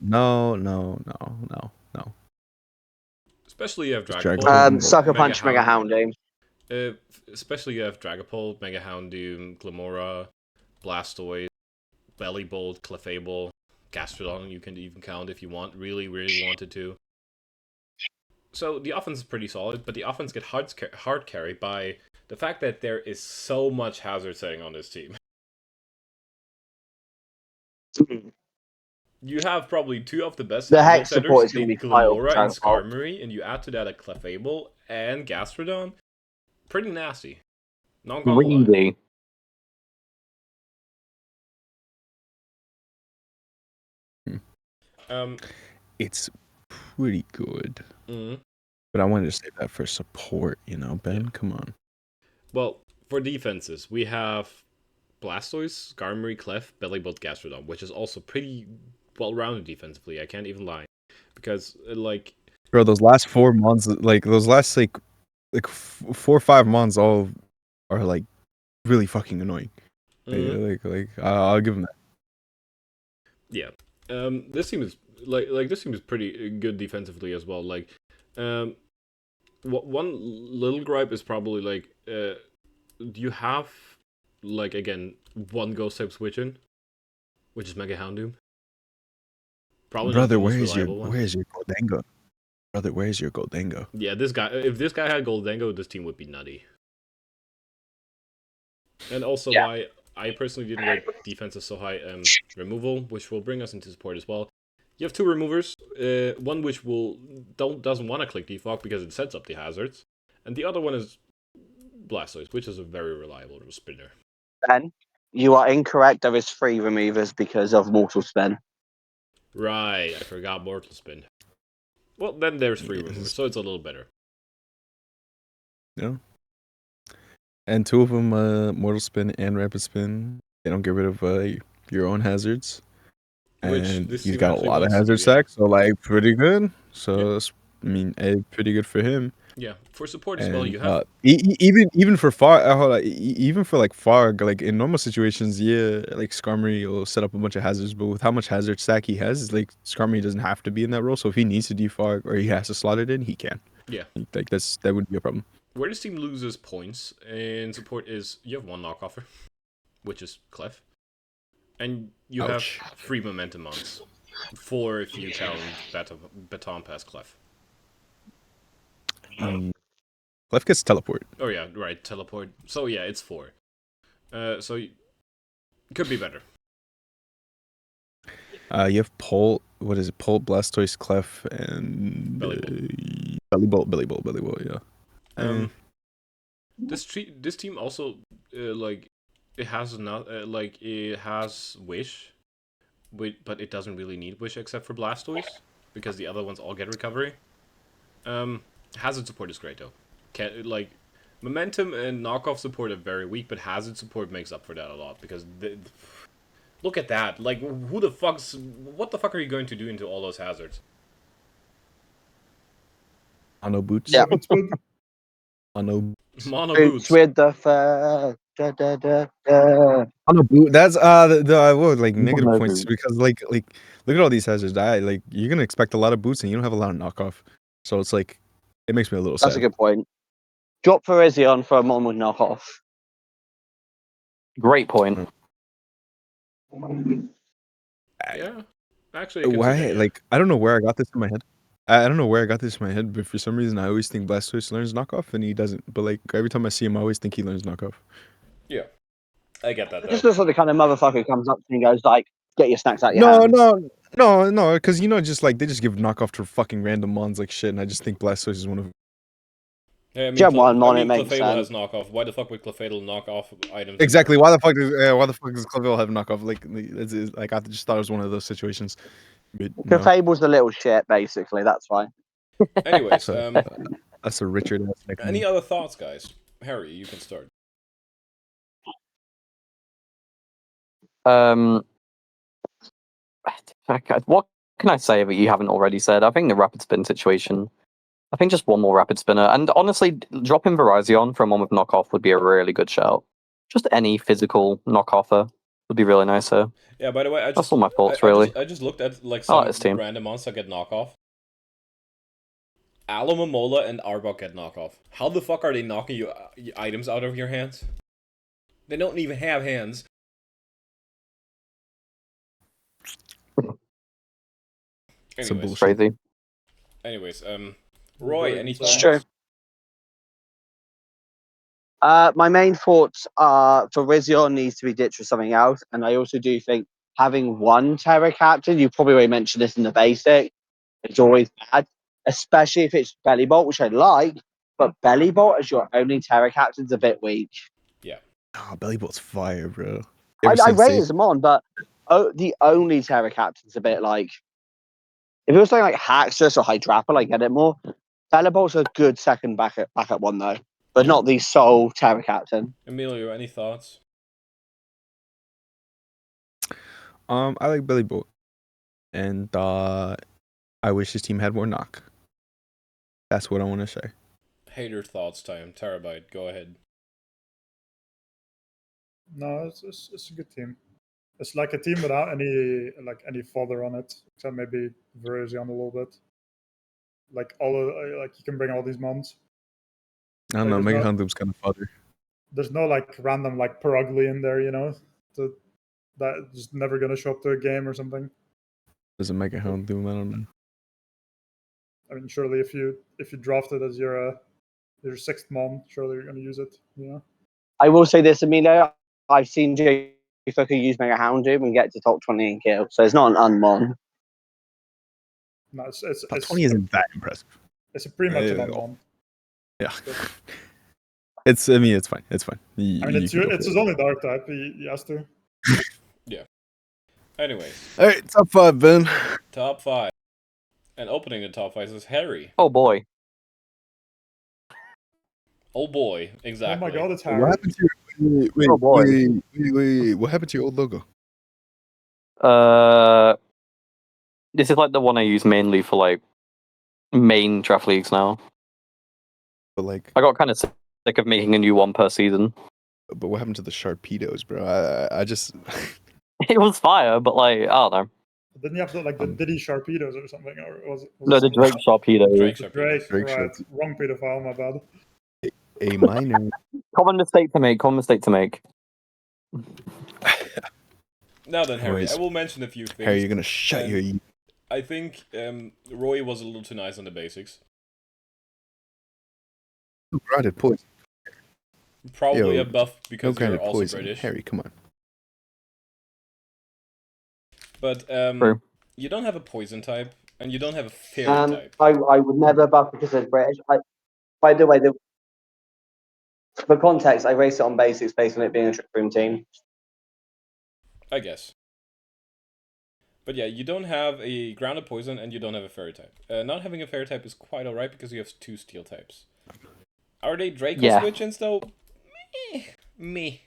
A: Especially you have
B: It's
A: Dragapult.
B: Dragapult.
E: Sucker Punch, Mega Houndoom.
A: Especially you have Dragapult, Mega Houndoom, Glamora, Blastoise, Bellibolt, Clefable, Gastrodon. You can even count if you want, really wanted to. So the offense is pretty solid, but the offense gets hard carried by the fact that there is so much hazard setting on this team. You have probably two of the best
E: The
A: hazard
E: Hex support is
A: setters
E: going to
A: in
E: be quite
A: Glamora and
E: Dragapult.
A: Skarmory, and you add to that a Clefable and Gastrodon. Pretty nasty. Not gonna lie.
D: Greedy.
B: It's pretty good.
A: Mhm.
B: But I wanted to say that for support, Ben.
A: Yeah.
B: Come on.
A: Well, for defenses, we have Blastoise, Skarmory, Clef, Bellibolt, Gastrodon, which is also pretty well-rounded defensively. I can't even lie, because
B: Bro, those last 4 months, those last 4 or 5 months, all are really fucking annoying. I'll give them that.
A: Yeah. This team is this team is pretty good defensively as well. One little gripe is probably do you have again one ghost type switch in, which is Mega Houndoom? Probably
B: Brother,
A: not the most
B: where's your
A: reliable one.
B: Goldengo? Brother, where's your Goldengo?
A: Yeah, if this guy had Goldengo, this team would be nutty. And also why I personally didn't rate defenses so high. Removal, which will bring us into support as well. You have two removers. One which doesn't want to click defog because it sets up the hazards, and the other one is Blastoise, which is a very reliable spinner.
E: Ben, you are incorrect. There is 3 removers because of Mortal Spin.
A: Right, I forgot Mortal Spin. Well, then there's 3 removers, so it's a little better.
B: Yeah. And 2 of them, Mortal Spin and Rapid Spin, they don't get rid of your own hazards. And he's got a lot of hazard stacks, so pretty good. So pretty good for him.
A: Yeah, for support as well, you have
B: even for far, even for far, in normal situations, Skarmory will set up a bunch of hazards, but with how much hazard stack he has, Skarmory doesn't have to be in that role. So if he needs to defog or he has to slot it in, he can.
A: Yeah,
B: that wouldn't be a problem.
A: Where this team loses points in support is you have one knockoffer, which is Clef, and you have 3 momentum mounts, 4 if you count Baton Pass Clef.
B: Clef gets teleport.
A: Oh yeah, right, teleport. So yeah, it's 4. So it could be better.
B: You have Pult. What is it? Pult, Blastoise, Clef, and Bellibolt. Yeah.
A: This team also it has not it has Wish, but it doesn't really need Wish except for Blastoise because the other ones all get recovery. Hazard support is great though. Momentum and knockoff support are very weak, but hazard support makes up for that a lot because look at that. What the fuck are you going to do into all those hazards?
B: Mono boots.
E: Yeah.
B: Mono
A: boots
E: with the
B: Mono boot. That's the negative
D: Mono
B: points
D: boot.
B: because look at all these hazards. You're gonna expect a lot of boots and you don't have a lot of knockoff. So it's it makes me a little sad.
E: That's a good point. Drop Virizion for a Mon with knockoff.
D: Great point.
A: Yeah, actually,
B: Why? I don't know where I got this in my head. I don't know where I got this in my head, but for some reason I always think Blastoise learns knockoff and he doesn't. But every time I see him, I always think he learns knockoff.
A: Yeah, I get that.
E: It just looks like the kind of motherfucker who comes up to me and goes "Get your snacks out your hands."
B: No, because just they just give knockoff to fucking random mons shit, and I just think Blastoise is one of them.
A: Yeah, I mean,
E: Gen 1 mon, it makes
A: Clefable has
E: sense.
A: knockoff. Why the fuck would Clefable knock off items?
B: Exactly. Why the fuck does Cleville have knockoff? Like I just thought it was one of those situations. But, no.
E: Clefable's the little shit, basically. That's fine.
A: Anyways,
B: That's a Richard.
A: any other thoughts, guys? Harry, you can start.
D: What can I say that you haven't already said? I think the rapid spin situation. I think just one more rapid spinner, and honestly, dropping Virizion from one with knockoff would be a really good shout. Just any physical knockoffer would be really nice here.
A: Yeah, by the way,
D: That's all my thoughts, really.
A: I just looked at like some random monster get knockoff. Alomomola and Arbok get knockoff. How the fuck are they knocking you items out of your hands? They don't even have hands. Anyways,
D: crazy.
A: Anyways, Roy, any thoughts?
E: It's true. My main thoughts are Virizion needs to be ditched for something else, and I also do think having one Terra captain, you probably already mentioned this in the basic, it's always bad, especially if it's Bellybolt, which I like, but Bellybolt as your only Terra captain's a bit weak.
A: Yeah.
B: Oh, Bellybolt's fire, bro.
E: I rated them on, but the only Terra captain's a bit like, if it was something like Haxus or Hydrapple, I get it more. Bellybolt's a good second backup one though, but not the sole Terra captain.
A: Emilio, any thoughts?
B: I like Bellybolt, and I wish his team had more knock. That's what I want to say.
A: Hater thoughts time. Terabyte, go ahead.
F: No, it's a good team. It's like a team without any fodder on it, except maybe Virizion a little bit. Like you can bring all these mons.
B: I don't know. Mega Houndoom's kind of fodder.
F: There's no like random like Perugly in there, that just never gonna show up to a game or something.
B: There's a Mega Houndoom. I don't know.
F: I mean, surely if you draft it as your sixth mon, surely you're gonna use it.
E: I will say this, Emilio. I've seen Jay Fucker use Mega Houndoom and get to top 20 in kill, so it's not an unmon.
F: No, it's
B: top 20 isn't that impressive.
F: It's pretty much an unmon.
B: Yeah. It's fine. It's fine.
F: It's his only dark type. He has to.
A: Yeah. Anyways.
B: All right, top 5, Ben.
A: Top 5. And opening the top 5 is Harry.
D: Oh boy.
A: Oh boy, exactly.
F: Oh my god, it's Harry.
B: What happened to your wait, what happened to your old logo?
D: This is like the one I use mainly for like main draft leagues now.
B: But like,
D: I got kind of sick of making a new one per season.
B: But what happened to the Sharpedos, bro? I just
D: it was fire, but like I don't know.
F: Didn't you have the Diddy Sharpedos or something, or was
D: no, the Drake Sharpedos.
F: Drake, right? Wrong pedophile, my bad.
B: A minor.
D: Common mistake to make.
A: Now then, Harry, I will mention a few things.
B: Harry, you're gonna shut your.
A: I think Roy was a little too nice on the basics.
B: Grounded poison.
A: Probably a buff because you're also
B: poison.
A: British.
B: Harry, come on.
A: But you don't have a poison type, and you don't have a fairy type.
E: I would never buff because it's British. By the way, for context, I race it on basics based on it being a trick room team.
A: I guess. But yeah, you don't have a grounded poison, and you don't have a fairy type. Not having a fairy type is quite alright because you have 2 steel types. Are they Draco switch-ins though? Me.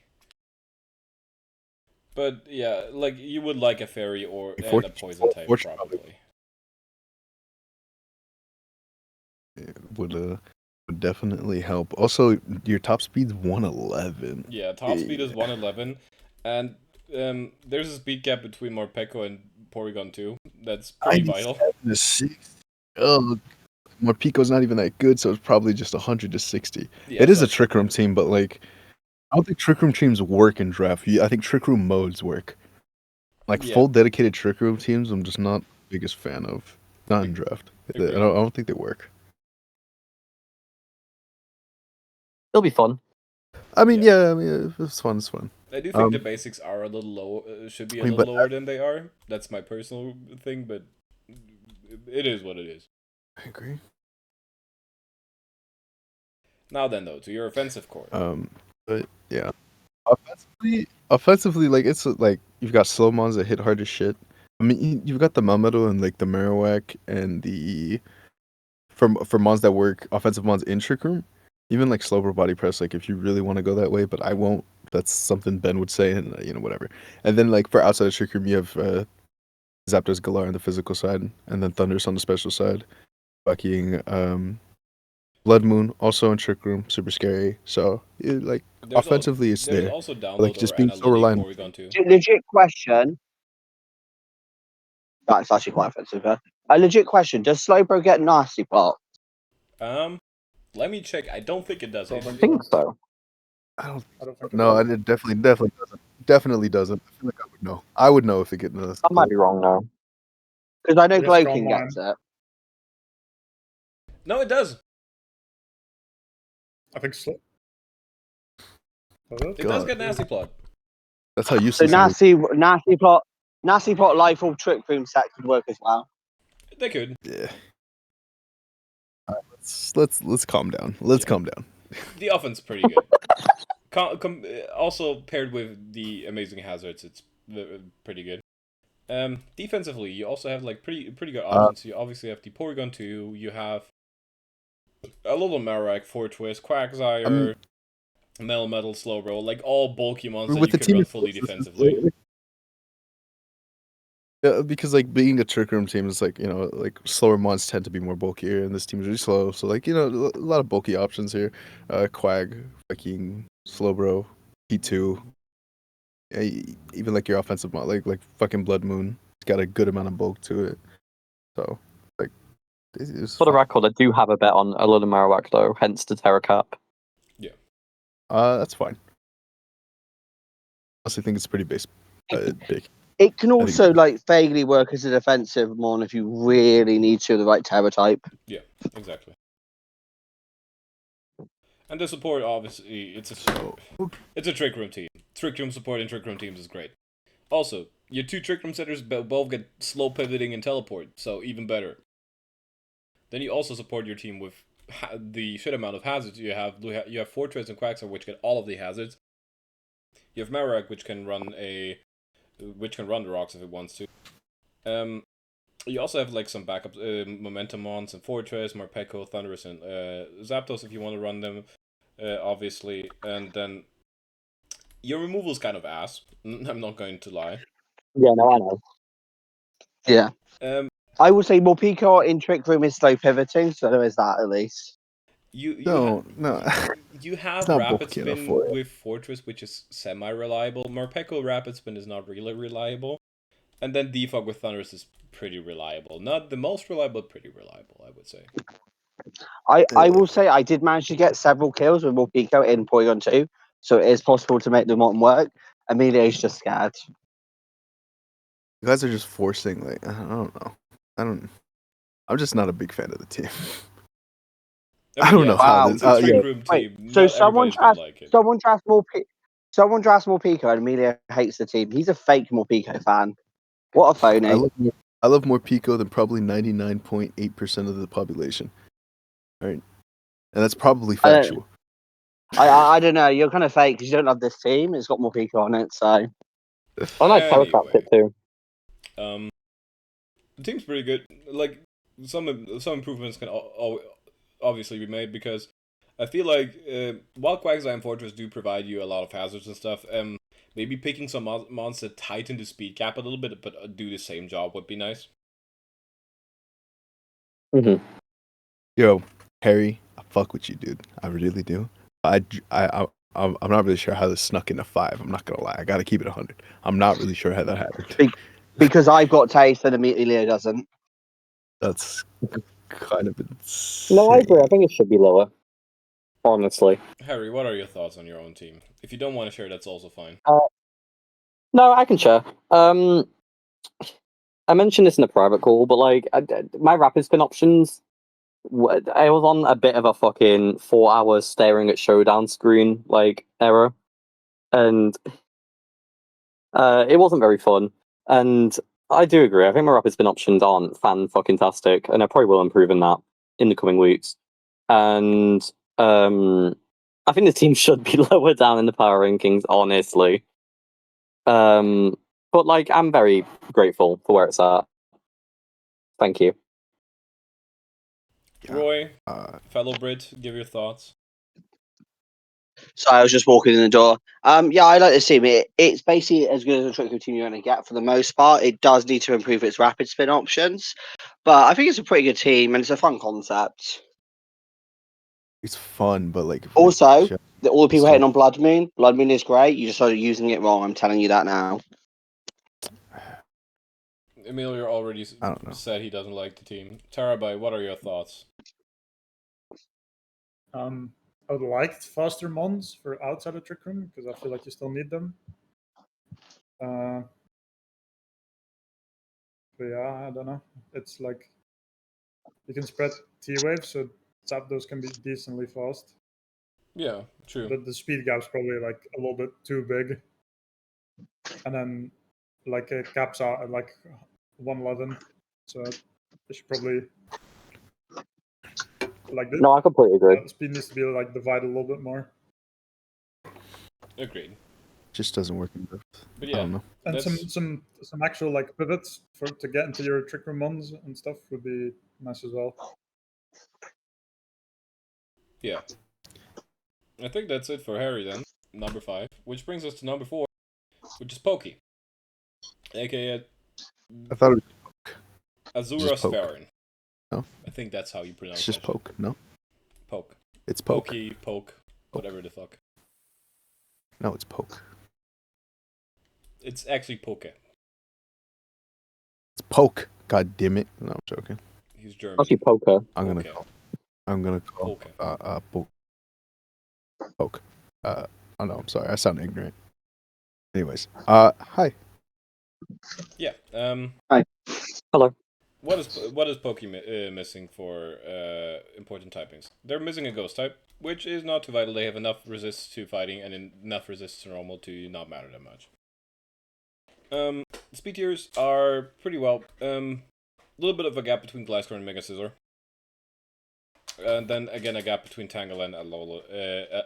A: But yeah, like you would like a fairy or and a poison type probably.
B: It would definitely help. Also, your top speed's 111.
A: Yeah, top speed is 111, and there's a speed gap between Morpeko and Porygon 2. That's pretty vital.
B: Oh, Morpeko's not even that good, so it's probably just 100 to 60.
A: Yeah,
B: it is a Trick Room team, but like, I don't think Trick Room teams work in draft. I think Trick Room modes work. Like full dedicated Trick Room teams, I'm just not the biggest fan of. Not in draft. I don't think they work.
D: It'll be fun.
B: I mean, it's fun. It's fun.
A: I do think the basics are a little low. Should be a little lower than they are. That's my personal thing, but it is what it is.
B: I agree.
A: Now then, though, to your offensive core.
B: But yeah, offensively, like it's like you've got slow mons that hit hard as shit. I mean, you've got the Melmetal and like the Marowak and the for mons that work offensive mons in Trick Room. Even like slow body press, like if you really want to go that way, but I won't. That's something Ben would say, and whatever. And then like for outside of Trick Room, you have Zapdos, Galar on the physical side, and then Thundurus on the special side. Fucking Blood Moon also in Trick Room, super scary. So like offensively, it's
A: there's
B: there.
A: also download
B: Like just
A: or
B: being so
A: analytic
B: reliant.
A: Porygon too.
E: Legit question. That's actually quite offensive. Huh? A legit question: does Slowbro get nasty plot?
A: Let me check. I don't think it does.
F: Don't
D: I
F: think
D: think so.
B: I don't.
F: I don't think
B: No,
F: it
B: it definitely doesn't. Definitely doesn't. I feel like I would know. I would know if it gets nasty.
D: I might be wrong now.
E: Because I know
F: Risk
E: Glokin
F: online.
E: gets it.
A: No, it does.
F: I think so. Does it?
A: It does get nasty plot.
B: That's how
E: So
B: useless it is.
E: nasty plot life all Trick Room set could work as well.
A: They could.
B: Yeah. All right, let's calm down. Let's calm down.
A: The offense is pretty good. Also paired with the amazing hazards, it's pretty good. Defensively, you also have like pretty good options. You obviously have the Porygon 2. You have a little Marowak, Fortress, Quagsire, Melmetal, Slowbro, like all bulky monsters that you can run fully defensively.
B: Yeah, because like being a Trick Room team is like like slower mons tend to be more bulkier, and this team is really slow. So like a lot of bulky options here. Quag, fucking Slowbro, P2. Yeah, even like your offensive mod, like fucking Blood Moon, it's got a good amount of bulk to it. So like, it's
D: For the
B: fine.
D: record, I do have a bet on a little Marowak though, hence the Terra Cap.
A: Yeah.
B: That's fine. I honestly think it's pretty big.
E: It can also like vaguely work as a defensive mon if you really need to, the right Terra type.
A: Yeah, exactly. And the support, obviously, it's a Trick Room team. Trick Room support in Trick Room teams is great. Also, your two Trick Room setters both get slow pivoting and teleport, so even better. Then you also support your team with the shit amount of hazards you have. You have Fortress and Quagsire, which get all of the hazards. You have Marowak, which can run the rocks if it wants to. You also have like some backup Momentum Mons and Fortress, Morpeko, Thundurus, and Zapdos if you want to run them, obviously. And then your removal's kind of ass. I'm not going to lie.
D: Yeah, no, I know.
E: Yeah. I would say Morpeko in Trick Room is slow pivoting, so there is that at least.
A: You have
B: not
A: Rapid
B: bulky enough
A: Spin
B: for it.
A: with Fortress, which is semi-reliable. Morpeko Rapid Spin is not really reliable. And then Defog with Thundurus is pretty reliable. Not the most reliable, but pretty reliable, I would say.
E: I will say I did manage to get several kills with Morpeko in Porygon 2, so it is possible to make them work. Amelia's just scared.
B: You guys are just forcing, like, I don't know. I'm just not a big fan of the team. I don't know how this.
A: It's a Trick Room team.
E: Wait, so
A: Not
E: someone
A: everybody's gonna like it.
E: someone drafts Morpeko and Amelia hates the team. He's a fake Morpeko fan. What a phony.
B: I love more Pico than probably 99.8% of the population. All right, and that's probably factual.
E: I don't know. You're kind of fake because you don't love this team. It's got Morpeko on it, so.
D: I like Terra Cap it too.
A: The team's pretty good. Like some improvements can obviously be made because I feel like while Quagsire and Fortress do provide you a lot of hazards and stuff, maybe picking some monster tighten the speed cap a little bit, but do the same job would be nice.
D: Mm-hmm.
B: Yo, Harry, I fuck with you, dude. I really do. I'm not really sure how this snuck into 5. I'm not gonna lie. I gotta keep it 100. I'm not really sure how that happened.
E: Because I've got taste and Amelia doesn't.
B: That's kind of insane.
D: No, I agree. I think it should be lower. Honestly.
A: Harry, what are your thoughts on your own team? If you don't want to share, that's also fine.
D: No, I can share. I mentioned this in a private call, but like my rapid spin options, I was on a bit of a fucking 4 hours staring at showdown screen like error, and it wasn't very fun. And I do agree. I think my rapid spin options aren't fan fucking tastic, and I probably will improve in that in the coming weeks. And I think the team should be lower down in the power rankings, honestly. But like, I'm very grateful for where it's at. Thank you.
B: Yeah.
A: Roy, fellow Brit, give your thoughts.
E: Sorry, I was just walking in the door. Yeah, I like this team. It's basically as good as a trick team you're going to get for the most part. It does need to improve its rapid spin options, but I think it's a pretty good team and it's a fun concept.
B: It's fun, but like
E: Also, all the people
B: so-
E: hating on Blood Moon is great. You just started using it wrong. I'm telling you that now.
A: Emilio already
B: I don't know.
A: said he doesn't like the team. Terabyte, what are your thoughts?
F: I would like faster mons for outside the Trick Room because I feel like you still need them. But yeah, I don't know. It's like you can spread T-waves, so Zapdos can be decently fast.
A: Yeah, true.
F: But the speed gap's probably like a little bit too big. And then like it caps out at like 111. So it should probably like this.
D: No, I completely agree.
F: Speed needs to be like divided a little bit more.
A: Agreed.
B: just doesn't work in both.
A: But
B: I
A: yeah,
B: don't know.
F: And
A: that's
F: some actual like pivots to get into your Trick Room mons and stuff would be nice as well.
A: yeah. I think that's it for Harry then. Number 5, which brings us to number 4, which is Pokey, aka
B: I thought it was
A: Azura
B: just Poke.
A: Spherian.
B: No.
A: I think that's how you pronounce
B: it's just
A: that.
B: poke. No,
A: Poke.
B: it's poke.
A: Pokey, poke, whatever the fuck.
B: No, it's poke.
A: It's actually Poke.
B: It's poke. God damn it! No, I'm joking.
A: He's German.
D: Actually, poker.
B: I'm gonna
A: Poke.
B: call. I'm gonna call.
A: Poke.
B: Poke. Poke. Oh no, I'm sorry. I sound ignorant. Anyways, hi.
A: Yeah.
E: Hi.
D: Hello.
A: What is Poke missing for important typings? They're missing a ghost type, which is not too vital. They have enough resist to fighting and enough resist to normal to not matter that much. Speed tiers are pretty well. A little bit of a gap between Gliscor and Mega Scizor. And then again a gap between Tangle and Avalok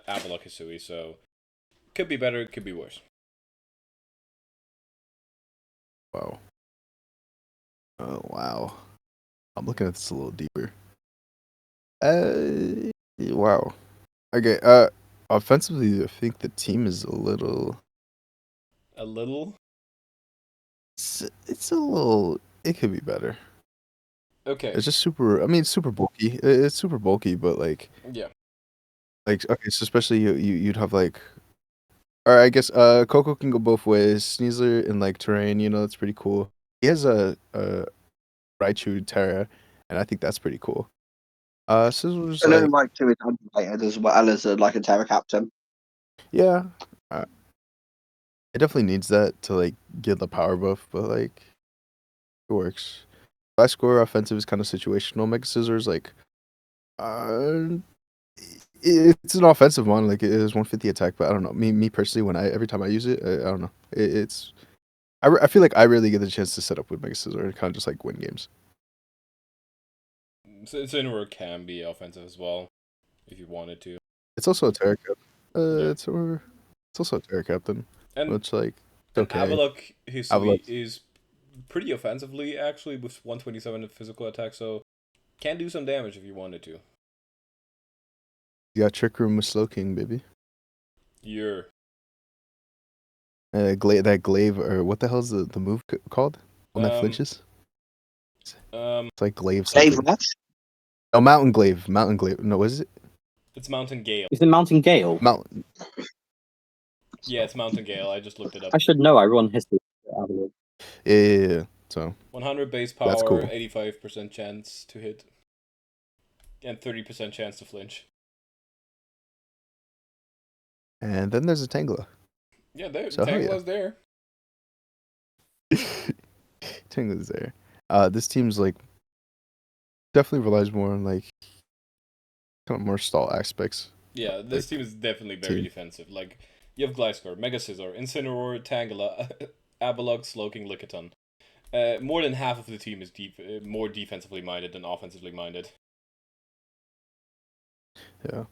A: Hisui, so could be better, could be worse.
B: Wow. Oh wow. I'm looking at this a little deeper. Wow. Okay. Offensively, I think the team is a little.
A: A little?
B: It's a little. It could be better.
A: Okay.
B: It's just super. I mean, super bulky. It's super bulky, but like.
A: Yeah.
B: Like okay, so especially you'd have like. Or I guess Coco can go both ways. Sneasler in like terrain, that's pretty cool. He has a Raichu Terra, and I think that's pretty cool. Scissors
E: I know
B: like
E: Mike 2 is underrated as well as like a Terra Captain.
B: yeah, it definitely needs that to like get the power buff, but like it works. Last score offensive is kind of situational. Mega Scissors like it's an offensive one. Like it is 150 attack, but I don't know. Me personally, every time I use it, I don't know. I feel like I really get the chance to set up with Mega Scissor and kind of just like win games.
A: So Incineroar can be offensive as well, if you wanted to.
B: It's also a Terra Cap.
A: Yeah.
B: It's also a Terra Captain,
A: And
B: which like okay.
A: Avalok Hisui
B: Avalok.
A: is pretty offensively actually with 127 physical attack, so can do some damage if you wanted to.
B: You got Trick Room with Slow King, baby.
A: You're
B: That glaive or what the hell's the move called? One that flinches. It's like glaive
E: Dave
B: something.
E: Rush?
B: Oh, mountain glaive. Mountain glaive. No, what is it?
A: it's Mountain Gale.
D: Is it Mountain Gale?
B: Mountain.
A: Yeah, it's Mountain Gale. I just looked it up.
D: I should know. I run history.
B: Yeah. So
A: 100 base
B: That's
A: power,
B: cool.
A: 85% chance to hit, and 30% chance to flinch.
B: and then there's a Tangela.
A: Yeah, there.
B: So, hell yeah.
A: Tangela's there.
B: Tangela's there. This team's like definitely relies more on like kind of more stall aspects.
A: Yeah, this team is definitely very
B: team.
A: defensive. Like, you have Gliscor, Mega Scizor, Incineroar, Tangela, Avalok, Slowking, Lickitung. More than half of the team is more defensively minded than offensively minded.
B: Yeah.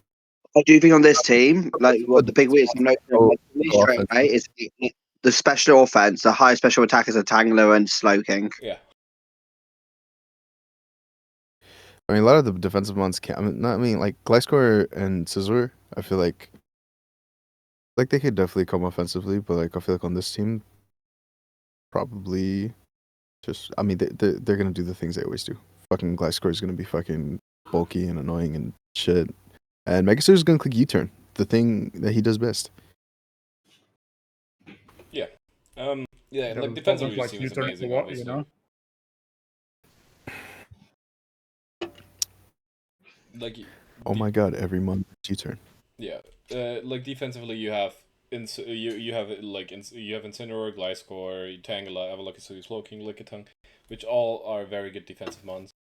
E: I do think on this team, like what the big weakness I'm noticing like, straight away is the special offense. The high special attackers are Tangler and Slowking.
A: Yeah.
B: I mean, a lot of the defensive ones can't. I mean, like Gliscor and Sizzler, I feel like they could definitely come offensively, but like I feel like on this team, probably just. I mean, they're gonna do the things they always do. Fucking Gliscor is gonna be fucking bulky and annoying and shit, and Megasaur is gonna click U-turn, the thing that he does best.
A: Yeah. Yeah,
F: Yeah,
A: like
F: the
A: defensively,
F: problem
A: this
F: is,
A: team is
F: U-turn
A: amazing,
F: what,
A: obviously.
F: you know?
A: Like,
B: Oh my god, every month U-turn.
A: yeah. Like defensively, you have you have Incineroar, Gliscor, Tangela, Avalokite, Slowking, Lickitung, which all are very good defensive mons.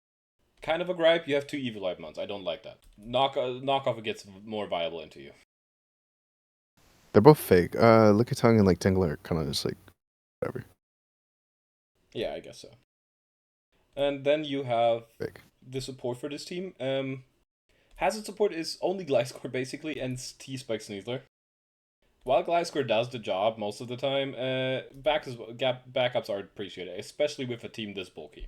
A: Kind of a gripe, you have 2 Evilite mons. I don't like that. Knockoff gets more viable into you.
B: They're both fake. Lickitung and like Tangler are kind of just like whatever.
A: Yeah, I guess so. And then you have
B: Fake.
A: the support for this team. Hazard support is only Gliscor basically, and T-Spike Sneasler. While Gliscor does the job most of the time, backups are appreciated, especially with a team this bulky.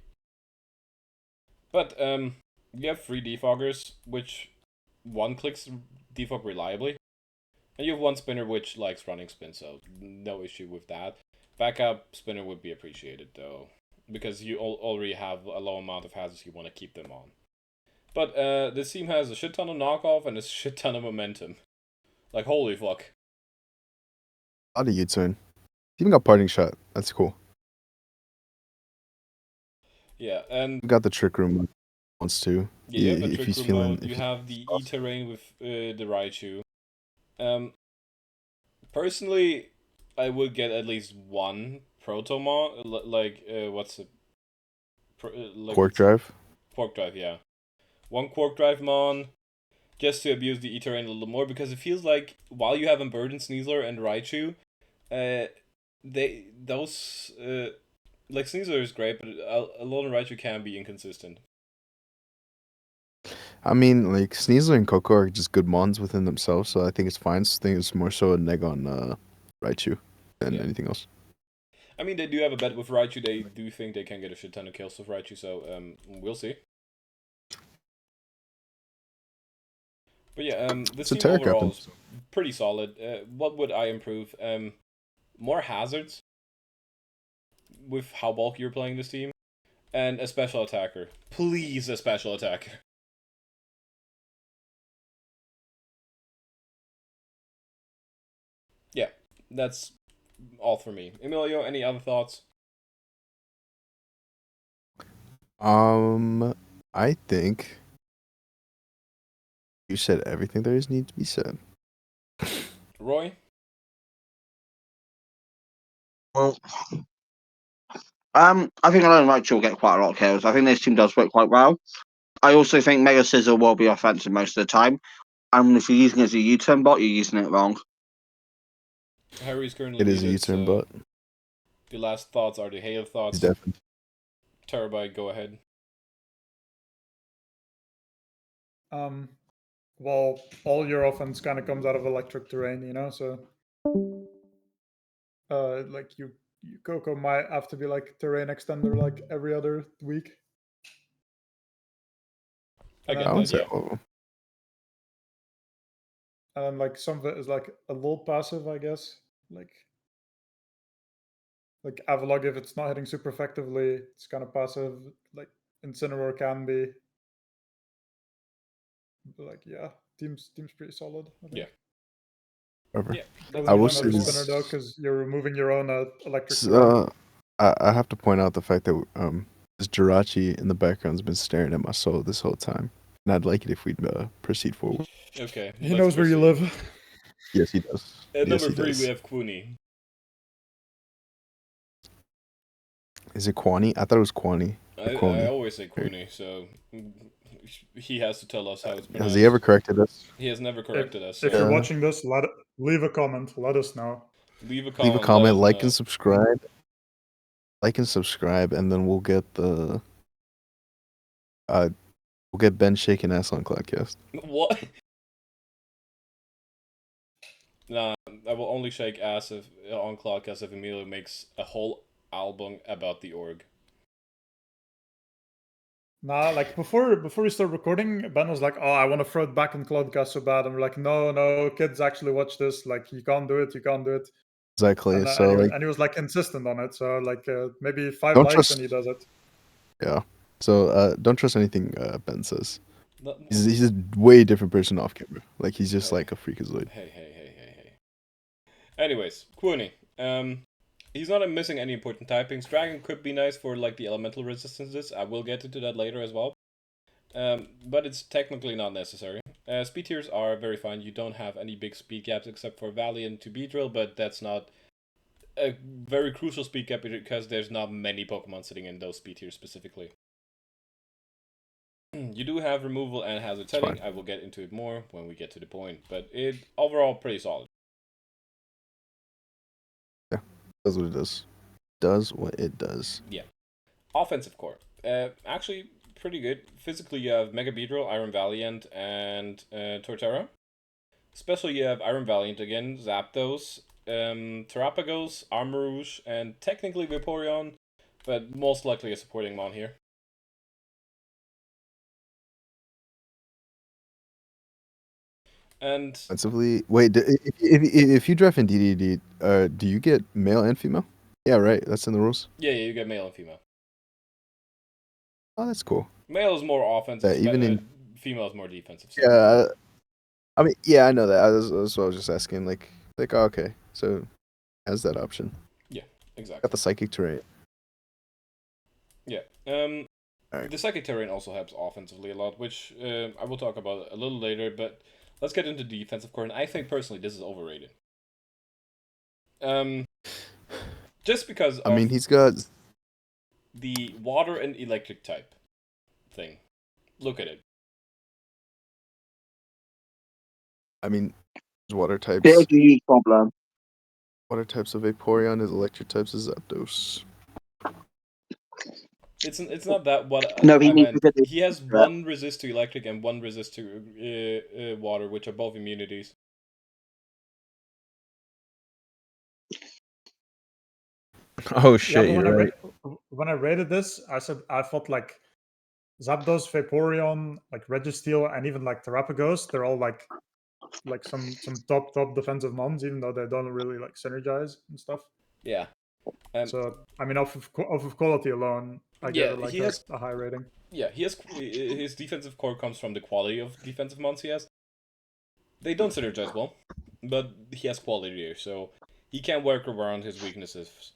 A: But you have 3 defoggers, which one clicks defog reliably, and you have 1 spinner which likes running spin, so no issue with that. Backup spinner would be appreciated though, because you already have a low amount of hazards you want to keep them on. But this team has a shit ton of knockoff and a shit ton of momentum. Like, holy fuck.
B: A lot of U-turn. Even got parting shot. That's cool.
A: Yeah, and
B: We got the trick room once too.
A: yeah, you have a
B: if
A: trick
B: he's
A: room
B: feeling,
A: mode, you have the E-Terrain with the Raichu. Personally, I would get at least 1 Protomon, like, what's it? Like
B: Quark Drive.
A: Quark Drive, yeah. 1 Quark Drive Mon, just to abuse the E-Terrain a little more, because it feels like, while you have Burden, Sneasler, and Raichu, like, Sneasler is great, but alone Raichu can be inconsistent.
B: I mean, like Sneasler and Coco are just good mons within themselves, so I think it's fine. So I think it's more so a neg on Raichu than anything else.
A: I mean, they do have a bet with Raichu. They do think they can get a shit ton of kills with Raichu, so we'll see. But yeah, this team overall is pretty solid. What would I improve? More hazards with how bulky you're playing this team, and a special attacker. Please, a special attacker. Yeah, that's all for me. Emilio, any other thoughts?
B: I think you said everything there is need to be said.
A: Roy?
E: Well, I think Alone Raichu will get quite a lot of kills. I think this team does work quite well. I also think Mega Scissor will be offensive most of the time. And if you're using it as a U-turn bot, you're using it wrong.
A: Harry's currently
B: It is a U-turn bot.
A: The last thoughts are the hail thoughts.
B: Definitely.
A: Terabyte, go ahead.
F: Well, all your offense kind of comes out of electric terrain, you know, so like you Coco might have to be like terrain extender like every other week.
A: I get
B: I would
A: that,
B: say
A: yeah.
B: all of them.
F: And then like some of it is like a little passive, I guess. Like Avalog, if it's not hitting super effectively, it's kind of passive. Like Incineroar can be. But like yeah, team's pretty solid, I think.
A: Yeah.
B: Whatever.
A: Yeah,
B: I will say
F: spinner
B: this.
F: though, because you're removing your own electric terrain.
B: I have to point out the fact that this Jirachi in the background has been staring at my soul this whole time, and I'd like it if we'd proceed forward.
A: Okay.
F: He knows where you live.
B: Yes, he does.
A: At
B: Yes,
A: number
B: he
A: 3,
B: does.
A: we have Quuni.
B: Is it Kwani? I thought it was Kwani.
A: I always say Quuni, so he has to tell us how it's pronounced.
B: Has he ever corrected us?
A: He has never corrected us.
F: If you're watching this, leave a comment. Let us know.
A: Leave a comment.
B: Like and subscribe. Like and subscribe, and then we'll get the we'll get Ben shaking ass on Clodcast.
A: What? Nah, I will only shake ass if on Clodcast if Emilio makes a whole album about the org.
F: Nah, like before we start recording, Ben was like, "Oh, I want to throw it back on Clodcast so bad." I'm like, "No, kids actually watch this. Like, you can't do it.
B: Exactly.
F: And,
B: So like,
F: and he was like insistent on it. So like maybe 5
B: don't
F: likes
B: trust.
F: and he does it.
B: Yeah. So don't trust anything Ben says.
A: No-
B: He's a way different person off camera. Like he's just
A: Hey.
B: like a freakazoid.
A: Hey. Anyways, Quooney. He's not missing any important typings. Dragon could be nice for like the elemental resistances. I will get into that later as well. But it's technically not necessary. Speed tiers are very fine. You don't have any big speed gaps except for Valiant to Beedrill, but that's not a very crucial speed gap because there's not many Pokemon sitting in those speed tiers specifically. You do have removal and hazard setting.
B: Fine.
A: I will get into it more when we get to the point, but it overall pretty solid.
B: Does what it does. Does what it does.
A: Yeah. Offensive core. Actually pretty good. Physically you have Mega Beedrill, Iron Valiant, and Torterra. Special you have Iron Valiant again, Zapdos, Terrapagos, Armarouge, and technically Vaporeon, but most likely a supporting mon here. And
B: Offensively, wait. If you draft in DDD, do you get male and female? Yeah, right. That's in the rules.
A: yeah, you get male and female.
B: Oh, that's cool.
A: Male is more offensive,
B: Yeah, even in
A: female is more defensive. So.
B: yeah, I mean, yeah, I know that. That's what I was just asking. Like, oh, okay, so has that option.
A: Yeah, exactly.
B: Got the psychic terrain.
A: Yeah.
B: Alright.
A: The psychic terrain also helps offensively a lot, which I will talk about a little later. But let's get into the defensive core, and I think personally this is overrated. Just because
B: I mean, he's got
A: the water and electric type thing. Look at it.
B: I mean, his water types.
E: Bit of unique problem.
B: Water types of Vaporeon, his electric types is Zapdos.
A: It's not that what
E: No,
A: I
E: he needs
A: meant.
E: to get
A: He has one resist to electric and one resist to water, which are both immunities.
B: Oh shit,
F: Yeah, but
B: you're right.
F: when I rated this, I said I thought like Zapdos, Vaporeon, like Registeel, and even like Terrapagos, they're all like some top defensive mons, even though they don't really like synergize and stuff.
A: Yeah.
F: So I mean, off of quality alone, I give it like a high rating.
A: Yeah, he has his defensive core comes from the quality of defensive mons he has. They don't synergize well, but he has quality here, so he can work around his weaknesses.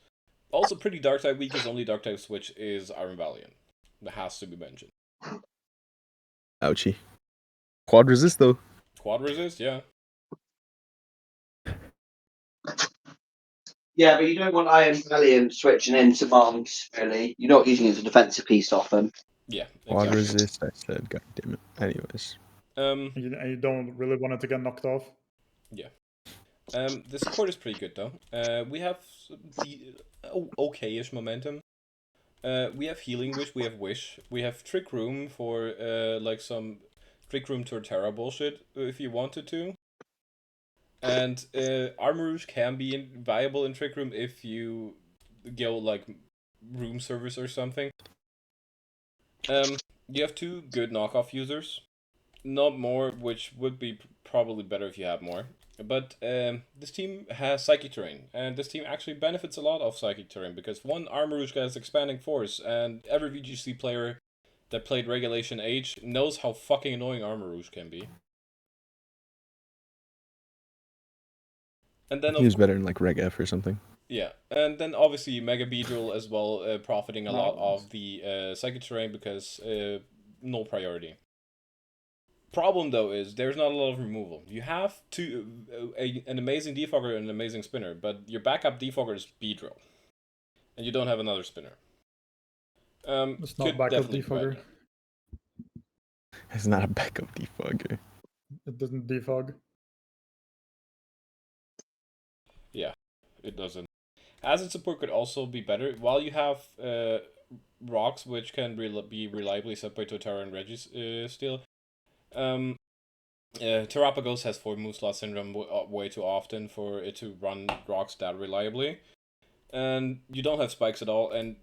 A: Also, pretty dark type weak. His only dark type switch is Iron Valiant. That has to be mentioned.
B: Ouchie. Quad resist though.
A: Quad resist, yeah.
E: Yeah, but you don't want Iron Valiant switching into Mons, really. You're not using it as a defensive piece often.
A: Yeah,
B: Quad
A: exactly.
B: resist, I said, god damn it. Anyways.
F: And you don't really want it to get knocked off.
A: Yeah. The support is pretty good though. We have the okay-ish momentum. We have Healing Wish, we have Wish, we have Trick Room for like some Trick Room Torterra bullshit if you wanted to. And Armarouge can be viable in Trick Room if you go like room service or something. You have two good knockoff users. Not more, which would be probably better if you had more. But this team has Psychic Terrain, and this team actually benefits a lot of Psychic Terrain, because one, Armarouge has Expanding Force, and every VGC player that played Regulation H knows how fucking annoying Armarouge can be. And then
B: He was better in like Reg F or something.
A: Yeah, and then obviously Mega Beedrill as well, profiting a lot of the Psychic Terrain because no priority. Problem though is there's not a lot of removal. You have an amazing defogger and an amazing spinner, but your backup defogger is Beedrill, and you don't have another spinner.
F: It's not backup defogger.
B: It's not a backup defogger.
F: It doesn't defog.
A: Yeah, it doesn't. Hazard support could also be better. While you have rocks, which can be reliably set by Totara and Registeel, Terrapagos has 4 move slot syndrome way too often for it to run rocks that reliably. And you don't have spikes at all, and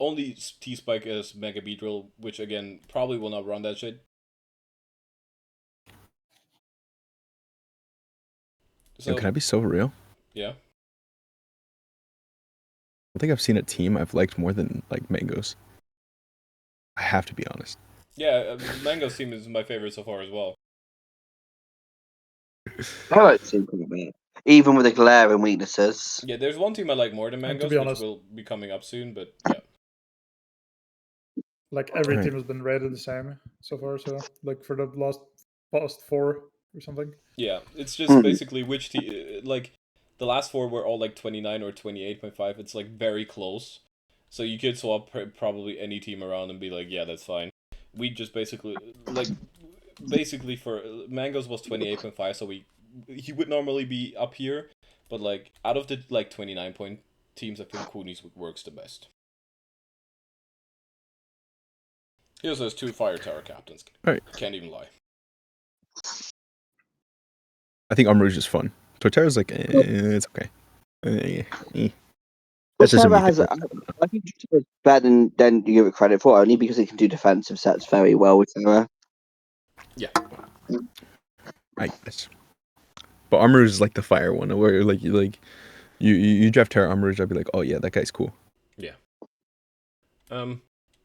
A: only T-Spike is Mega Beedrill, which again, probably will not run that shit. So,
B: can I be so real?
A: Yeah.
B: I think I've seen a team I've liked more than like Mango's. I have to be honest.
A: Yeah, Mango's team is my favorite so far as well.
E: I like Team Combat, even with the glaring weaknesses.
A: Yeah, there's one team I like more than
F: And to
A: Mango's,
F: be
A: which
F: honest-
A: will be coming up soon, but yeah.
F: Like every
B: Right.
F: team has been rated the same so far. So like for the past 4 or something.
A: Yeah, it's just basically which team. Like, the last 4 were all like 29 or 28.5. It's like very close. So you could swap probably any team around and be like, yeah, that's fine. We just basically for Mango's was 28.5, so he would normally be up here, but like out of the like 29 point teams, I think Cooney's works the best. He also has 2 Fire Tower captains.
B: Right.
A: Can't even lie.
B: I think Armrouge is fun. Torterra's like, it's okay. That's just a
E: Torterra
B: me
E: has,
B: thing.
E: I think Torterra's better than you give it credit for, only because it can do defensive sets very well with Terra.
A: Yeah.
B: I guess. But Armrouge is like the fire one, where like you draft Terra Armrouge, I'd be like, oh yeah, that guy's cool.
A: Yeah.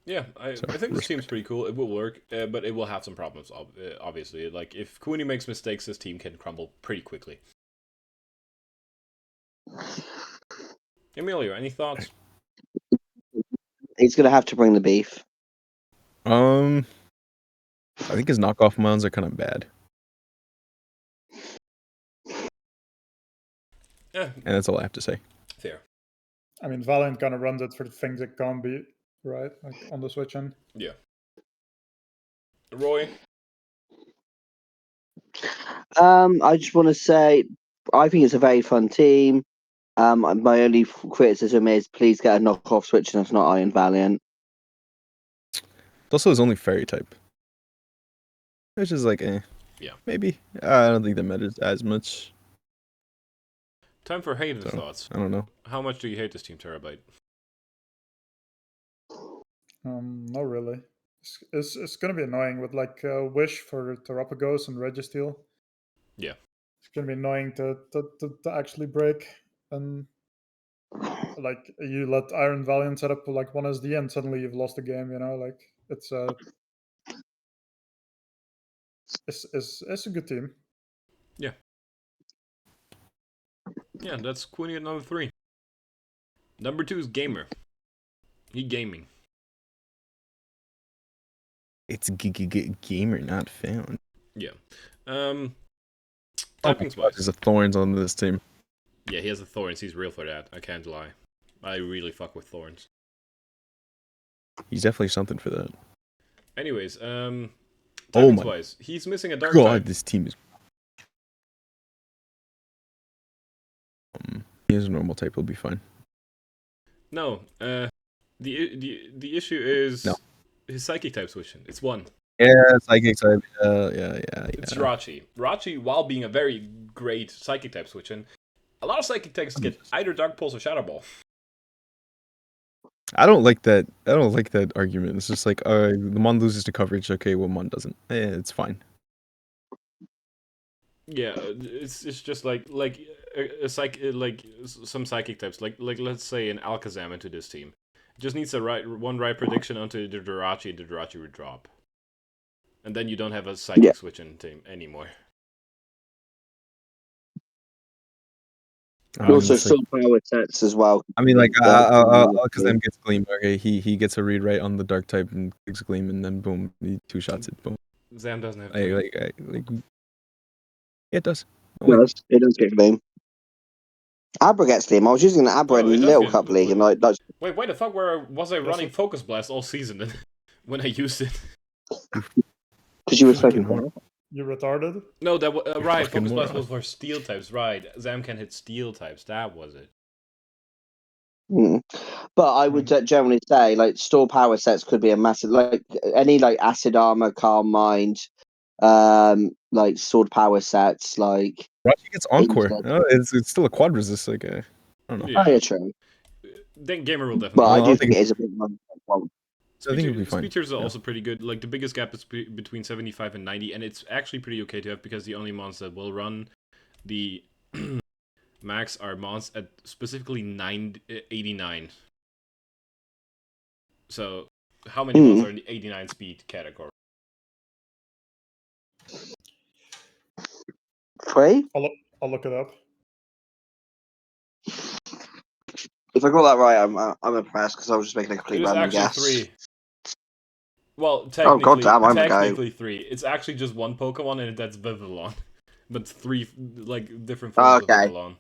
A: Yeah, I
B: So,
A: think this team's
B: respect.
A: pretty cool. It will work, but it will have some problems, obviously. Like, if Cooney makes mistakes, this team can crumble pretty quickly. Emilio, any thoughts?
E: He's going to have to bring the beef.
B: I think his knockoff mounts are kind of bad.
A: Yeah,
B: And that's all I have to say.
A: fair.
F: I mean, Valiant kind of runs it for the things it can't beat, right? Like on the Switch end.
A: Yeah. Roy?
E: I just want to say, I think it's a very fun team. My only criticism is please get a knockoff Switch and it's not Iron Valiant.
B: It's also his only fairy type. Which is like,
A: Yeah.
B: maybe. I don't think that matters as much.
A: Time for hated
B: So,
A: thoughts.
B: I don't know.
A: How much do you hate this team, Terabyte?
F: Not really. It's gonna be annoying with like Wish for Terrapagos and Registeel.
A: Yeah.
F: It's gonna be annoying to actually break, and like you let Iron Valiant set up like one SD and suddenly you've lost the game. You know, like it's a good team.
A: Yeah, that's Cooney at number 3. Number 2 is Gamer. He gaming.
B: It's gamer not found.
A: Yeah.
B: Oh
A: Tappings wise.
B: There's a thorns on this team.
A: Yeah, he has the Thorns. He's real for that. I can't lie. I really fuck with Thorns.
B: He's definitely something for that.
A: Anyways,
B: Oh
A: tappings
B: my
A: wise, he's missing a dark
B: God,
A: type.
B: this team is. He has a normal type. He'll be fine.
A: No, the issue is
B: No.
A: his psychic type switching. It's 1.
B: Yeah, psychic type. Yeah.
A: It's Rachi. Rachi, while being a very great psychic type switching, a lot of psychic types get either Dark Pulse or Shadow Ball.
B: I don't like that. I don't like that argument. It's just like, the Mon loses to coverage. Okay, well, Mon doesn't. It's fine.
A: Yeah, it's just like some psychic types, like let's say an Alakazam into this team. It just needs one right prediction onto the Jirachi, and the Jirachi would drop. And then you don't have a psychic switching team anymore.
E: Also,
B: It's
E: still power sets as well.
B: I mean, like,
E: Yeah.
B: Alakazam gets Gleam. Okay, he gets a read right on the Dark type and takes Gleam, and then boom, he 2-shots it. Boom.
A: Zam doesn't have.
B: Yeah, it does.
E: It does get Gleam. Abra gets Gleam. I was using an Abra
A: Oh, it
E: in
A: does
E: Little
A: get-
E: Cup League, and like that's
A: Wait, why the fuck was I running
F: it.
A: Focus Blast all season then, when I used it?
E: because you were
B: Fucking
E: so.
B: moron.
F: You retarded?
A: No, that right.
B: Fucking
A: Focus Blast
B: moron.
A: was for Steel types, right? Zam can hit Steel types. That was it.
E: But I would generally say like store power sets could be a massive, like any like Acid Armor, Calm Mind, like sword power sets, like
B: Rachi gets Encore.
E: Instead.
B: Oh, it's still a quad resist. Like, I don't know.
A: Yeah.
E: oh yeah, true.
A: Then Gamer will
E: But
A: definitely.
E: I
B: Well,
E: do
B: I
E: think
B: think
E: it is a big one. Well,
B: I think it'll be fine.
A: Speed tiers are
B: Yeah.
A: also pretty good. Like the biggest gap is between 75 and 90, and it's actually pretty okay to have because the only mons that will run the max are mons at specifically 89. So, how many mons are in the 89 speed category?
E: 3?
F: I'll look it up.
E: If I got that right, I'm impressed because I was just making a
A: It
E: complete
A: is
E: random
A: actually
E: guess.
A: 3. Well,
E: Oh,
A: technically,
E: goddamn, I'm a guy.
A: technically 3. It's actually just one Pokemon, and that's Vivillon. But 3, like, different forms of
E: Okay.
A: Vivillon.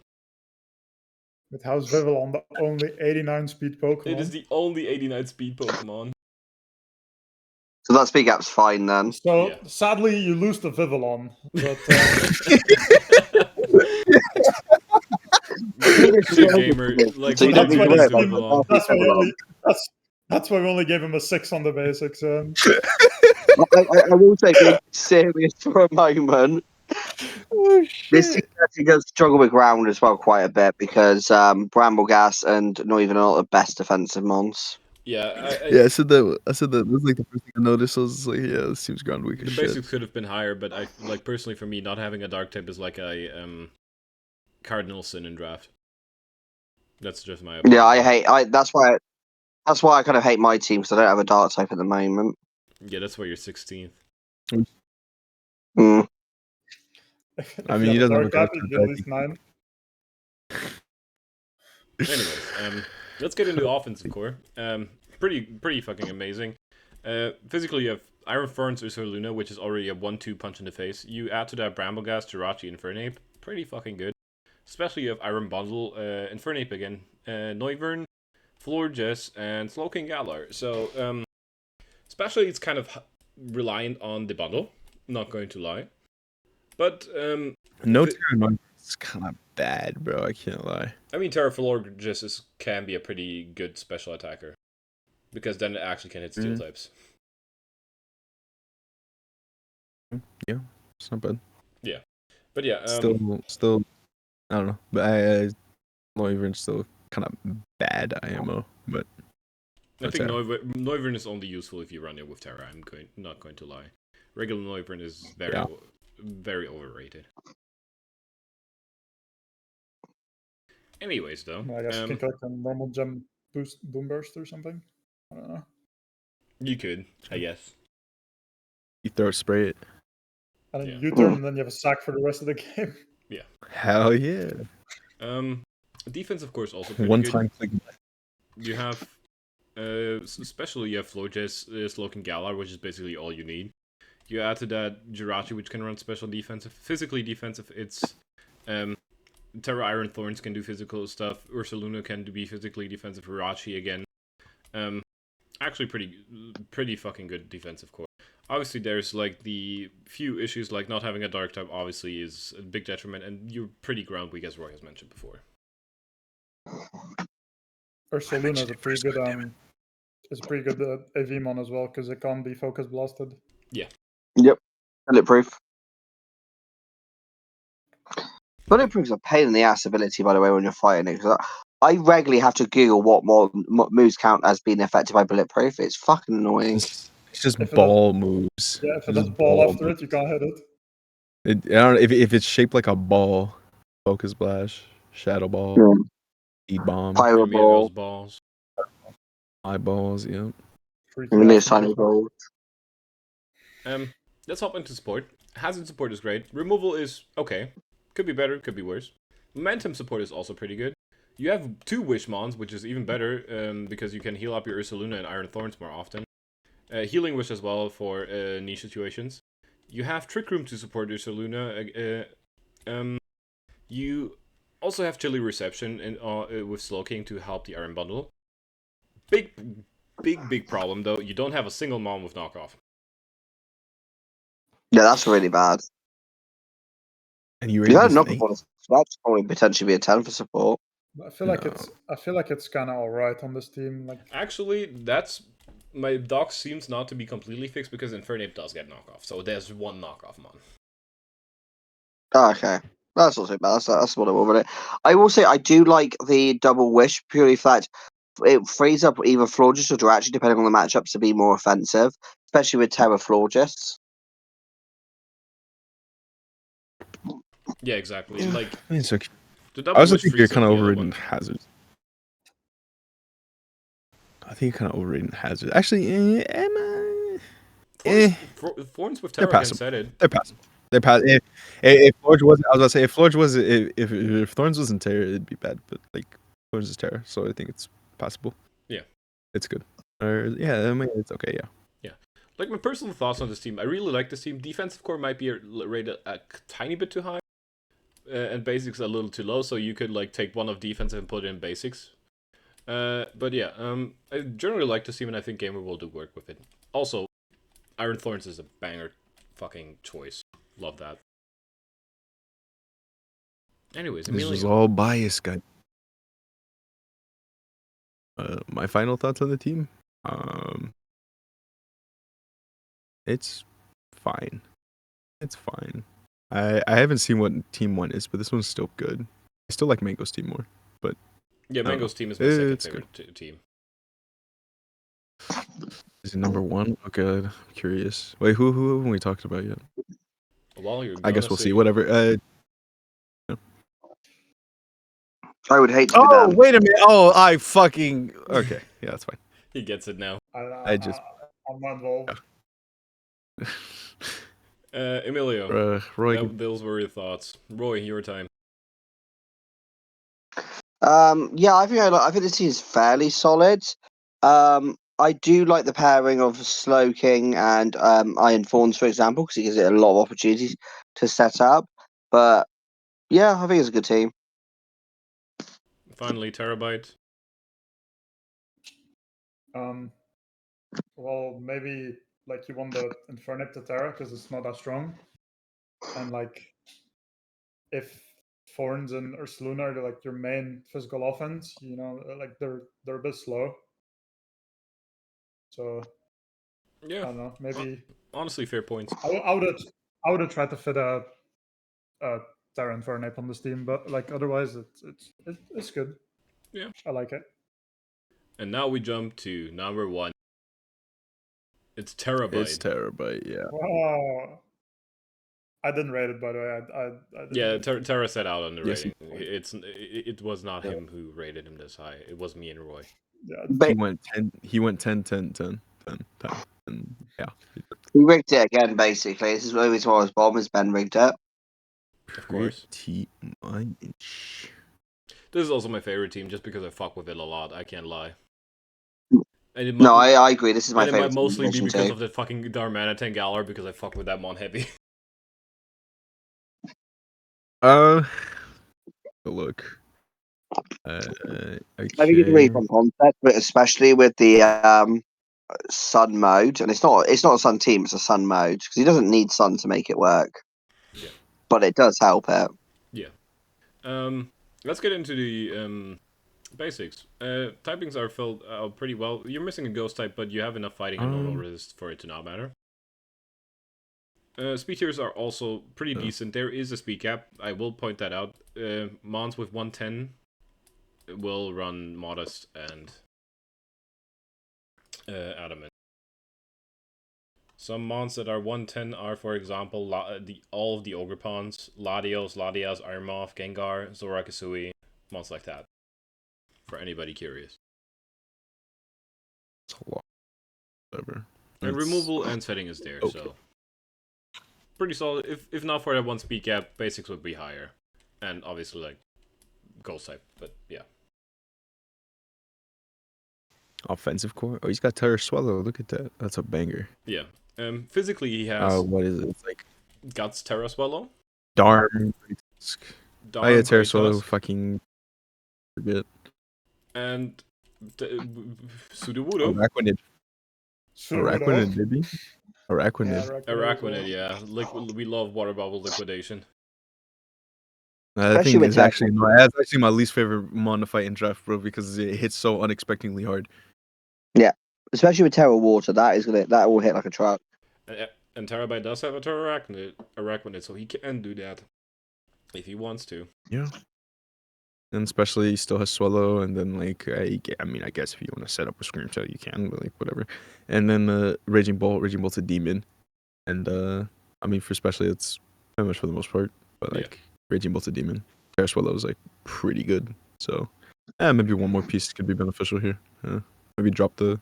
F: With how's Vivillon the only 89 speed Pokemon?
A: It is the only 89 speed Pokemon.
E: So that speed gap's fine then.
F: So
A: Yeah.
F: sadly, you lose the Vivillon. But
A: Shit, Gamer. Like,
E: So you
A: what
E: don't
A: did
F: that's
E: need
A: you
F: why
E: to worry
A: lose to
E: about
A: Vivillon?
F: that's why we
E: Vivillon.
F: only that's why we only gave him a 6 on the basics.
E: I will say, being serious for a moment,
B: Oh
E: this
B: shit!
E: team actually does struggle with ground as well quite a bit because Bramblegas and not even all the best defensive mons.
A: Yeah,
B: Yeah, I said that. That was like the first thing I noticed. I was like, yeah, this seems ground weak
A: the
B: as shit.
A: basics could have been higher, but I like personally for me, not having a dark type is like a cardinal sin in draft. That's just my opinion.
E: Yeah, that's why I kind of hate my team because I don't have a dark type at the moment.
A: Yeah, that's why you're 16th.
E: Mm.
F: If
B: I
F: you
B: mean, he
F: had a
B: doesn't have a
F: dark
B: dark
F: type, you'd
B: type,
F: be
B: I
F: at least
B: think.
F: 9.
A: Anyways, let's get into offensive core. Pretty fucking amazing. Physically, you have Iron Thorns Ursaluna, which is already a 1-2 punch in the face. You add to that Bramblegas, Jirachi, Infernape. Pretty fucking good. Especially you have Iron Bundle, Infernape again, Noivern, Florges, and Slowking Galar. So, especially it's kind of reliant on the bundle. Not going to lie. But,
B: No Terra it's kind of bad, bro. I can't lie.
A: I mean, Terra Florges can be a pretty good special attacker. Because then it actually can hit steel types.
B: Yeah, it's not bad.
A: Yeah. But yeah,
B: Still, I don't know. But I not even still kind of bad IMO. But
A: I think
B: Terra.
A: Noivern is only useful if you run it with Terra. I'm not going to lie. Regular Noivern is very overrated. Anyways, though,
F: I guess you can collect a normal gem boost boom burst or something. I don't know.
A: you could, I guess.
B: You throw spray it.
F: And then
A: Yeah.
F: you turn, and then you have a sack for the rest of the game.
A: Yeah.
B: Hell yeah.
A: Defense, of course, also pretty
B: One
A: good.
B: time click.
A: You have, especially you have Florges, Slowking Galar, which is basically all you need. You add to that Jirachi, which can run special defensive, physically defensive. It's Terra Iron Thorns can do physical stuff. Ursaluna can be physically defensive. Jirachi again. Actually, pretty fucking good defensive core. Obviously, there's like the few issues, like not having a dark type. Obviously, is a big detriment, and you're pretty ground weak, as Roy has mentioned before.
F: Ursaluna is a pretty good AV mon as well because it can't be focus blasted.
E: Yep. Bulletproof. Bulletproof's a pain in the ass ability, by the way, when you're fighting it. Because I regularly have to Google what more moves count as being affected by bulletproof. It's fucking annoying.
B: It's just
F: If it
B: ball moves.
F: Yeah, if it
B: It's
F: has
B: just
F: ball after
B: moves.
F: it, you can't hit it.
B: I don't know if it's shaped like a ball. Focus Blast, Shadow Ball,
E: Yeah.
B: Heat Bomb,
E: Pyro
A: Can be those
E: ball.
A: balls.
B: Eyeballs. Yeah.
F: Freaky
E: Really
F: ass
E: tiny
F: movement.
E: ball.
A: Let's hop into support. Hazard support is great. Removal is okay. Could be better, could be worse. Momentum support is also pretty good. You have 2 Wish Mons, which is even better, because you can heal up your Ursaluna and Iron Thorns more often. Healing Wish as well for niche situations. You have Trick Room to support Ursaluna. You also have Chilly Reception with Slowking to help the Iron Bundle. Big problem, though. You don't have a single Mon with knockoff.
E: Yeah, that's really bad.
B: And you
E: If you
B: already
E: had
B: missed
E: knock
B: an 8.
E: upon us, that'd probably potentially be a 10 for support.
F: I feel like it's kind of alright on this team. Like
A: Actually, that's my doc seems not to be completely fixed because Infernape does get knockoff, so there's 1 knockoff Mon.
E: Oh, okay. That's not too bad. That's what I want with it. I will say I do like the double wish purely for that it frees up either Florgist or Dratchi, depending on the matchups, to be more offensive, especially with Terra Florgists.
A: Yeah, exactly.
B: Yeah,
A: Like
B: I mean, it's okay.
A: the
B: I
A: double
B: also
A: wish
B: think you're
A: frees up
B: kind of
A: the other
B: overridden
A: one.
B: hazards. I think you're kind of overridden hazards. Actually,
A: Thorns with
B: they're
A: Terra can
B: passable.
A: set it.
B: They're passable. They're passable. If Forge was, I was about to say, if Forge was, if Thorns wasn't Terra, it'd be bad. But like, Thorns is Terra, so I think it's passable.
A: Yeah,
B: it's good. Or yeah, I mean, it's okay. Yeah.
A: Yeah. Like my personal thoughts on this team, I really like this team. Defensive core might be rated a tiny bit too high, and basics a little too low. So you could like take one of defensive and put it in basics. But yeah, I generally like this team, and I think Gamer will do work with it. Also, Iron Thorns is a banger fucking choice. Love that. Anyways,
B: This was
A: Emilio.
B: all bias, guys. My final thoughts on the team. It's fine. It's fine. I haven't seen what team 1 is, but this one's still good. I still like Mango's team more, but
A: Yeah,
B: I don't
A: Mango's
B: know.
A: team is my second
B: It's
A: favorite team.
B: Is it number 1? Oh god, I'm curious. Wait, who haven't we talked about yet?
A: Well, you're
B: I guess
A: gonna
B: we'll
A: see.
B: see. Whatever.
E: I would hate to be
B: Oh,
E: them.
B: wait a minute. Oh, I fucking okay. Yeah, that's fine.
A: He gets it now.
F: I'm not involved.
A: Emilio.
B: Roy.
A: Those were your thoughts. Roy, your time.
E: Yeah, I think this team is fairly solid. I do like the pairing of Slow King and Iron Thorns, for example, because it gives it a lot of opportunities to set up. But yeah, I think it's a good team.
A: Finally, Terabyte.
F: Well, maybe like you want the Infernic to Terra because it's not that strong, and like if Thorns and Ursuluna are like your main physical offense, like they're a bit slow. So
A: Yeah.
F: I don't know. Maybe
A: honestly, fair points.
F: I would have tried to fit a Terra Infernape on this team, but like otherwise it's good.
A: Yeah,
F: I like it.
A: And now we jump to number 1. It's Terabyte.
B: It's Terabyte, yeah.
F: Wow. I didn't rate it, by the way. I didn't.
A: Yeah, Terra set out on the
B: Yes,
A: rating. It was not him who rated him this high. It was me and Roy.
F: Yeah.
B: He went 10. He went 10, 10, 10, 10, 10. And yeah.
E: He rigged it again, basically. This is why his bomb is Ben rigged it.
A: Of course.
B: Pretty much.
A: This is also my favorite team, just because I fuck with it a lot. I can't lie. And
E: No, I agree. This is my
A: and
E: favorite.
A: it might mostly be because
E: too.
A: of the fucking Darmana Tangalar, because I fuck with that mon heavy.
B: Look. Okay.
E: I think it's a really fun concept, but especially with the sun mode, and it's not a sun team, it's a sun mode because he doesn't need sun to make it work.
A: Yeah.
E: But it does help it.
A: Yeah. Let's get into the basics. Typings are filled out pretty well. You're missing a ghost type, but you have enough fighting and normal resist for it to not matter. Speed tiers are also pretty decent. There is a speed cap. I will point that out. Mons with 110 will run Modest and Adamant. Some mons that are 110 are, for example, all of the Ogre Pawns, Latios, Ironmoth, Gengar, Zorakisui, mons like that. For anybody curious.
B: It's a lot. Whatever.
A: And removal and setting is there, so pretty solid. If not for that one speed cap, basics would be higher. And obviously like ghost type, but yeah.
B: Offensive core. Oh, he's got Terror Swallow. Look at that. That's a banger.
A: Yeah. Physically he has
B: what is it? It's like
A: Guts, Terra Swallow.
B: Darm. Oh yeah, Terror Swallow.
A: Tusk,
B: Fucking forget.
A: and Sudowoodo.
B: Araquanid, baby. Araquanid.
A: Araquanid, yeah. We love water bubble liquidation.
B: I think it's actually that's actually my least favorite mon to fight in draft, bro, because it hits so unexpectedly hard.
E: Yeah, especially with Terra Water, that will hit like a truck.
A: And Terabyte does have a Terra Araquanid, so he can do that. If he wants to.
B: Yeah. And especially he still has Swallow, and then like I mean I guess if you want to set up a Scream Tail you can, but like whatever. And then Raging Bolt's a demon, and I mean for especially it's pretty much for the most part, but
A: Yeah.
B: like Raging Bolt's a demon. Terra Swallow is like pretty good, so maybe one more piece could be beneficial here. Maybe drop the.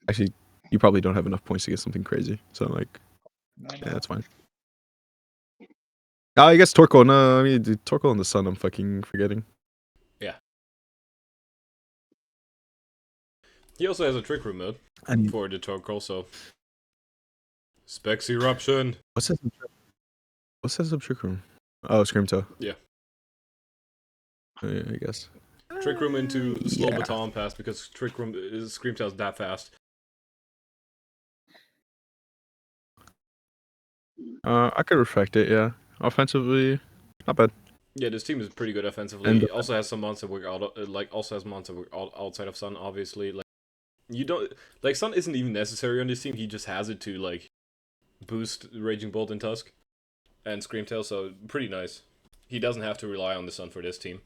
B: Actually, you probably don't have enough points to get something crazy, so like yeah, that's fine. I guess Torkoal. No, I mean dude, Torkoal and the Sun. I'm fucking forgetting.
A: Yeah. He also has a Trick Room mode
B: And
A: for the Torkoal, so... Specs Eruption!
B: what's that? What's that Trick Room? Oh, Scream Tail.
A: Yeah.
B: Yeah, I guess.
A: Trick Room into slow
B: Yeah.
A: baton pass because Trick Room is Scream Tail's that fast.
B: I could reflect it, yeah. Offensively, not bad.
A: Yeah, this team is pretty good offensively.
B: And
A: It also has some monster work outside of Sun, obviously. Like you don't like Sun isn't even necessary on this team. He just has it to like boost Raging Bolt and Tusk and Scream Tail, so pretty nice. He doesn't have to rely on the Sun for this team.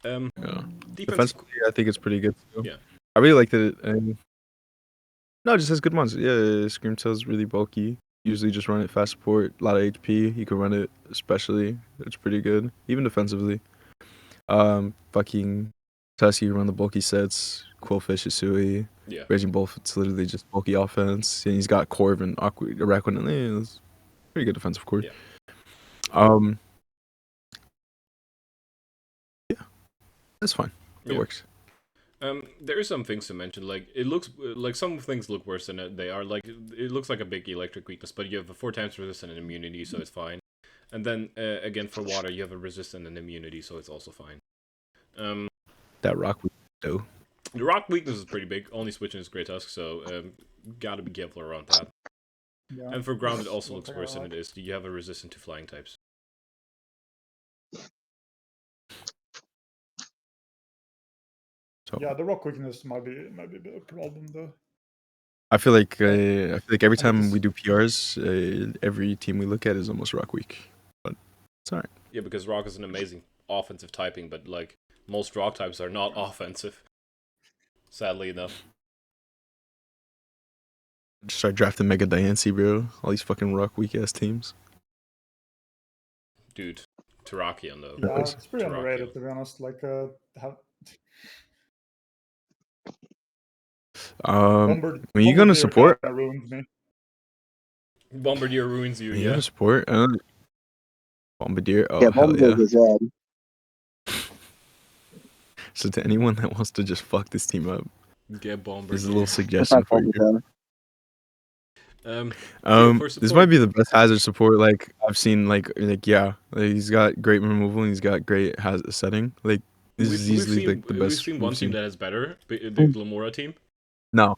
B: Yeah.
A: Defense.
B: Defensively, I think it's pretty good too.
A: Yeah.
B: I really liked it. No, it just has good ones. Yeah, Scream Tail's really bulky. Usually just run it fast support, a lot of HP. You can run it especially. It's pretty good. Even defensively. Fucking Tusk, you run the bulky sets. Quillfish, Isui.
A: Yeah.
B: Raging Bolt, it's literally just bulky offense. And he's got Corv and Araquan, and it's pretty good defensive core.
A: Yeah.
B: Yeah, that's fine. It
A: Yeah.
B: works.
A: There is some things to mention. Like it looks like some things look worse than they are. Like it looks like a big electric weakness, but you have a 4 times resistant and immunity, so it's fine. And then again for water, you have a resistant and immunity, so it's also fine.
B: That rock though.
A: The rock weakness is pretty big. Only switching is Great Tusk, so gotta be careful around that.
F: Yeah.
A: And for ground, it also looks
F: Looks like a
A: worse than
F: rock.
A: it is. You have a resistant to flying types.
B: So
F: Yeah, the rock weakness might be a bit of a problem though.
B: I feel like every time
F: this-
B: we do PRs, every team we look at is almost rock weak, but it's alright.
A: Yeah, because rock is an amazing offensive typing, but like most rock types are not offensive. Sadly enough.
B: Just start drafting Mega Diancie, bro. All these fucking rock weak ass teams.
A: Dude, Terrakion though.
F: Yeah,
B: Nice.
F: it's pretty
A: Terrakion.
F: underrated to be honest. Like,
B: When you gonna support?
F: Ruined me.
A: Bombardier ruins you,
B: When you
A: yeah.
B: gonna support? Bombardier. Oh
E: Yeah,
B: hell
E: Bombardier
B: yeah.
E: was
B: So to anyone that wants to just fuck this team up,
A: Get Bombardier.
B: there's a little suggestion for you.
A: For
B: This
A: support-
B: might be the best hazard support like I've seen. Like yeah, like, he's got great removal and he's got great hazard setting. Like this is easily like the best.
A: We've seen one
B: we've
A: team
B: seen.
A: that is better, the Glamora team.
B: No.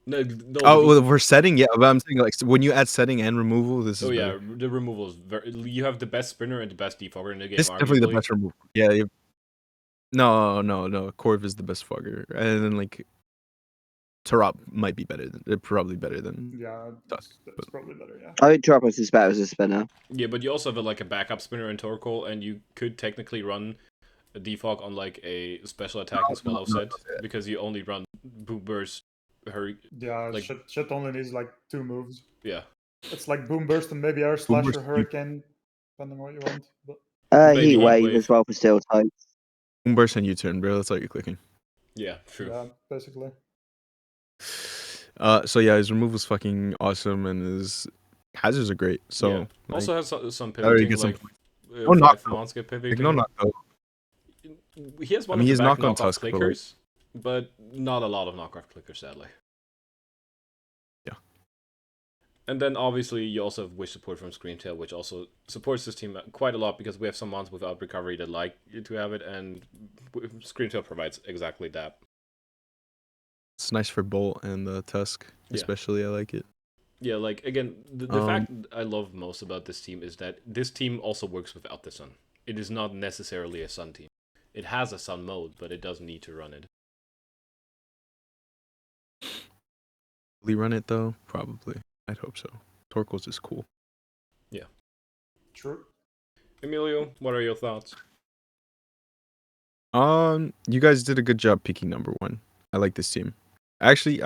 A: No,
B: Oh, well, for setting, yeah. But I'm saying like so when you add setting and removal, this is.
A: oh yeah,
B: better.
A: the removal is very. You have the best spinner and the best defogger in the game.
B: This is definitely the
A: arguably.
B: best removal. Yeah. No. Corv is the best fogger, and then like Tarop might be better. Probably better than.
F: Yeah,
B: Tusk,
F: it's
B: but-
F: probably better. Yeah.
E: I think Dropos is better as a spinner.
A: Yeah, but you also have like a backup spinner in Torkoal, and you could technically run a defog on like a special attack and Swallow set because you only run Boom Burst.
F: Yeah,
A: like-
F: shit only needs like 2 moves.
A: Yeah.
F: It's like Boom Burst and maybe Air Slash
B: Burst,
F: or Hurricane, depending on what you want. But
A: Maybe
E: Heat
A: Heat
E: Wave
A: Wave.
E: as well for steel types.
B: Boomburst and U-turn, bro. That's all you're clicking.
A: Yeah, true.
F: yeah, basically.
B: So yeah, his removal's fucking awesome, and his hazards are great. So
A: yeah.
B: like,
A: Also has some
B: already
A: pivoting
B: get some
A: like
B: No knock, though.
A: Monska pivoting.
B: like, no knock though.
A: He has one
B: I mean,
A: of
B: he's
A: the back
B: knock on
A: knockoff
B: Tusk, but, like-
A: clickers, but not a lot of knockoff clickers, sadly.
B: Yeah.
A: And then obviously you also have wish support from Screamtail, which also supports this team quite a lot because we have some mons without recovery that like to have it, and Screamtail provides exactly that.
B: It's nice for Bolt and Tusk,
A: Yeah.
B: especially. I like it.
A: Yeah, like again, the fact I love most about this team is that this team also works without the Sun. It is not necessarily a Sun team. It has a Sun mode, but it doesn't need to run it.
B: Will he run it though? Probably. I'd hope so. Torkoal's is cool.
F: True.
A: Emilio, what are your thoughts?
B: You guys did a good job picking number 1. I like this team. Actually,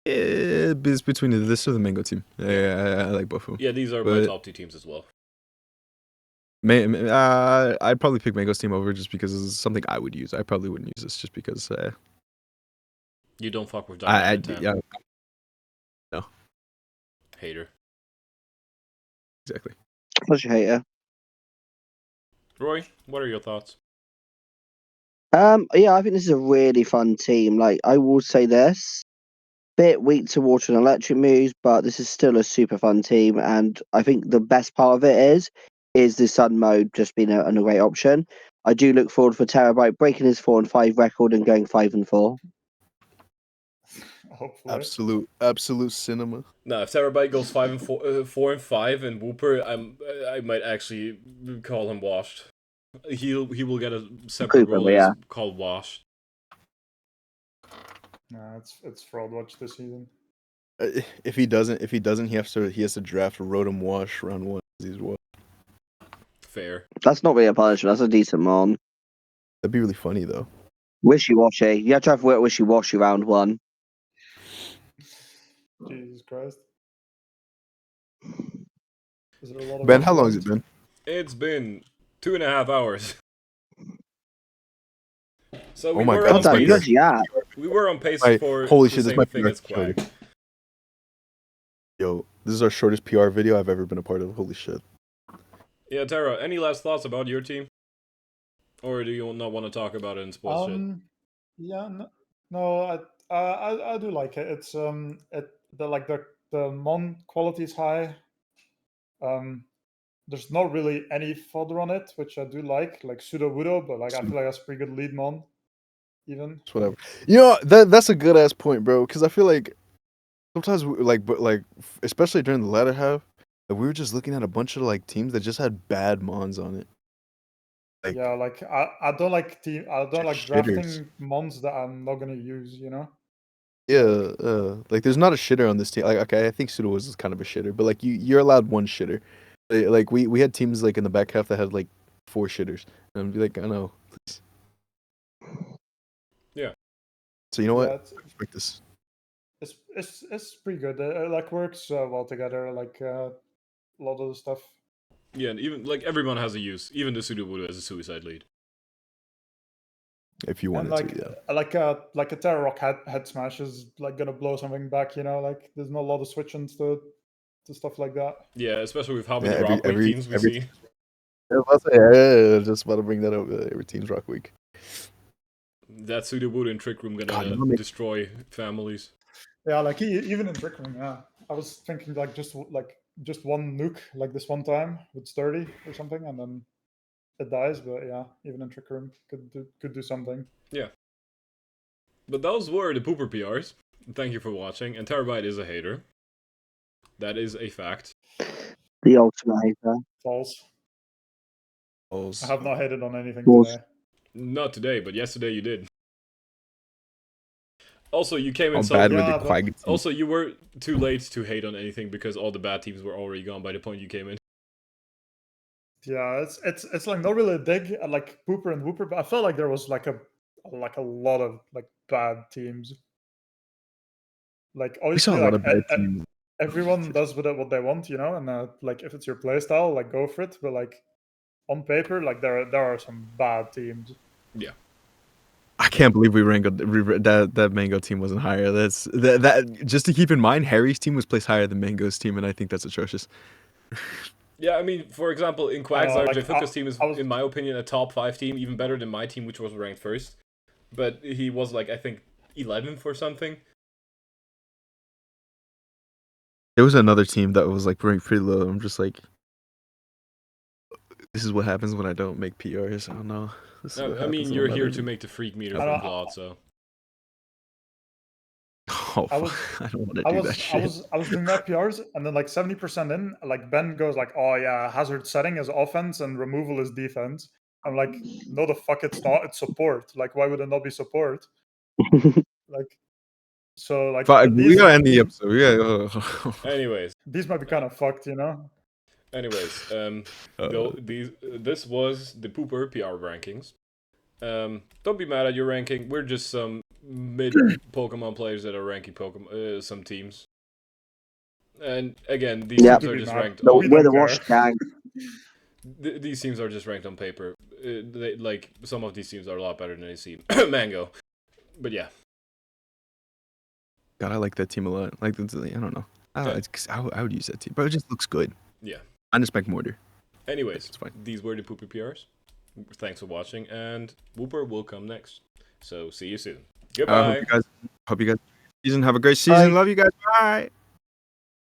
B: it's between this or the Mango team. Yeah, I like both of them.
A: Yeah, these are my
B: But-
A: top 2 teams as well.
B: I'd probably pick Mango's team over just because this is something I would use. I probably wouldn't use this just because
A: You don't fuck with
B: I
A: Dynamite.
B: yeah,
A: Hater.
B: exactly.
E: Such a hater.
A: Roy, what are your thoughts?
E: Yeah, I think this is a really fun team. Like, I will say this. Bit weak to water and electric moves, but this is still a super fun team, and I think the best part of it is the sun mode just being a great option. I do look forward for Terabyte breaking his 4-5 record and going 5-4.
F: Hopefully.
B: Absolute cinema.
A: No, if Terabyte goes 4 and 5 and Wooper, I might actually call him washed. He will get a separate role
E: Wooper, yeah.
A: called washed.
F: Nah, it's fraud watch this season.
B: If he doesn't, he has to draft Rotom Wash round 1. He's washed.
A: Fair.
E: That's not really a punishment. That's a decent mon.
B: That'd be really funny though.
E: Wishy washy. You have to have wishy washy round 1.
F: Jesus Christ. Is there a lot of
B: Ben, how long has it been?
A: It's been 2.5 hours. So
B: Oh
A: we
B: my
A: were
B: God,
A: on
E: That's
B: my
E: you
A: pace.
E: actually are.
A: We were on pace
B: Right,
A: for
B: holy
A: the
B: shit, this
A: same
B: might be
A: thing
B: our
A: as Quag.
B: shortest. Yo, this is our shortest PR video I've ever been a part of. Holy shit.
A: Yeah, Tara, any last thoughts about your team? Or do you not want to talk about it in sports shit?
F: Yeah, no, I do like it. It's the mon quality is high. There's not really any fodder on it, which I do like Pseudo Wudo, but like I feel like that's pretty good lead mon, even.
B: It's whatever. You know, that's a good ass point, bro. Because I feel like sometimes, especially during the latter half, we were just looking at a bunch of like teams that just had bad mons on it. Like,
F: Yeah, like I don't like
B: Just
F: drafting
B: shitters.
F: mons that I'm not gonna use, you know?
B: yeah, like there's not a shitter on this team. Like, okay, I think Pseudo was kind of a shitter, but like you're allowed one shitter. Like we had teams like in the back half that had like 4 shitters, and I'd be like, I know. Please.
A: Yeah.
B: So you know
F: Yeah,
B: what? Respect this.
F: it's pretty good. It like works well together. Like a lot of the stuff.
A: Yeah, and even like everyone has a use. Even the Pseudo Voodoo has a suicide lead.
B: If you
F: And
B: wanted to, yeah.
F: like a Terror Rock head smash is like gonna blow something back, you know. Like there's not a lot of switching to stuff like that.
A: Yeah, especially with how many
B: Yeah,
A: Rock Week teams we see.
B: Yeah, just about to bring that up. Every team's Rock Week.
A: That Pseudo Voodoo in Trick Room
B: God,
A: gonna destroy families.
F: Yeah, like even in Trick Room, yeah. I was thinking like just one nuke like this one time with sturdy or something, and then it dies. But yeah, even in Trick Room could do something.
A: Yeah. But those were the Pooper PRs. Thank you for watching. And Terabyte is a hater. That is a fact.
E: The ultimate hater.
F: False. I
B: Balls.
F: have not hated on anything
E: False.
F: today.
A: Not today, but yesterday you did. Also, you came in
B: I'm
A: so
B: bad
F: Yeah,
B: with the
F: but-
B: Quag team.
A: Also, you were too late to hate on anything because all the bad teams were already gone by the point you came in.
F: Yeah, it's like not really a dig at like Pooper and Wooper, but I felt like there was like a lot of like bad teams. Like
B: We saw
F: obviously,
B: a lot
F: like
B: of bad teams.
F: everyone does with it what they want, you know, and like if it's your playstyle, like go for it. But like on paper, like there are some bad teams.
B: I can't believe that Mango team wasn't higher. That just to keep in mind, Harry's team was placed higher than Mango's team, and I think that's atrocious.
A: Yeah, I mean, for example, in Quagsire,
F: like,
A: Jfuka's team is,
F: I was-
A: in my opinion, a top 5 team, even better than my team, which was ranked first. But he was like, I think, 11th or something.
B: There was another team that was like ranked pretty low. I'm just like, this is what happens when I don't make PRs. I don't know. This is what
A: I
B: happens
A: mean,
B: when
A: you're
B: I'm
A: here
B: not
A: to
B: in-
A: make the freak meter
F: I
A: from
F: don't-
A: Claude, so.
B: Oh,
F: I was-
B: fuck. I don't want to
F: I
B: do
F: was
B: that shit.
F: I was doing my PRs, and then like 70% in, like Ben goes like, "Oh yeah, hazard setting is offense and removal is defense." I'm like, "No, the fuck, it's not. It's support. Like, why would it not be support?" Like, so like
B: Fuck, we
F: these
B: gotta end the episode. We gotta.
A: Anyways,
F: these might be kind of fucked, you know.
A: Anyways,
B: Uh,
A: this was the Pooper PR rankings. Don't be mad at your ranking. We're just some mid Pokemon players that are ranking Pokemon some teams. And again, these
E: Yep.
A: teams are
F: Be
A: just
F: mad.
A: ranked.
E: No,
F: We
E: we're
F: don't
E: the wash
F: care.
E: gang.
A: These teams are just ranked on paper. Like some of these teams are a lot better than they seem. Mango, but yeah.
B: God, I like that team a lot. Like, I don't know. I would use that team, but it just looks good.
A: Yeah.
B: I just make Mortar.
A: Anyways,
B: It's fine.
A: these were the Pooper PRs. Thanks for watching, and Wooper will come next. So see you soon. Goodbye.
B: Hope you guys season. Have a great season.
E: Bye.
B: Love you guys. Bye.